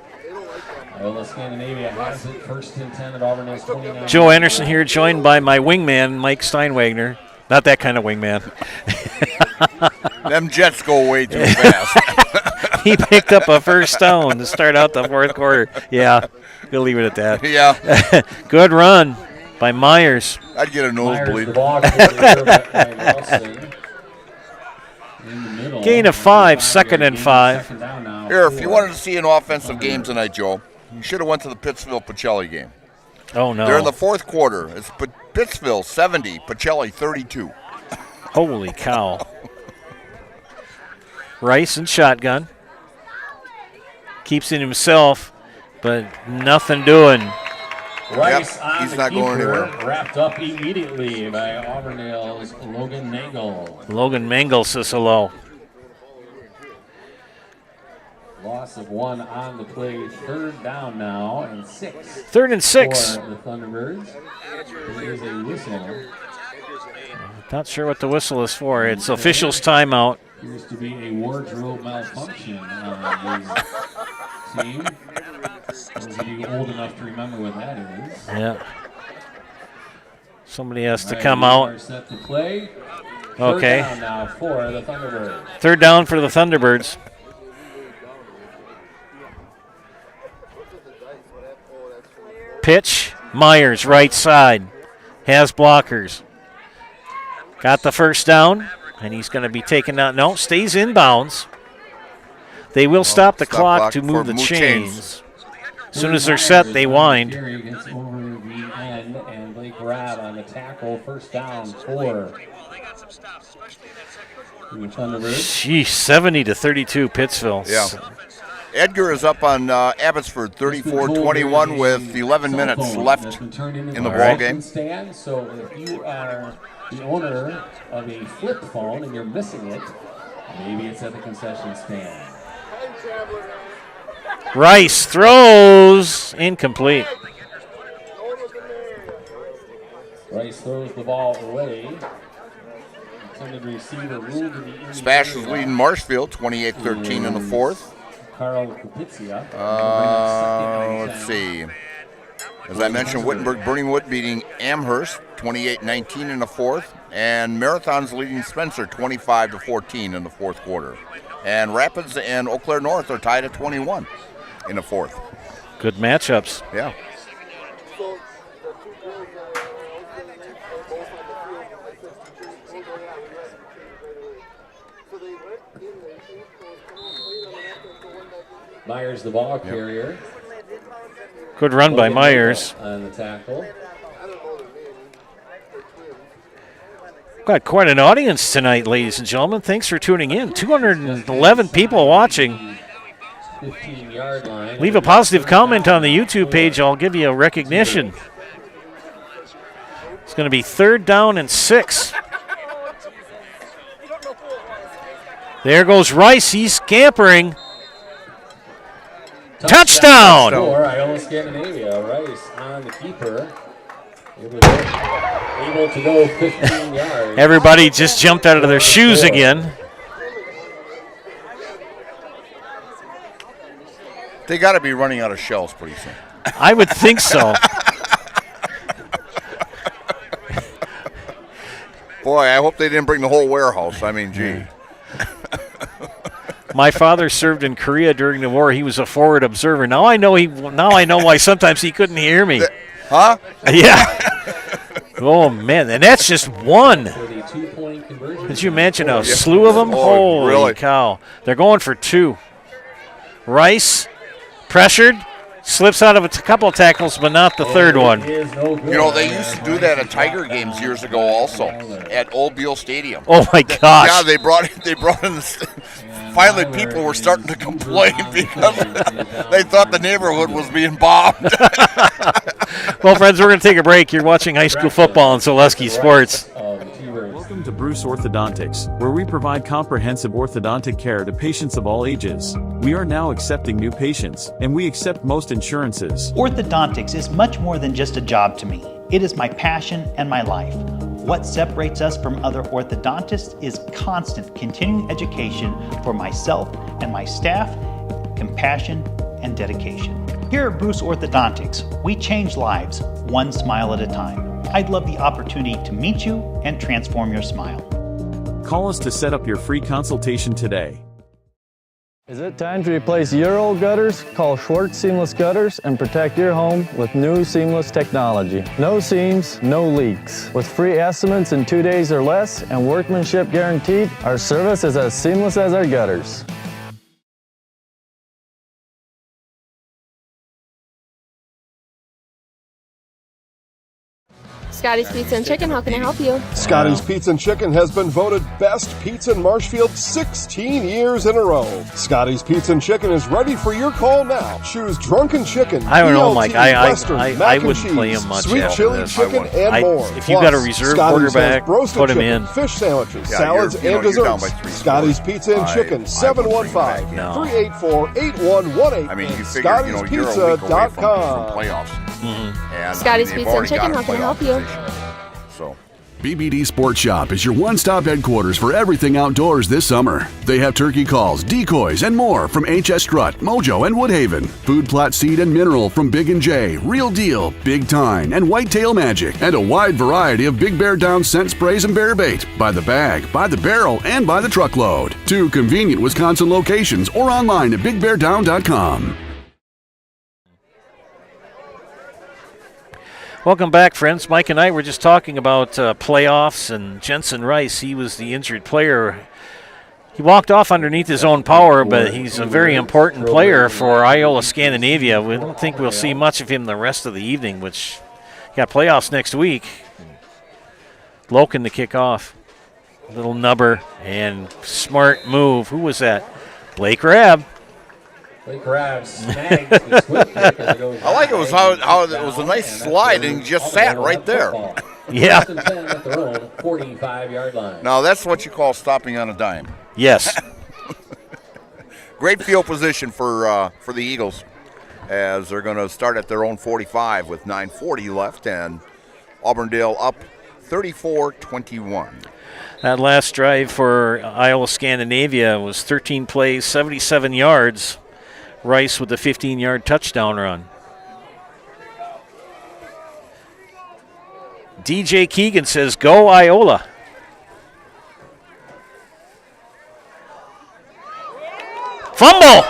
Iola-Scandinavia has it, 1st and 10 at Auburndale's 29. Joe Anderson here, joined by my wingman, Mike Steinwagner. Not that kind of wingman. Them Jets go way too fast. He picked up a first down to start out the fourth quarter. Yeah, we'll leave it at that. Yeah. Good run by Myers. I'd get a nosebleed. Gain of 5, 2nd and 5. Here, if you wanted to see an offensive game tonight, Joe, you should have went to the Pittsville-Pacelli game. Oh, no. They're in the fourth quarter. It's Pittsville 70, Pacelli 32. Holy cow. Rice and shotgun. Keeps it himself, but nothing doing. Rice on he's the not keeper, going anywhere. wrapped up immediately by Auburndale's Logan Mangle. Logan Mangle says hello. Loss of 1 on the play, 3rd down now, and 6. 3rd and 6. For the Thunderbirds. There is a whistle. Not sure what the whistle is for. It's officials' timeout. Appears to be a wardrobe malfunction on his team. Those of you old enough to remember what that is. Yeah. Somebody has to All right, come we out. are set to play. Okay. 3rd down now for the Thunderbirds. 3rd down for the Thunderbirds. Pitch. Myers, right side. Has blockers. Got the first down, and he's going to be taken out. No, stays in bounds. They will stop the clock to move the chains. As soon as they're set, they wind. Gary gets over the end, and Blake grab on the tackle. 1st down for the Thunderbirds. Geez, 70-32 Pittsville. Yeah. Edgar is up on Abbotsford, 34-21 with 11 minutes left in the ball game. Stand, so if you are the owner of a flip phone and you're missing it, maybe it's at the concession stand. Rice throws incomplete. Rice throws the ball away. Intended receiver ruled to the Spash is leading Marshfield, 28-13 in the fourth. Carl Kupitsia. Let's see. As I mentioned, Wittenberg Burningwood beating Amherst, 28-19 in the fourth. And Marathon's leading Spencer, 25-14 in the fourth quarter. And Rapids and Eau Claire North are tied at 21 in the fourth. Good matchups. Yeah. Myers, the ball carrier. Good run by Myers. On the tackle. Got quite an audience tonight, ladies and gentlemen. Thanks for tuning in. 211 people watching. 15-yard line. Leave a positive comment on the YouTube page. I'll give you a recognition. It's going to be 3rd down and 6. There goes Rice. He's scampering. Touchdown! For Iola-Scandinavia. Rice on the keeper. Able to go 15 yards. Everybody just jumped out of their shoes again. They got to be running out of shells pretty soon. I would think so. Boy, I hope they didn't bring the whole warehouse. I mean, gee. My father served in Korea during the war. He was a forward observer. Now I know why sometimes he couldn't hear me. Huh? Yeah. Oh man, and that's just one. Did you mention a slew of them? Oh, Holy really? cow! They're going for 2. Rice pressured, slips out of a couple of tackles, but not the third one. You know, they used to do that at Tiger games years ago also at Old Beale Stadium. Oh my gosh. Yeah, they brought in finally people were starting to complain because they thought the neighborhood was being bombed. Well, friends, we're going to take a break. You're watching high school football on Zaleski Sports. Welcome to Bruce Orthodontics, where we provide comprehensive orthodontic care to patients of all ages. We are now accepting new patients, and we accept most insurances. Orthodontics is much more than just a job to me. It is my passion and my life. What separates us from other orthodontists is constant continuing education for myself and my staff, compassion, and dedication. Here at Bruce Orthodontics, we change lives one smile at a time. I'd love the opportunity to meet you and transform your smile. Call us to set up your free consultation today. Is it time to replace your old gutters? Call Schwartz Seamless Gutters and protect your home with new seamless technology. No seams, no leaks. With free estimates in 2 days or less and workmanship guaranteed, our service is as seamless as our gutters. Scotty's Pizza and Chicken, how can I help you? Scotty's Pizza and Chicken has been voted best pizza in Marshfield 16 years in a row. Scotty's Pizza and Chicken is ready for your call now. Choose drunken chicken, I don't know, Mike. Western, I mac and wouldn't cheese, play him much sweet after chili this. chicken, and more. If you've got a reserve Scotty's quarterback, has roasted put him chicken, in. fish sandwiches, Yeah, salads, you're and down desserts. by 3 Scotty's scores. Pizza and Chicken, 715-384-8118. I mean, you figure, you're a week away from playoffs. And, Scotty's they've Pizza and already Chicken, got a how can I help playoff you? position. So. BBD Sports Shop is your one-stop headquarters for everything outdoors this summer. They have turkey calls, decoys, and more from HS Strut, Mojo, and Woodhaven. Food plot seed and mineral from Big & J, Real Deal, Big Time, and Whitetail Magic. And a wide variety of Big Bear Down scent sprays and bear bait. By the bag, by the barrel, and by the truckload. 2 convenient Wisconsin locations or online at BigBearDown.com. Welcome back, friends. Mike and I were just talking about playoffs and Jensen Rice. He was the injured player. He walked off underneath his own power, but he's a very important player for Iola-Scandinavia. We don't think we'll see much of him the rest of the evening, which got playoffs next week. Loken to kick off. Little nubber and smart move. Who was that? Blake Rabb. Blake Rav snags the squib kick as it goes. I like it was how it was a nice slide and he just sat right there. Yeah. First and 10 at their own 45-yard line. Now that's what you call stopping on a dime. Yes. Great field position for the Eagles as they're going to start at their own 45 with 9:40 left, and Auburndale up 34-21. That last drive for Iola-Scandinavia was 13 plays, 77 yards. Rice with the 15-yard touchdown run. DJ Keegan says, "Go Iola." Fumble!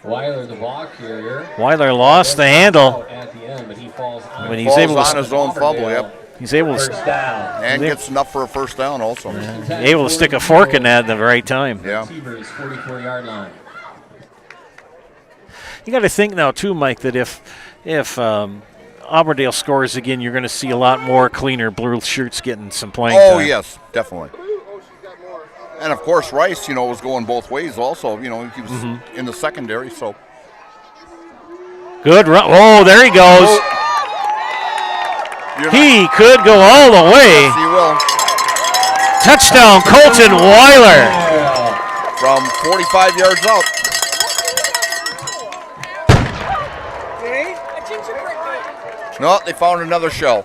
Weiler, the ball carrier. Weiler lost the handle. At the end, but he falls on, When he's able to on his own fumble, yep. He's able First to down. And gets enough for a first down also. able to stick a fork in that at the right time. Yeah. Receivers 44-yard line. You got to think now too, Mike, that if Auburndale scores again, you're going to see a lot more cleaner blue shirts getting some playing time. Oh yes, definitely. And of course, Rice, was going both ways. Also, he was in the secondary. So good run. Oh, there he goes. He could go all the way. Yes, he will. Touchdown, Colton Weiler. From 45 yards out. No, they found another shell.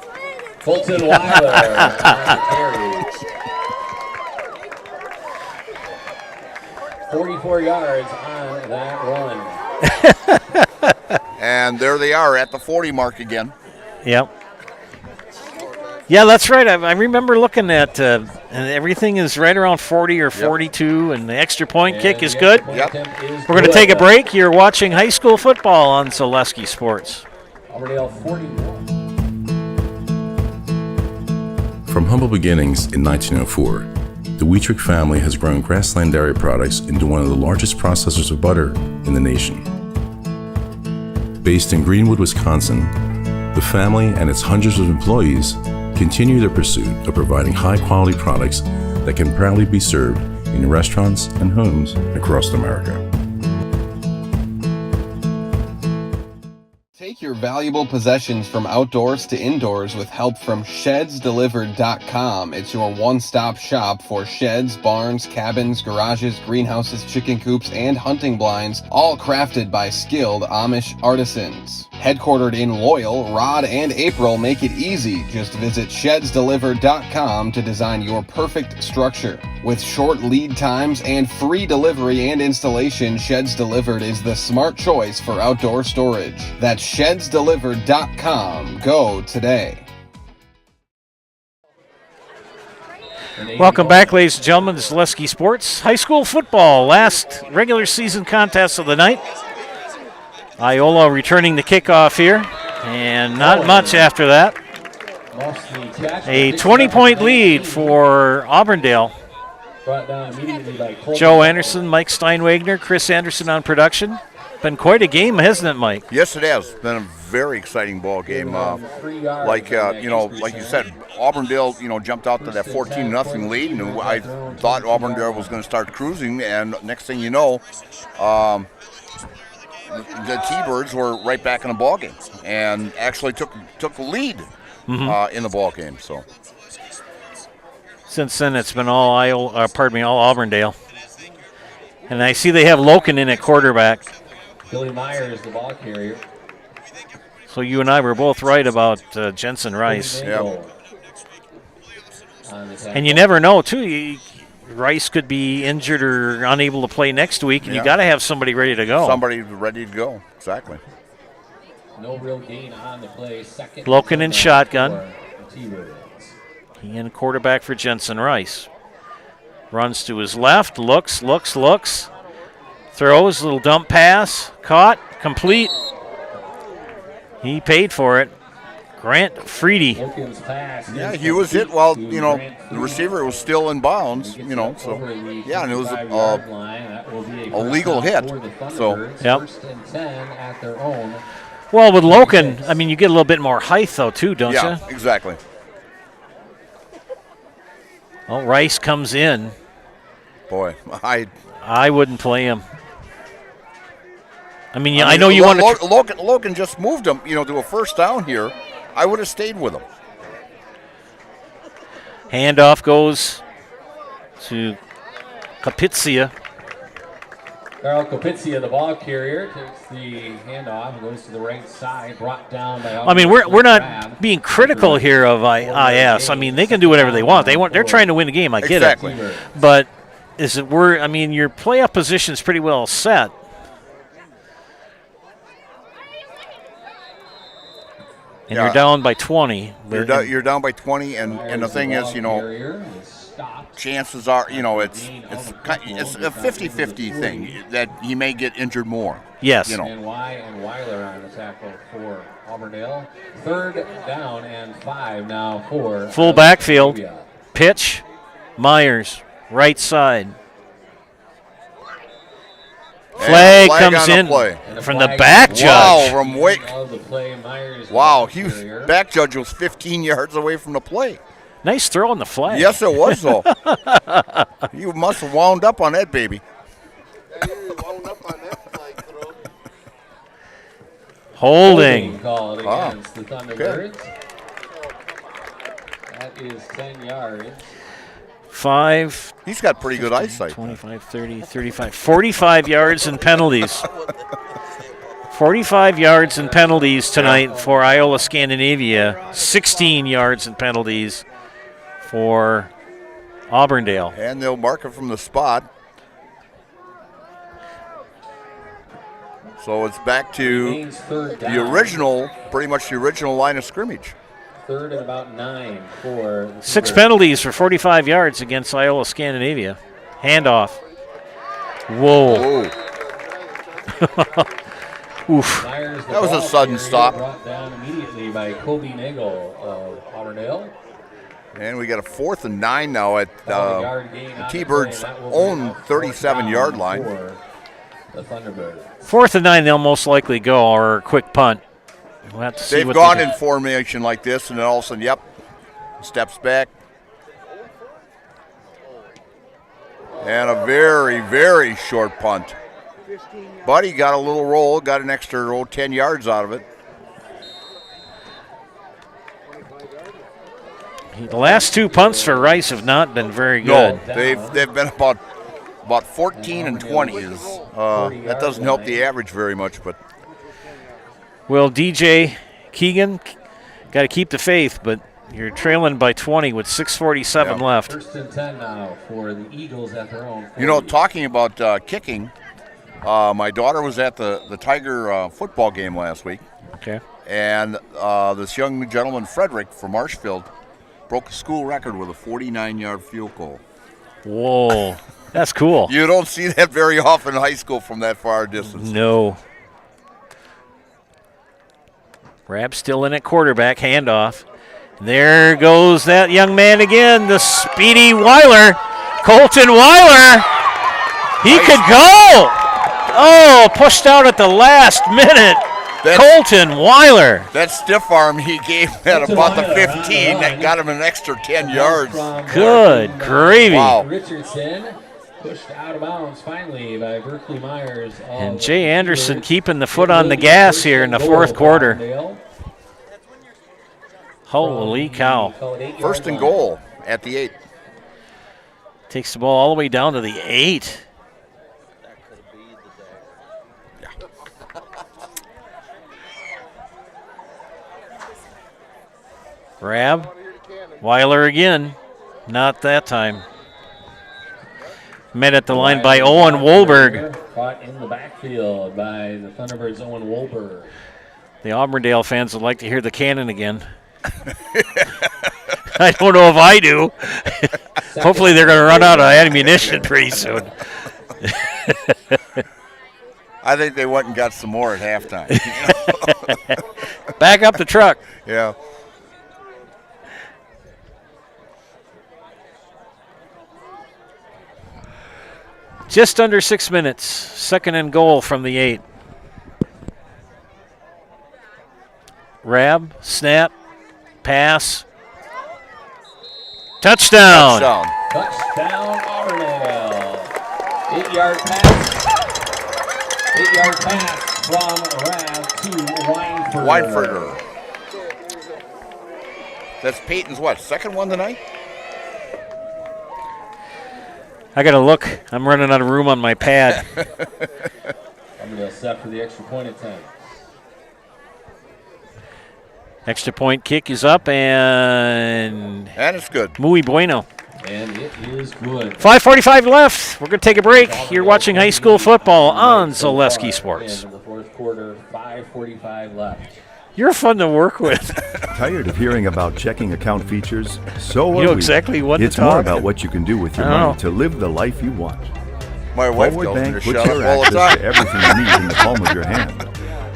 Colton Weiler on the carry. 44 yards on that run. And there they are at the 40 mark again. Yep. Yeah, that's right. I remember looking at, and everything is right around 40 or 42, and the extra point kick is good. Yep. We're going to take a break. You're watching high school football on Zaleski Sports. Auburndale 41. From humble beginnings in 1904, the Wheatrick family has grown Grassland Dairy Products into one of the largest processors of butter in the nation. Based in Greenwood, Wisconsin, the family and its hundreds of employees continue their pursuit of providing high-quality products that can proudly be served in restaurants and homes across America. Take your valuable possessions from outdoors to indoors with help from ShedsDelivered.com. It's your one-stop shop for sheds, barns, cabins, garages, greenhouses, chicken coops, and hunting blinds, all crafted by skilled Amish artisans. Headquartered in Loyal, Rod and April make it easy. Just visit ShedsDelivered.com to design your perfect structure. With short lead times and free delivery and installation, Sheds Delivered is the smart choice for outdoor storage. That's ShedsDelivered.com. Go today. Welcome back, ladies and gentlemen, to Zaleski Sports. High school football, last regular season contest of the night. Iola returning the kickoff here, and not much after that. A 20-point lead for Auburndale. Joe Anderson, Mike Steinwagner, Chris Anderson on production. Been quite a game, hasn't it, Mike? Yes, it has. Been a very exciting ball game. Like you said, Auburndale, jumped out to that 14-0 lead, and I thought Auburndale was going to start cruising, and next thing you know, the T-Birds were right back in the ball game and actually took the lead in the ball game. So since then, it's been all Auburndale. And I see they have Loken in at quarterback. Billy Myers, the ball carrier. So you and I were both right about Jensen Rice. Yeah. And you never know, too. Rice could be injured or unable to play next week, and you got to have somebody ready to go. Somebody ready to go, exactly. No real gain on the play. Second. Loken in shotgun. He in quarterback for Jensen Rice. Runs to his left, looks. Throws, little dump pass, caught, complete. He paid for it. Grant Freedy. Yeah, he was hit while, the receiver was still in bounds, so, yeah, and it was a legal hit, so. Yep. Well, with Loken, you get a little bit more height, though, too, don't you? Yeah, exactly. Well, Rice comes in. Boy, I I wouldn't play him. I mean, I know you want to. Logan just moved him, to a first down here. I would have stayed with him. Handoff goes to Kapitsia. Carl Kapitsia, the ball carrier, takes the handoff and goes to the right side, brought down by. I mean, we're not being critical here of IS. I mean, they can do whatever they want. They're trying to win the game. I get it. But your playoff position is pretty well set. And you're down by 20. You're down by 20, and the thing is, chances are, it's a 50-50 thing that he may get injured more. Yes. And Weiler on the tackle for Auburndale. 3rd down and 5 now for full backfield. Pitch. Myers, right side. Flag comes in from the back judge. Wow, back judge was 15 yards away from the play. Nice throw on the flag. Yes, it was, though. You must have wound up on that, baby. Holding. Called against the Thunderbirds. That is 10 yards. 5. He's got pretty 15, good eyesight. 25, 30, 35, 45 yards and penalties. 45 yards and penalties tonight for Iola-Scandinavia. 16 yards and penalties for Auburndale. And they'll mark it from the spot. So it's back to pretty much the original line of scrimmage. 3rd and about 9 for 6 penalties for 45 yards against Iola-Scandinavia. Handoff. Whoa. Oof. That was a sudden stop. Brought down immediately by Kobe Nagel of Auburndale. And we got a 4th and 9 now at the T-Birds' own 37-yard line. The Thunderbirds. 4th and 9, they'll most likely go, or a quick punt. We'll have to see. They've gone in formation like this, and then all of a sudden, steps back. And a very, very short punt. But he got a little roll, got an extra 10 yards out of it. The last 2 punts for Rice have not been very good. No, they've been about 14 and 20. That doesn't help the average very much, but. Well, DJ Keegan, got to keep the faith, but you're trailing by 20 with 6:47 left. 1st and 10 now for the Eagles at their own 40. Talking about kicking, my daughter was at the Tiger football game last week. Okay. And this young gentleman, Frederick from Marshfield, broke a school record with a 49-yard field goal. Whoa, that's cool. You don't see that very often in high school from that far distance. No. Rab still in at quarterback, handoff. There goes that young man again, the speedy Weiler. Colton Weiler. He could go. Oh, pushed out at the last minute. Colton Weiler. That stiff arm he gave at about the 15, that got him an extra 10 yards. Good gravy. Wow. Richardson pushed out of bounds finally by Berkeley Myers. And Jay Anderson keeping the foot on the gas here in the 4th quarter. Holy cow. 1st and goal at the 8. Takes the ball all the way down to the 8. Grab. Weiler again. Not that time. Met at the line by Owen Wolberg. Caught in the backfield by the Thunderbirds' Owen Wolberg. The Auburndale fans would like to hear the cannon again. I don't know if I do. Hopefully they're going to run out of ammunition pretty soon. I think they went and got some more at halftime. Back up the truck. Yeah. Just under 6 minutes. 2nd and goal from the 8. Rab, snap, pass. Touchdown. Touchdown, Auburndale. 8-yard pass. 8-yard pass from Rav to Weinfurter. That's Peyton's what, second one tonight? I got to look. I'm running out of room on my pad. I'm going to set for the extra point attempt. Extra point kick is up, and it's good. Muy bueno. And it is good. 5:45 left. We're going to take a break. You're watching high school football on Zaleski Sports. In the fourth quarter, 5:45 left. You're fun to work with. Tired of hearing about checking account features? So are You know we. exactly what to It's more talk. about what you can do with your I know. money to live the life you want. My wife Forward tells me Bank to puts shut your up all the access time. to everything you need in the palm of your hand.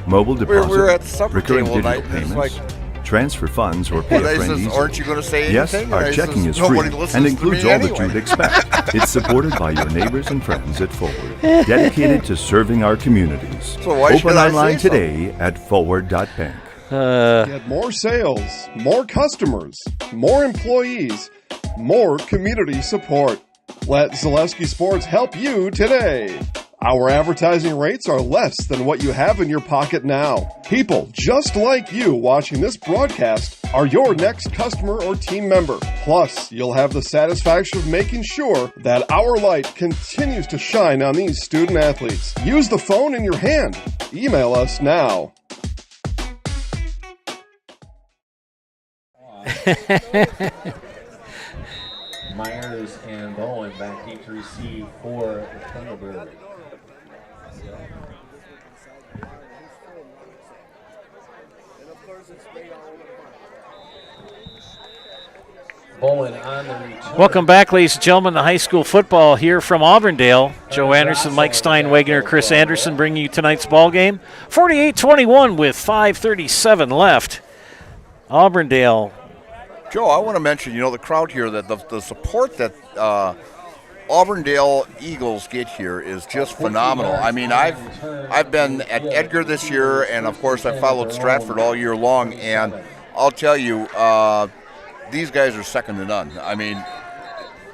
Mobile We deposit, were at the supper recurring table digital tonight, and it's payments, like, transfer funds, or pay and a I friend says, easily. aren't you going to say Yes, anything? our And I checking says, is free nobody listens and to includes me all that anyway. you'd expect. It's supported by your neighbors and friends at Forward, dedicated to serving our communities. So why should Open I online say today at forward.bank. Get more sales, more customers, more employees, more community support. Let Zaleski Sports help you today. Our advertising rates are less than what you have in your pocket now. People just like you watching this broadcast are your next customer or team member. Plus, you'll have the satisfaction of making sure that our light continues to shine on these student athletes. Use the phone in your hand. Email us now. Myers and Bowen back deep to receive for the Thunderbirds. Bowen on the return. Welcome back, ladies and gentlemen, to high school football here from Auburndale. Joe Anderson, Mike Steinwegner, Chris Anderson bringing you tonight's ball game. 48-21 with 5:37 left. Auburndale. Joe, I want to mention, the crowd here, that the support that Auburndale Eagles get here is just phenomenal. I mean, I've been at Edgar this year, and of course I followed Stratford all year long, and I'll tell you, these guys are second to none. I mean,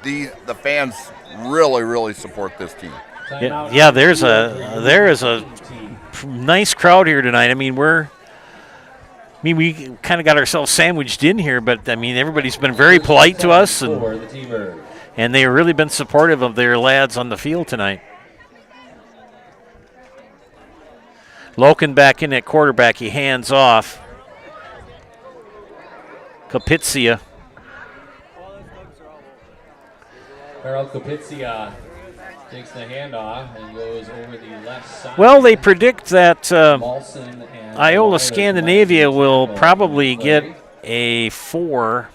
the fans really, really support this team. Yeah, there is a nice crowd here tonight. I mean, we kind of got ourselves sandwiched in here, but I mean, everybody's been very polite to us, and they've really been supportive of their lads on the field tonight. Loken back in at quarterback. He hands off. Kapitsia. Harold Kapitsia takes the handoff and goes over the left side. Well, they predict that Iola-Scandinavia will probably get a 4,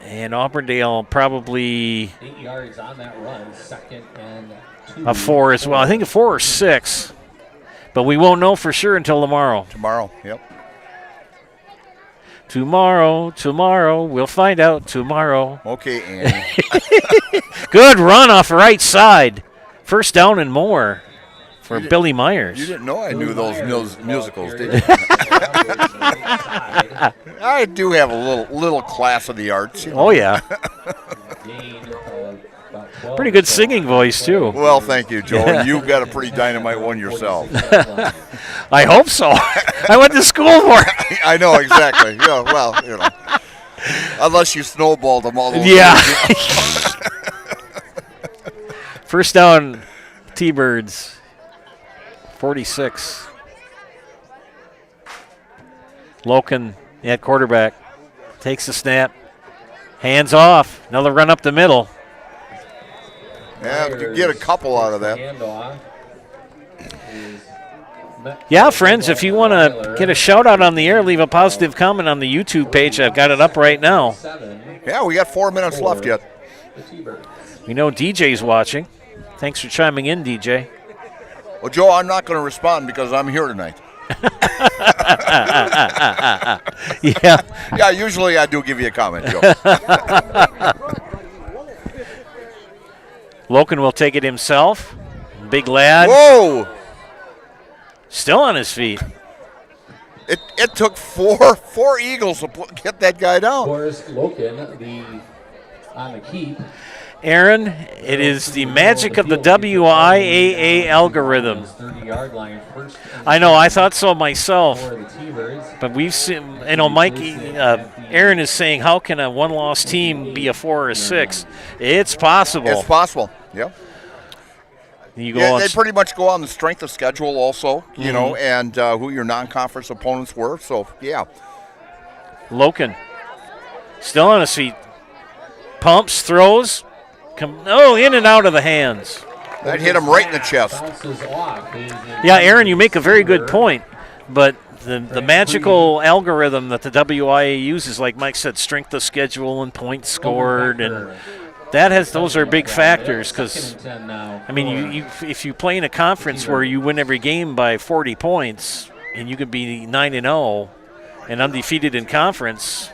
and Auburndale probably 8 yards on that run, second and 2. a 4 as well. I think a 4 or 6, but we won't know for sure until tomorrow. Tomorrow, yep. Tomorrow, we'll find out tomorrow. Okay, Andy. Good run off the right side. First down and more for Billy Myers. You didn't know I knew those musicals, did you? I do have a little class of the arts. Oh, yeah. Pretty good singing voice, too. Well, thank you, Joe. You've got a pretty dynamite one yourself. I hope so. I went to school for it. I know, exactly. Yeah, well, unless you snowballed them all the way. Yeah. First down, T-Birds, 46. Loken at quarterback. Takes the snap. Hands off. Another run up the middle. Yeah, you get a couple out of that. Yeah, friends, if you want to get a shout-out on the air, leave a positive comment on the YouTube page. I've got it up right now. Yeah, we got 4 minutes left yet. We know DJ's watching. Thanks for chiming in, DJ. Well, Joe, I'm not going to respond because I'm here tonight. Yeah. Yeah, usually I do give you a comment, Joe. Loken will take it himself. Big lad. Whoa! Still on his feet. It took four Eagles to get that guy down. Forrest Loken, the on the keep. Aaron, it is the magic of the WIAA algorithm. 30-yard line, first I know, I thought so myself. for the T-Birds. But we've seen, Mike, Aaron is saying, how can a one-loss team be a 4 or a 6? It's possible. It's possible, yeah. You go they pretty much go on the strength of schedule also, you know, and who your non-conference opponents were. So, yeah. Loken, still on his feet. Pumps, throws. In and out of the hands. That hit him right in the chest. Yeah, Aaron, you make a very good point. But the magical algorithm that the WIA uses, like Mike said, strength of schedule and points scored, and those are big factors. Because I mean, if you play in a conference where you win every game by 40 points, and you could be 9-0 and undefeated in conference.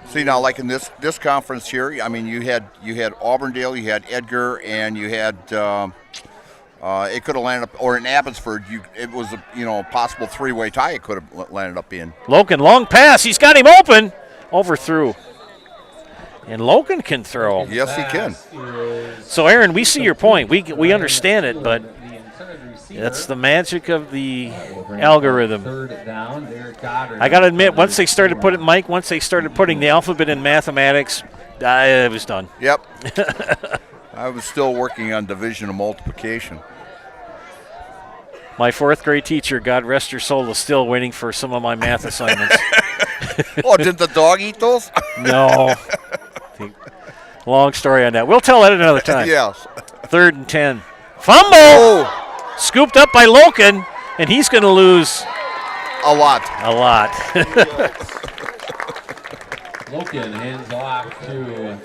See, now, like in this conference here, I mean, you had Auburndale, you had Edgar, and you had it could have landed up, or in Abbotsford, it was a possible 3-way tie. It could have landed up in. Loken, long pass, he's got him open, overthrew, and Loken can throw. Yes, he can. So, Aaron, we see your point. We understand it, but that's the magic of the algorithm. I got to admit, once they started putting the alphabet in mathematics, it was done. Yep. I was still working on division and multiplication. My 4th grade teacher, God rest her soul, is still waiting for some of my math assignments. Oh, didn't the dog eat those? No. Long story on that. We'll tell that another time. Yes. 3rd and 10. Fumble! Oh. Scooped up by Loken, and he's going to lose a lot. Loken hands off to.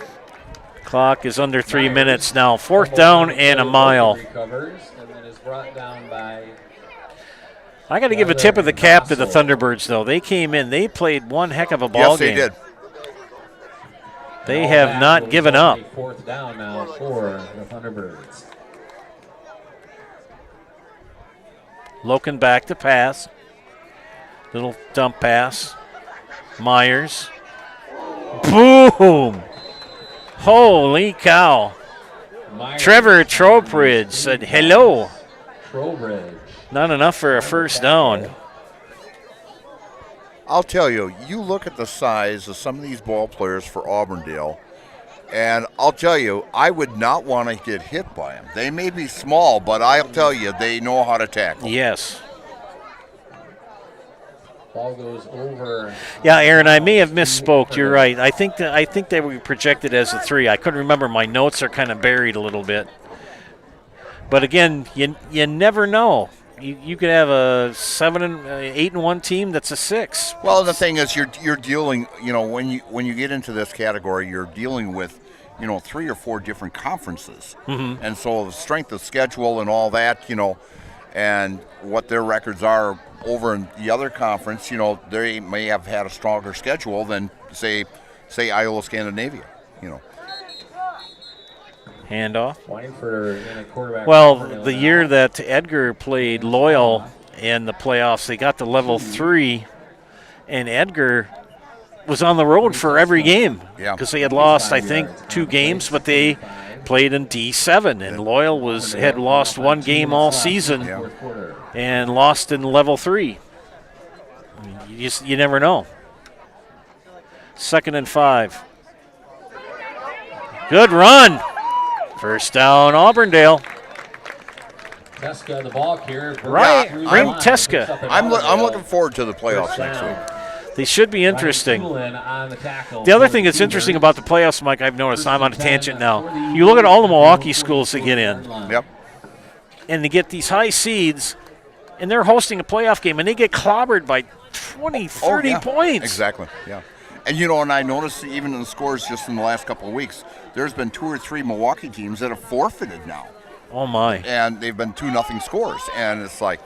Clock is under 3 minutes now. 4th down and a mile. Recovers and then is brought down by. I got to give a tip of the cap to the Thunderbirds, though. They came in. They played one heck of a ball game. Yes, they did. They have not given up. 4th down now for the Thunderbirds. Loken back to pass. Little dump pass. Myers. Boom! Holy cow. Trevor Trowbridge said hello. Trowbridge. Not enough for a first down. I'll tell you, you look at the size of some of these ball players for Auburndale, and I'll tell you, I would not want to get hit by them. They may be small, but I'll tell you, they know how to tackle. Yes. Ball goes over. Yeah, Aaron, I may have misspoke. You're right. I think they were projected as a 3. I couldn't remember. My notes are kind of buried a little bit. But again, you never know. You could have a 8-1 team that's a 6. Well, the thing is, you're dealing. When you get into this category, you're dealing with 3 or 4 different conferences, and so the strength of schedule and all that, and what their records are over in the other conference, they may have had a stronger schedule than say Iola-Scandinavia, Handoff. Quarterback. Well, the year that Edgar played Loyal in the playoffs, they got to level 3, and Edgar was on the road for every game because they had lost, I think, 2 games, but they played in D7, and Loyal had lost 1 game all season and lost in level 3. You never know. 2nd and 5. Good run. First down, Auburndale. Teska, the ball carrier. Right, bring Teska. I'm looking forward to the playoffs next week. They should be interesting. The other thing that's interesting about the playoffs, Mike, I've noticed, I'm on a tangent now. You look at all the Milwaukee schools that get in. Yep. And they get these high seeds, and they're hosting a playoff game, and they get clobbered by 20, 30 points. Exactly, yeah. And, and I noticed even in the scores just in the last couple of weeks, there's been 2 or 3 Milwaukee teams that have forfeited now. Oh, my. And they've been 2-0 scores. And it's like,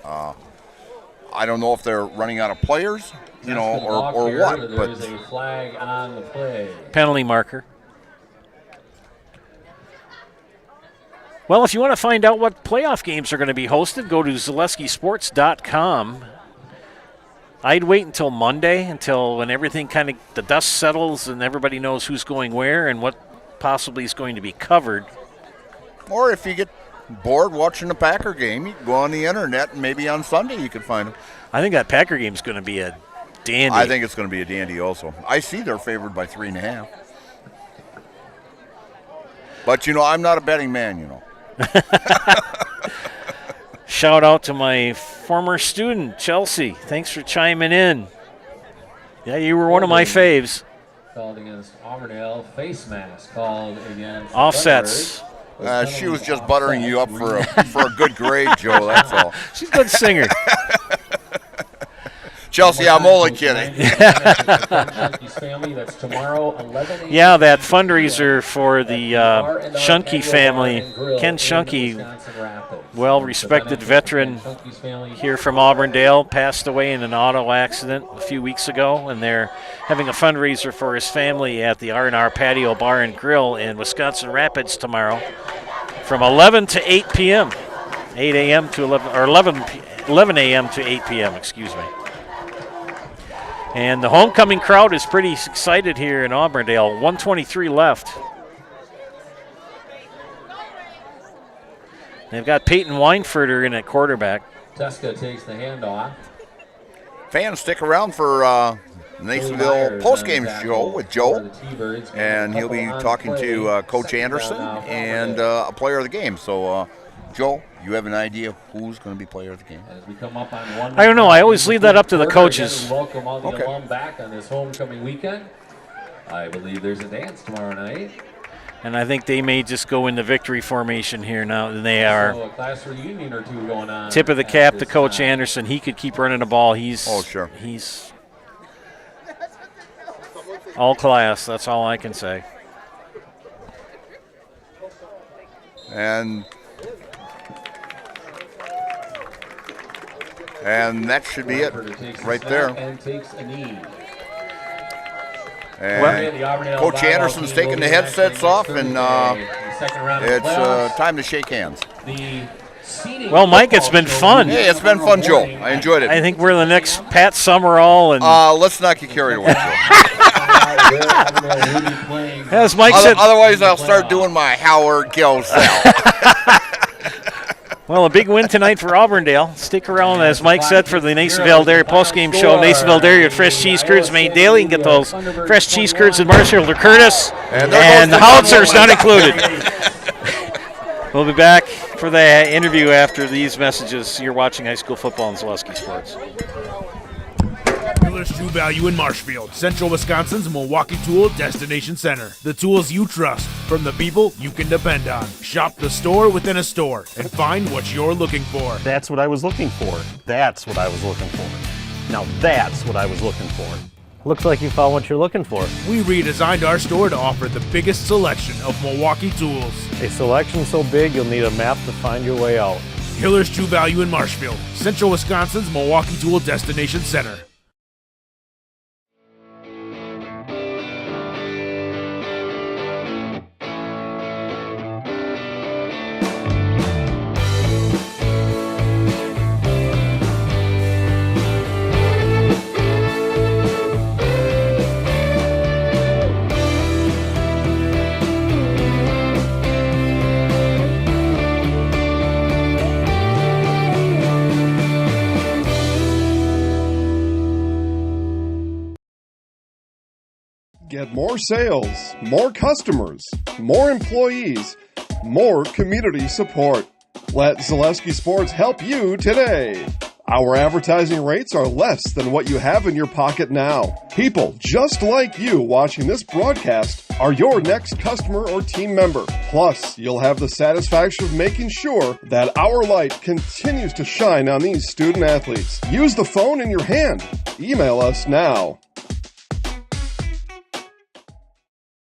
I don't know if they're running out of players, or what. There is a flag on the play. Penalty marker. Well, if you want to find out what playoff games are going to be hosted, go to ZaleskiSports.com. I'd wait until Monday, until when everything kind of, the dust settles and everybody knows who's going where and what possibly is going to be covered. Or if you get bored watching the Packer game, you can go on the internet and maybe on Sunday you can find them. I think that Packer game is going to be a dandy. I think it's going to be a dandy also. I see they're favored by 3.5. But, I'm not a betting man, Shout out to my former student, Chelsea. Thanks for chiming in. Yeah, you were one of my faves. Called against Auburndale. Face mask called against Offsets. She was just buttering you up for a good grade, Joe, that's all. She's a good singer. Chelsea, I'm only kidding. That's tomorrow, 11 a.m. Yeah, that fundraiser for the Shunke family. Ken Shunke, well-respected veteran here from Auburndale, passed away in an auto accident a few weeks ago, and they're having a fundraiser for his family at the R&R Patio Bar and Grill in Wisconsin Rapids tomorrow from 11 to 8 p.m. 8 a.m. to 11, or 11 a.m. to 8 p.m., excuse me. And the homecoming crowd is pretty excited here in Auburndale. 123 left. They've got Peyton Weinfurter in at quarterback. Teska takes the handoff. Fans, stick around for Nasonville postgame show with Joe, and he'll be talking to Coach Anderson and a player of the game. So, Joe, you have an idea who's going to be player of the game? I don't know. I always leave that up to the coaches. Welcome all the alum back on this homecoming weekend. I believe there's a dance tomorrow night. And I think they may just go into victory formation here now. And they are. So a class reunion or two going on. Tip of the cap to Coach Anderson. He could keep running the ball. He's all class. That's all I can say. And that should be it right there. And takes a knee. And Coach Anderson's taking the headsets off, and it's time to shake hands. Well, Mike, it's been fun. Hey, it's been fun, Joe. I enjoyed it. I think we're the next Pat Summerall. And let's not get carried away, Joe. As Mike said. Otherwise, I'll start doing my Howard Gill style. Well, a big win tonight for Auburndale. Stick around, as Mike said, for the Nasonville Dairy postgame show. Nasonville Dairy with fresh cheese curds made daily. You can get those fresh cheese curds in Marshfield or Curtis. And the howitzer's not included. We'll be back for the interview after these messages. You're watching high school football on Zaleski Sports. Miller's True Value in Marshfield, Central Wisconsin's Milwaukee Tool Destination Center. The tools you trust from the people you can depend on. Shop the store within a store and find what you're looking for. That's what I was looking for. That's what I was looking for. Now that's what I was looking for. Looks like you found what you're looking for. We redesigned our store to offer the biggest selection of Milwaukee tools. A selection so big you'll need a map to find your way out. Miller's True Value in Marshfield, Central Wisconsin's Milwaukee Tool Destination Center. Get more sales, more customers, more employees, more community support. Let Zaleski Sports help you today. Our advertising rates are less than what you have in your pocket now. People just like you watching this broadcast are your next customer or team member. Plus, you'll have the satisfaction of making sure that our light continues to shine on these student athletes. Use the phone in your hand. Email us now.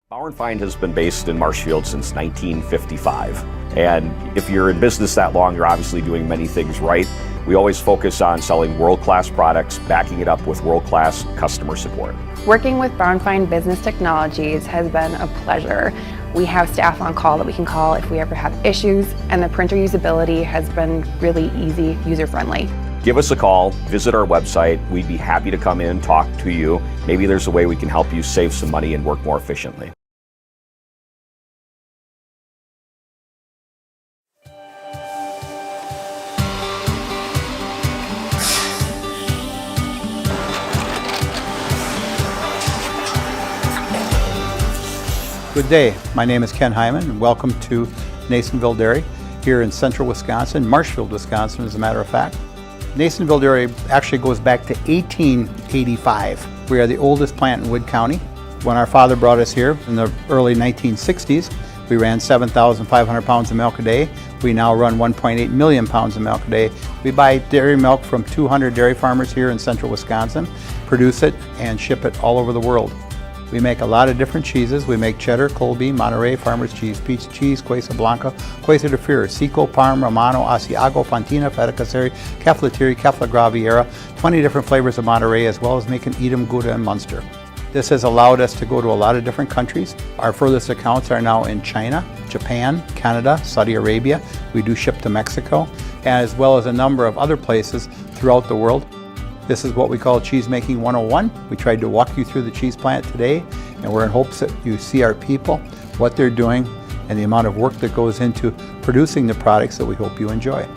Bauer & Feind has been based in Marshfield since 1955. And if you're in business that long, you're obviously doing many things right. We always focus on selling world-class products, backing it up with world-class customer support. Working with Bauer & Feind Business Technologies has been a pleasure. We have staff on call that we can call if we ever have issues, and the printer usability has been really easy, user-friendly. give us a call, visit our website. We'd be happy to come in, talk to you. Maybe there's a way we can help you save some money and work more efficiently. Good day. My name is Ken Hyman, and welcome to Nasonville Dairy here in central Wisconsin, Marshfield, Wisconsin, as a matter of fact. Nasonville Dairy actually goes back to 1885. We are the oldest plant in Wood County. When our father brought us here in the early 1960s, we ran 7,500 pounds of milk a day. We now run 1.8 million pounds of milk a day. We buy dairy milk from 200 dairy farmers here in central Wisconsin, produce it, and ship it all over the world. We make a lot of different cheeses. We make cheddar, Colby, Monterey, Farmer's Cheese, Peach Cheese, Quesa Blanca, Quesa de Fure, Seco, Parm, Romano, Asiago, Fontina, Feta Caseri, Cafflatiri, Caffla Graviera, 20 different flavors of Monterey, as well as making Edam, Gouda, and Munster. This has allowed us to go to a lot of different countries. Our furthest accounts are now in China, Japan, Canada, Saudi Arabia. We do ship to Mexico, as well as a number of other places throughout the world. This is what we call Cheese Making 101. We tried to walk you through the cheese plant today, and we're in hopes that you see our people, what they're doing, and the amount of work that goes into producing the products that we hope you enjoy.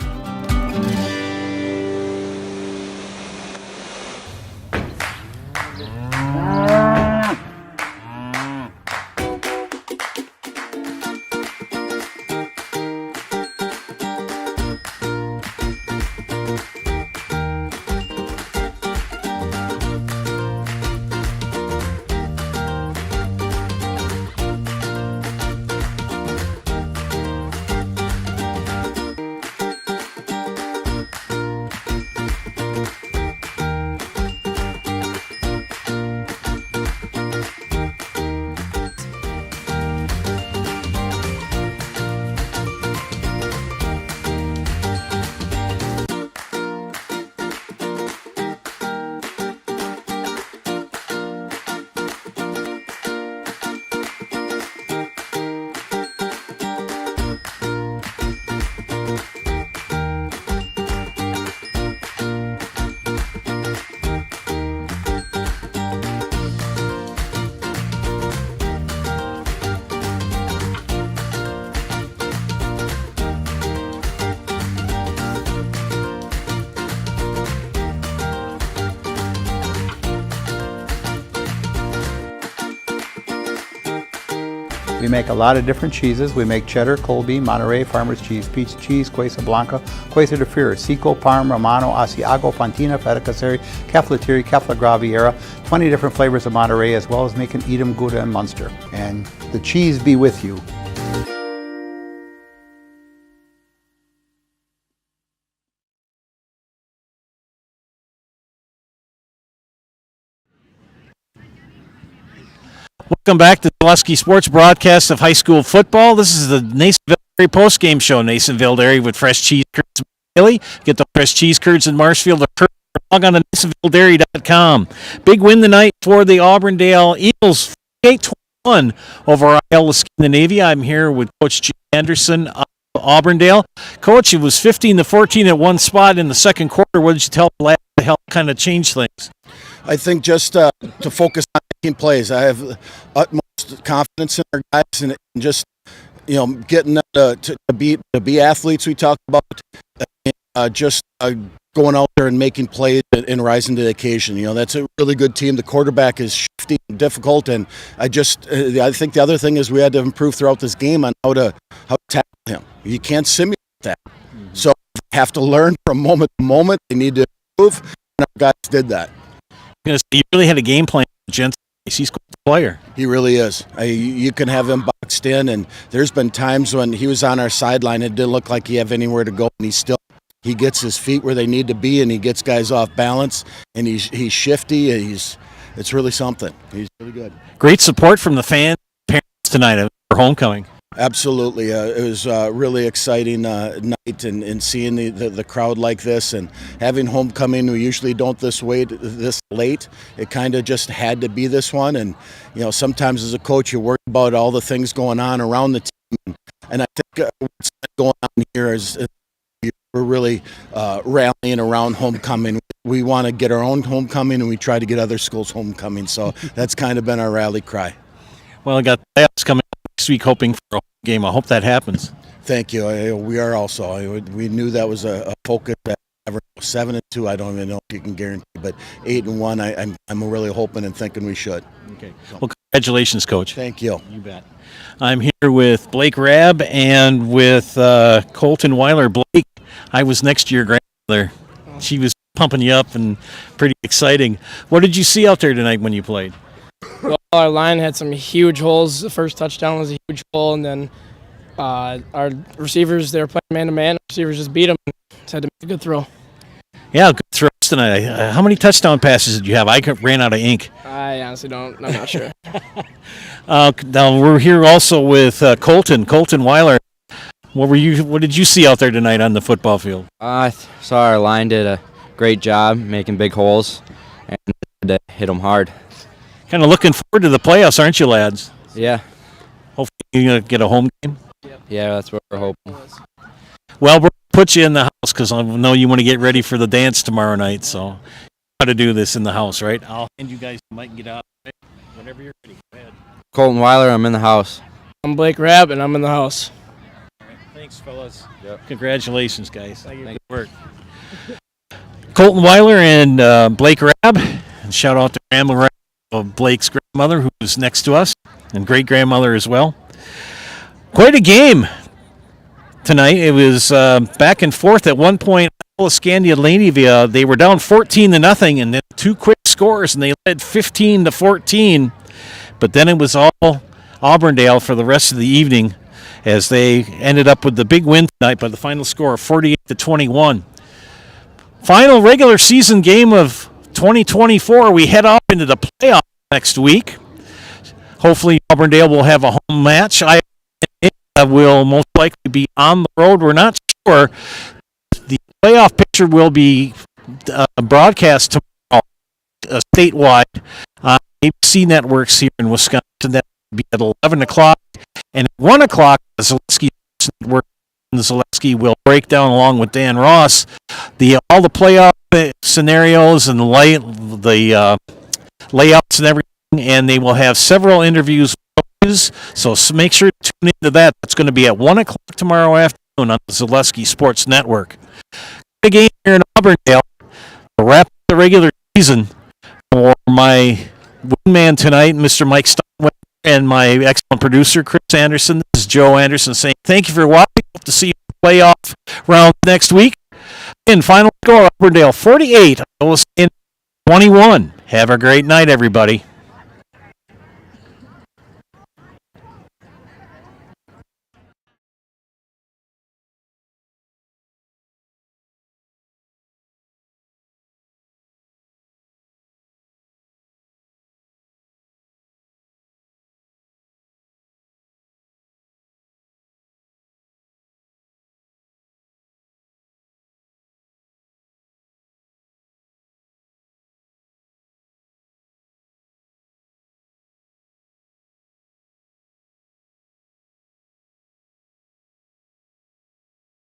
We make a lot of different cheeses. We make cheddar, Colby, Monterey, Farmer's Cheese, Peach Cheese, Quesa Blanca, Quesa de Fure, Seco, Parm, Romano, Asiago, Fontina, Feta Caseri, Cafflatiri, Caffla Graviera, 20 different flavors of Monterey, as well as making Edam, Gouda, and Munster. And the cheese be with you. Welcome back to the Iola Sports broadcast of high school football. This is the Nasonville Dairy postgame show. Nasonville Dairy with fresh cheese curds daily. Get the fresh cheese curds in Marshfield. Log on to NasonvilleDairy.com. Big win tonight for the Auburndale Eagles, 8-21 over Iola-Scandinavia. I'm here with Coach Jim Anderson of Auburndale. Coach, it was 15-14 at one spot in the second quarter. What did you tell the lads to help kind of change things? I think just to focus on making plays. I have utmost confidence in our guys, and just getting them to be athletes. We talked about just going out there and making plays and rising to the occasion. That's a really good team. The quarterback is shifty and difficult, and I think the other thing is we had to improve throughout this game on how to tackle him. You can't simulate that, so you have to learn from moment to moment. They need to improve, and our guys did that. You really had a game plan, Jensen. He's quite the player. He really is. You can have him boxed in, and there's been times when he was on our sideline, it didn't look like he had anywhere to go, and he gets his feet where they need to be, and he gets guys off balance, and he's shifty. It's really something. He's really good. Great support from the fans, parents tonight for homecoming. Absolutely. It was a really exciting night, and seeing the crowd like this and having homecoming. We usually don't this late. It kind of just had to be this one. And, sometimes as a coach, you worry about all the things going on around the team. And I think what's going on here is we're really rallying around homecoming. We want to get our own homecoming, and we try to get other schools' homecoming. So that's kind of been our rally cry. Well, I got playoffs coming next week, hoping for a home game. I hope that happens. Thank you. We are also. We knew that was a focus. 7-2, I don't even know if you can guarantee, but 8-1, I'm really hoping and thinking we should. Okay. Well, congratulations, Coach. Thank you. You bet. I'm here with Blake Rabb and with Colton Weiler. Blake, I was next to your grandmother. She was pumping you up and pretty exciting. What did you see out there tonight when you played? Well, our line had some huge holes. The first touchdown was a huge hole, and then our receivers, they were playing man-to-man. Receivers just beat them and had to make a good throw. Yeah, good throws tonight. How many touchdown passes did you have? I ran out of ink. I honestly don't. I'm not sure. Now we're here also with Colton Weiler. What did you see out there tonight on the football field? I saw our line did a great job making big holes and had to hit them hard. Kind of looking forward to the playoffs, aren't you, lads? Yeah. Hopefully you get a home game. Yeah, that's what we're hoping. Well, we'll put you in the house because I know you want to get ready for the dance tomorrow night. So, got to do this in the house, right? I'll hand you guys the mic and get out. Whenever you're ready, go ahead. Colton Weiler, I'm in the house. I'm Blake Rabb, and I'm in the house. All right. Thanks, fellas. Yep. Congratulations, guys. Thank you. Good work. Colton Weiler and Blake Rabb. And shout out to Grandma of Blake's grandmother, who's next to us, and great-grandmother as well. Quite a game tonight. It was back and forth. At one point, Iola-Scandinavia, they were down 14-0, and then two quick scores, and they led 15-14. But then it was all Auburndale for the rest of the evening, as they ended up with the big win tonight by the final score of 48-21. Final regular season game of 2024. We head off into the playoff next week. Hopefully, Auburndale will have a home match. I will most likely be on the road. We're not sure. The playoff picture will be broadcast tomorrow statewide on ABC networks here in Wisconsin. That will be at 11 o'clock. And at 1 o'clock, the Zaleski Network and Zaleski will break down, along with Dan Ross, all the playoff scenarios and the layouts and everything. And they will have several interviews. So make sure to tune into that. That's going to be at 1 o'clock tomorrow afternoon on the Zaleski Sports Network. The game here in Auburndale to wrap up the regular season for my wingman tonight, Mr. Mike Steinway, and my excellent producer, Chris Anderson. This is Joe Anderson saying thank you for watching. Hope to see you in the playoff round next week. And final score, Auburndale 48, Iola-Scandinavia 21. Have a great night, everybody.